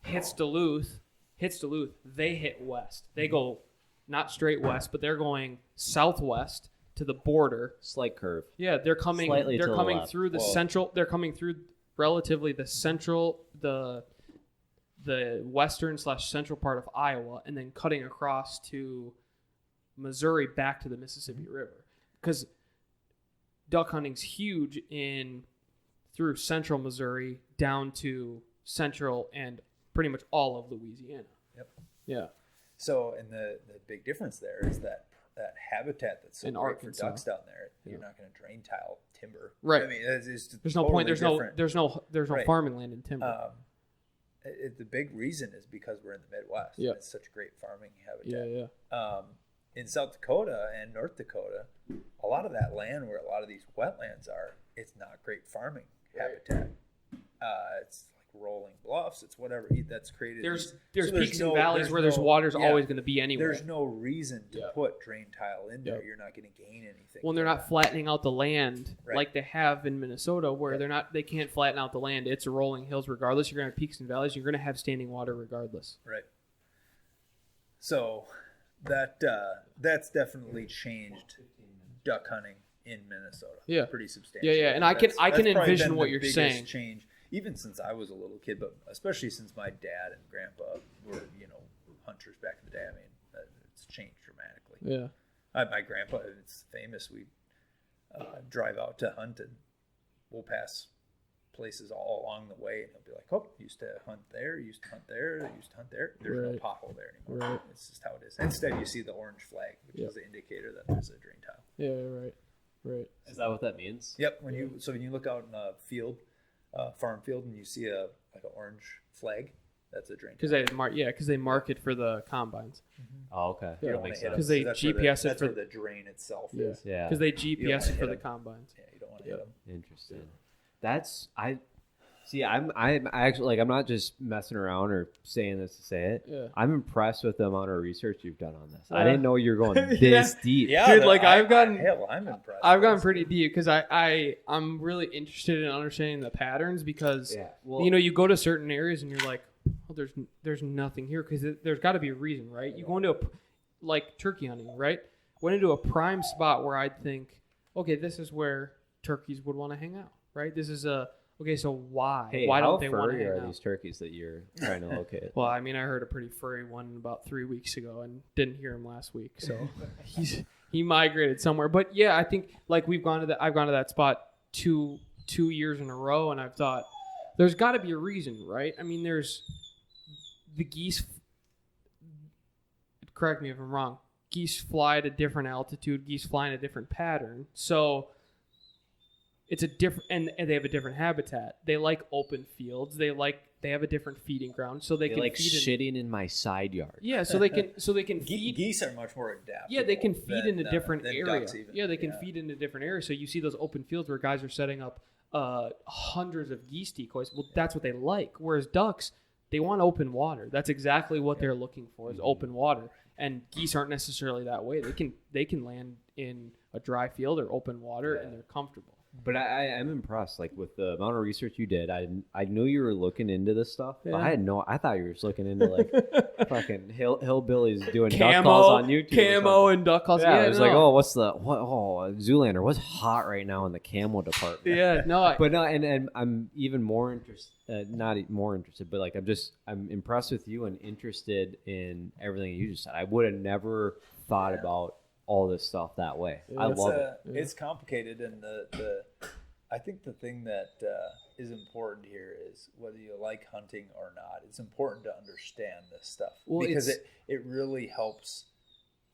[SPEAKER 5] Hits Duluth, they hit west. They go not straight west, but they're going southwest to the border.
[SPEAKER 4] Slight curve.
[SPEAKER 5] Yeah, they're coming.
[SPEAKER 4] Slightly
[SPEAKER 5] They're
[SPEAKER 4] to the
[SPEAKER 5] coming
[SPEAKER 4] left.
[SPEAKER 5] through the
[SPEAKER 6] Well-
[SPEAKER 5] central. They're coming through relatively the central, the western / central part of Iowa, and then cutting across to Missouri back to the Mississippi River. Because duck hunting's huge through central Missouri down to central and pretty much all of Louisiana.
[SPEAKER 6] Yep.
[SPEAKER 5] Yeah.
[SPEAKER 6] So, and the big difference there is that habitat that's so
[SPEAKER 5] In
[SPEAKER 6] great
[SPEAKER 5] Arkansas.
[SPEAKER 6] for ducks down there,
[SPEAKER 5] Yeah.
[SPEAKER 6] you're not going to drain tile timber.
[SPEAKER 5] Right.
[SPEAKER 6] I mean, it's just
[SPEAKER 5] There's no
[SPEAKER 6] totally
[SPEAKER 5] point. There's
[SPEAKER 6] different.
[SPEAKER 5] no
[SPEAKER 6] Right.
[SPEAKER 5] farming land in timber.
[SPEAKER 6] The big reason is because we're in the Midwest.
[SPEAKER 5] Yeah.
[SPEAKER 6] It's such great farming
[SPEAKER 5] yeah,
[SPEAKER 6] habitat.
[SPEAKER 5] yeah.
[SPEAKER 6] In South Dakota and North Dakota, a lot of that land where a lot of these wetlands are, it's not great farming habitat. It's like rolling bluffs. It's whatever that's created.
[SPEAKER 5] There's
[SPEAKER 6] so
[SPEAKER 5] peaks and valleys where there's water's always going to be anywhere.
[SPEAKER 6] There's no reason to
[SPEAKER 5] Yeah.
[SPEAKER 6] put drain tile in there.
[SPEAKER 5] Yeah.
[SPEAKER 6] You're not going to gain anything.
[SPEAKER 5] When they're not flattening out the land
[SPEAKER 6] Right.
[SPEAKER 5] like they have in Minnesota, where
[SPEAKER 6] Yeah.
[SPEAKER 5] they can't flatten out the land. It's rolling hills regardless. You're going to have peaks and valleys. You're going to have standing water regardless.
[SPEAKER 6] Right. So that's definitely changed duck hunting in Minnesota.
[SPEAKER 5] Yeah.
[SPEAKER 6] Pretty substantially.
[SPEAKER 5] Yeah, yeah, and I can
[SPEAKER 6] That's
[SPEAKER 5] envision
[SPEAKER 6] probably been
[SPEAKER 5] what
[SPEAKER 6] the
[SPEAKER 5] you're
[SPEAKER 6] biggest
[SPEAKER 5] saying.
[SPEAKER 6] Change, even since I was a little kid, but especially since my dad and grandpa were hunters back in the day. I mean, it's changed dramatically.
[SPEAKER 5] Yeah.
[SPEAKER 6] My grandpa, it's famous. We drive out to hunt, and we'll pass places all along the way, and they'll be like, "Oh, used to hunt there, used to hunt there, used to hunt there." There's
[SPEAKER 5] Right.
[SPEAKER 6] no pothole there anymore.
[SPEAKER 5] Right.
[SPEAKER 6] It's just how it is. Instead, you see the orange flag, which
[SPEAKER 5] Yep.
[SPEAKER 6] is the indicator that there's a drain tile.
[SPEAKER 5] Yeah, right. Right.
[SPEAKER 4] Is that what that means?
[SPEAKER 6] Yep. When you look out in a field, farm field, and you see an orange flag, that's a drain tile.
[SPEAKER 5] Because they mark it for the combines.
[SPEAKER 4] Oh, okay.
[SPEAKER 6] You
[SPEAKER 5] Yeah.
[SPEAKER 6] don't
[SPEAKER 4] That
[SPEAKER 6] want
[SPEAKER 4] makes
[SPEAKER 6] to hit
[SPEAKER 4] sense.
[SPEAKER 5] 'Cause they
[SPEAKER 6] that's where
[SPEAKER 5] GPS it
[SPEAKER 6] that's
[SPEAKER 5] for-
[SPEAKER 6] where the drain itself
[SPEAKER 5] Yeah.
[SPEAKER 6] is.
[SPEAKER 4] Yeah.
[SPEAKER 5] Because they
[SPEAKER 6] You don't
[SPEAKER 5] GPS
[SPEAKER 6] wanna
[SPEAKER 5] it for
[SPEAKER 6] hit
[SPEAKER 5] the
[SPEAKER 6] 'em.
[SPEAKER 5] combines.
[SPEAKER 6] Yeah, you don't want to
[SPEAKER 5] Yeah.
[SPEAKER 6] hit them.
[SPEAKER 4] Interesting. That's I'm actually like I'm not just messing around or saying this to say it.
[SPEAKER 5] Yeah.
[SPEAKER 4] I'm impressed with the amount of research you've done on this. I
[SPEAKER 5] Yeah.
[SPEAKER 4] didn't know you're going this
[SPEAKER 5] Yeah.
[SPEAKER 4] deep.
[SPEAKER 6] Yeah,
[SPEAKER 5] Dude, like, I've gotten-
[SPEAKER 6] hell, I'm impressed.
[SPEAKER 5] I've gotten pretty deep because I'm really interested in understanding the patterns because
[SPEAKER 4] Yeah. Well,
[SPEAKER 5] you go to certain areas and you're like, oh, there's nothing here because there's got to be a reason, right? You go into like turkey hunting, right? Went into a prime spot where I'd think, okay, this is where turkeys would want to hang out, right? This is okay. So why?
[SPEAKER 4] hey,
[SPEAKER 5] Why
[SPEAKER 4] how
[SPEAKER 5] don't they want to
[SPEAKER 4] furry
[SPEAKER 5] hang
[SPEAKER 4] are
[SPEAKER 5] out?
[SPEAKER 4] these turkeys that you're trying to locate?
[SPEAKER 5] Well, I mean, I heard a pretty furry one about 3 weeks ago and didn't hear him last week, so he migrated somewhere. But yeah, I think like I've gone to that spot two years in a row, and I've thought there's got to be a reason, right? I mean, there's the geese. Correct me if I'm wrong. Geese fly at a different altitude. Geese fly in a different pattern. So it's a different, and they have a different habitat. They like open fields. They have a different feeding ground, so they
[SPEAKER 4] They
[SPEAKER 5] can
[SPEAKER 4] like
[SPEAKER 5] feed
[SPEAKER 4] shitting in my side yard.
[SPEAKER 5] Yeah, so they can feed.
[SPEAKER 6] Geese are much more adaptable.
[SPEAKER 5] Yeah, they can feed in a different
[SPEAKER 6] than
[SPEAKER 5] area.
[SPEAKER 6] ducks even.
[SPEAKER 5] Yeah, they can feed in a different area. So you see those open fields where guys are setting up hundreds of geese decoys. Well, that's what they like. Whereas ducks, they want open water. That's exactly what they're looking for is open water. And geese aren't necessarily that way. They can land in a dry field or open water and they're comfortable.
[SPEAKER 4] But I am impressed, like with the amount of research you did. I knew you were looking into this stuff. But I thought you were just looking into like fucking hillbillies doing duck calls on YouTube.
[SPEAKER 5] Camo and duck calls.
[SPEAKER 4] Yeah, it was like, oh, Zoolander, what's hot right now in the camo department?
[SPEAKER 5] Yeah, no,
[SPEAKER 4] but no, and I'm even more interested. Not more interested, but like I'm impressed with you and interested in everything you just said. I would have never thought about all this stuff that way. I love it.
[SPEAKER 6] It's complicated, and I think the thing that is important here is whether you like hunting or not. It's important to understand this stuff because it really helps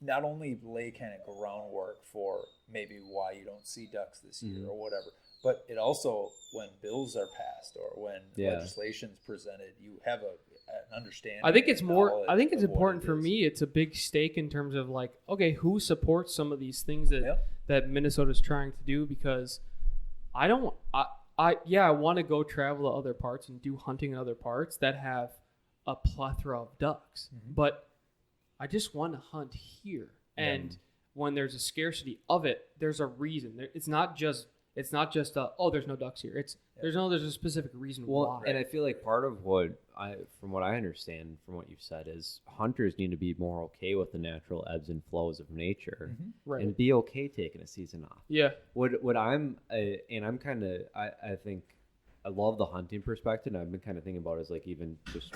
[SPEAKER 6] not only lay kind of groundwork for maybe why you don't see ducks this year or whatever, but it also, when bills are passed or when legislation's presented, you have an understanding.
[SPEAKER 5] I think it's important for me. It's a big stake in terms of like, okay, who supports some of these things that Minnesota's trying to do? Because I want to go travel to other parts and do hunting in other parts that have a plethora of ducks, but I just want to hunt here. And when there's a scarcity of it, there's a reason. It's not just there's no ducks here. There's a specific reason why.
[SPEAKER 4] And I feel like part of from what I understand from what you've said is hunters need to be more okay with the natural ebbs and flows of nature, and be okay taking a season off.
[SPEAKER 5] Yeah.
[SPEAKER 4] I think I love the hunting perspective. And I've been kind of thinking about it as like even just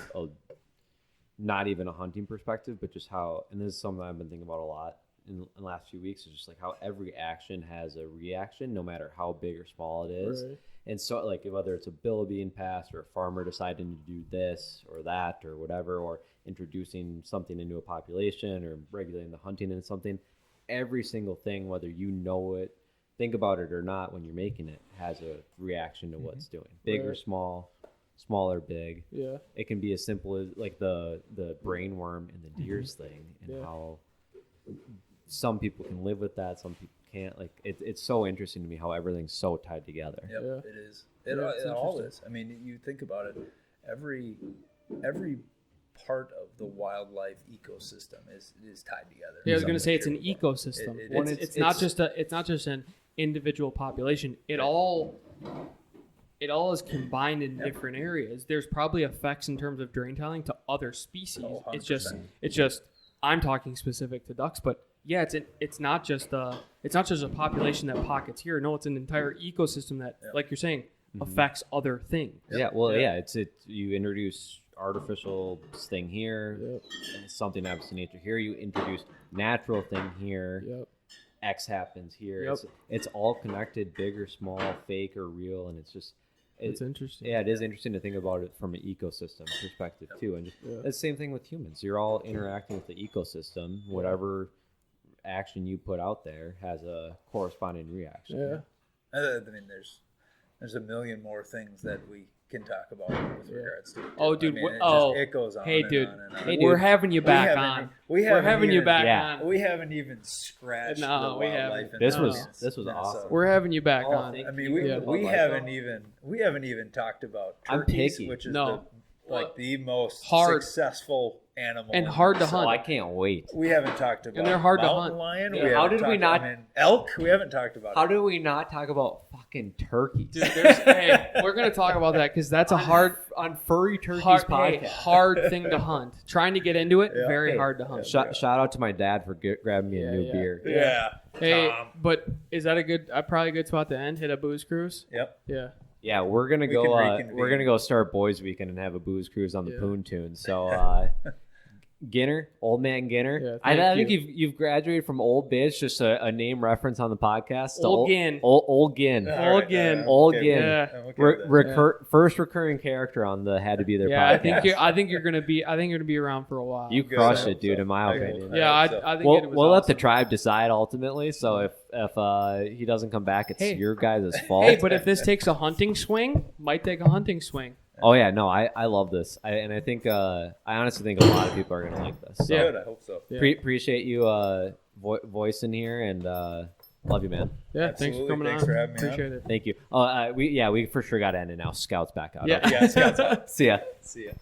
[SPEAKER 4] not even a hunting perspective, but just how, and this is something I've been thinking about a lot in the last few weeks, is just like how every action has a reaction, no matter how big or small it is. Right. And so, like, whether it's a bill being passed or a farmer deciding to do this or that or whatever, or introducing something into a population or regulating the hunting into something, every single thing, whether you know it, think about it or not, when you're making it, has a reaction to what it's doing. Big or small, small or big. Yeah. It can be as simple as like the brain worm and the deers thing, and how some people can live with that, some people can't. Like it's so interesting to me how everything's so tied together.
[SPEAKER 6] Yep, it is. It all is. I mean, you think about it. Every part of the wildlife ecosystem is tied together.
[SPEAKER 5] Yeah, I was going to say it's an ecosystem. It's not just an individual population. It all is combined in different areas. There's probably effects in terms of drain tiling to other species. Oh, it's just I'm talking specific to ducks, but yeah, it's not just a population that pockets here. No, it's an entire ecosystem that, like you're saying, affects other things.
[SPEAKER 4] Yeah, you introduce artificial thing here, and something happens to nature here. You introduce natural thing here. Yep. X happens here. Yep. It's all connected, big or small, fake or real, and it's interesting. Yeah, it is interesting to think about it from an ecosystem perspective too. And it's the same thing with humans. You're all interacting with the ecosystem. Whatever action you put out there has a corresponding reaction.
[SPEAKER 6] Yeah. I mean, there's a million more things that we can talk about with regards to it.
[SPEAKER 5] Oh, dude.
[SPEAKER 6] It goes on.
[SPEAKER 5] Hey, dude.
[SPEAKER 6] And on and on.
[SPEAKER 5] Hey, dude. We're having you back on. We're having you back on.
[SPEAKER 6] We haven't even scratched the wildlife.
[SPEAKER 4] This was awesome.
[SPEAKER 5] We're having you back on.
[SPEAKER 6] I mean, we haven't even talked about turkeys, which is the most successful animal
[SPEAKER 5] and hard to hunt.
[SPEAKER 4] I can't wait.
[SPEAKER 6] We haven't talked about
[SPEAKER 5] and they're hard to hunt.
[SPEAKER 6] Lion.
[SPEAKER 4] Yeah. How did we not?
[SPEAKER 6] Elk. We haven't talked about.
[SPEAKER 4] How did we not talk about fucking turkeys?
[SPEAKER 5] Dude, we're gonna talk about that because that's a hard
[SPEAKER 4] on Furry Turkeys podcast.
[SPEAKER 5] Hard thing to hunt. Trying to get into it, very hard to hunt.
[SPEAKER 4] Shout out to my dad for grabbing me a new beer.
[SPEAKER 6] Yeah.
[SPEAKER 5] Hey, but is that probably a good spot to end? Hit a booze cruise.
[SPEAKER 6] Yep.
[SPEAKER 5] Yeah.
[SPEAKER 4] Yeah, we're gonna go start boys weekend and have a booze cruise on the Poontoon. So Ginner, Old Man Ginner. Yeah, I think you've graduated from Old Biz, just a name reference on the podcast.
[SPEAKER 5] Old Gin.
[SPEAKER 4] Old Gin.
[SPEAKER 5] Old Gin.
[SPEAKER 4] Old Gin. First recurring character on the Had to Be There podcast.
[SPEAKER 5] I think you're gonna be around for a while.
[SPEAKER 4] You crush it, dude. In my opinion.
[SPEAKER 5] Yeah, I think
[SPEAKER 4] we'll let the tribe decide ultimately. So if he doesn't come back, it's your guys' fault.
[SPEAKER 5] Hey, but if this takes a hunting swing, might take a hunting swing.
[SPEAKER 4] Oh yeah, no, I love this, I honestly think a lot of people are gonna like this. So,
[SPEAKER 6] good, I hope so.
[SPEAKER 4] Appreciate you voicing here, and Love you, man.
[SPEAKER 5] Yeah, thanks for
[SPEAKER 6] Absolutely.
[SPEAKER 5] coming
[SPEAKER 6] Thanks
[SPEAKER 5] on.
[SPEAKER 6] for having me on.
[SPEAKER 5] Appreciate it.
[SPEAKER 4] Thank you. We for sure got to end it now. Scout's back out.
[SPEAKER 5] Yeah.
[SPEAKER 6] Yeah, Scott's out.
[SPEAKER 4] See ya.
[SPEAKER 6] See ya.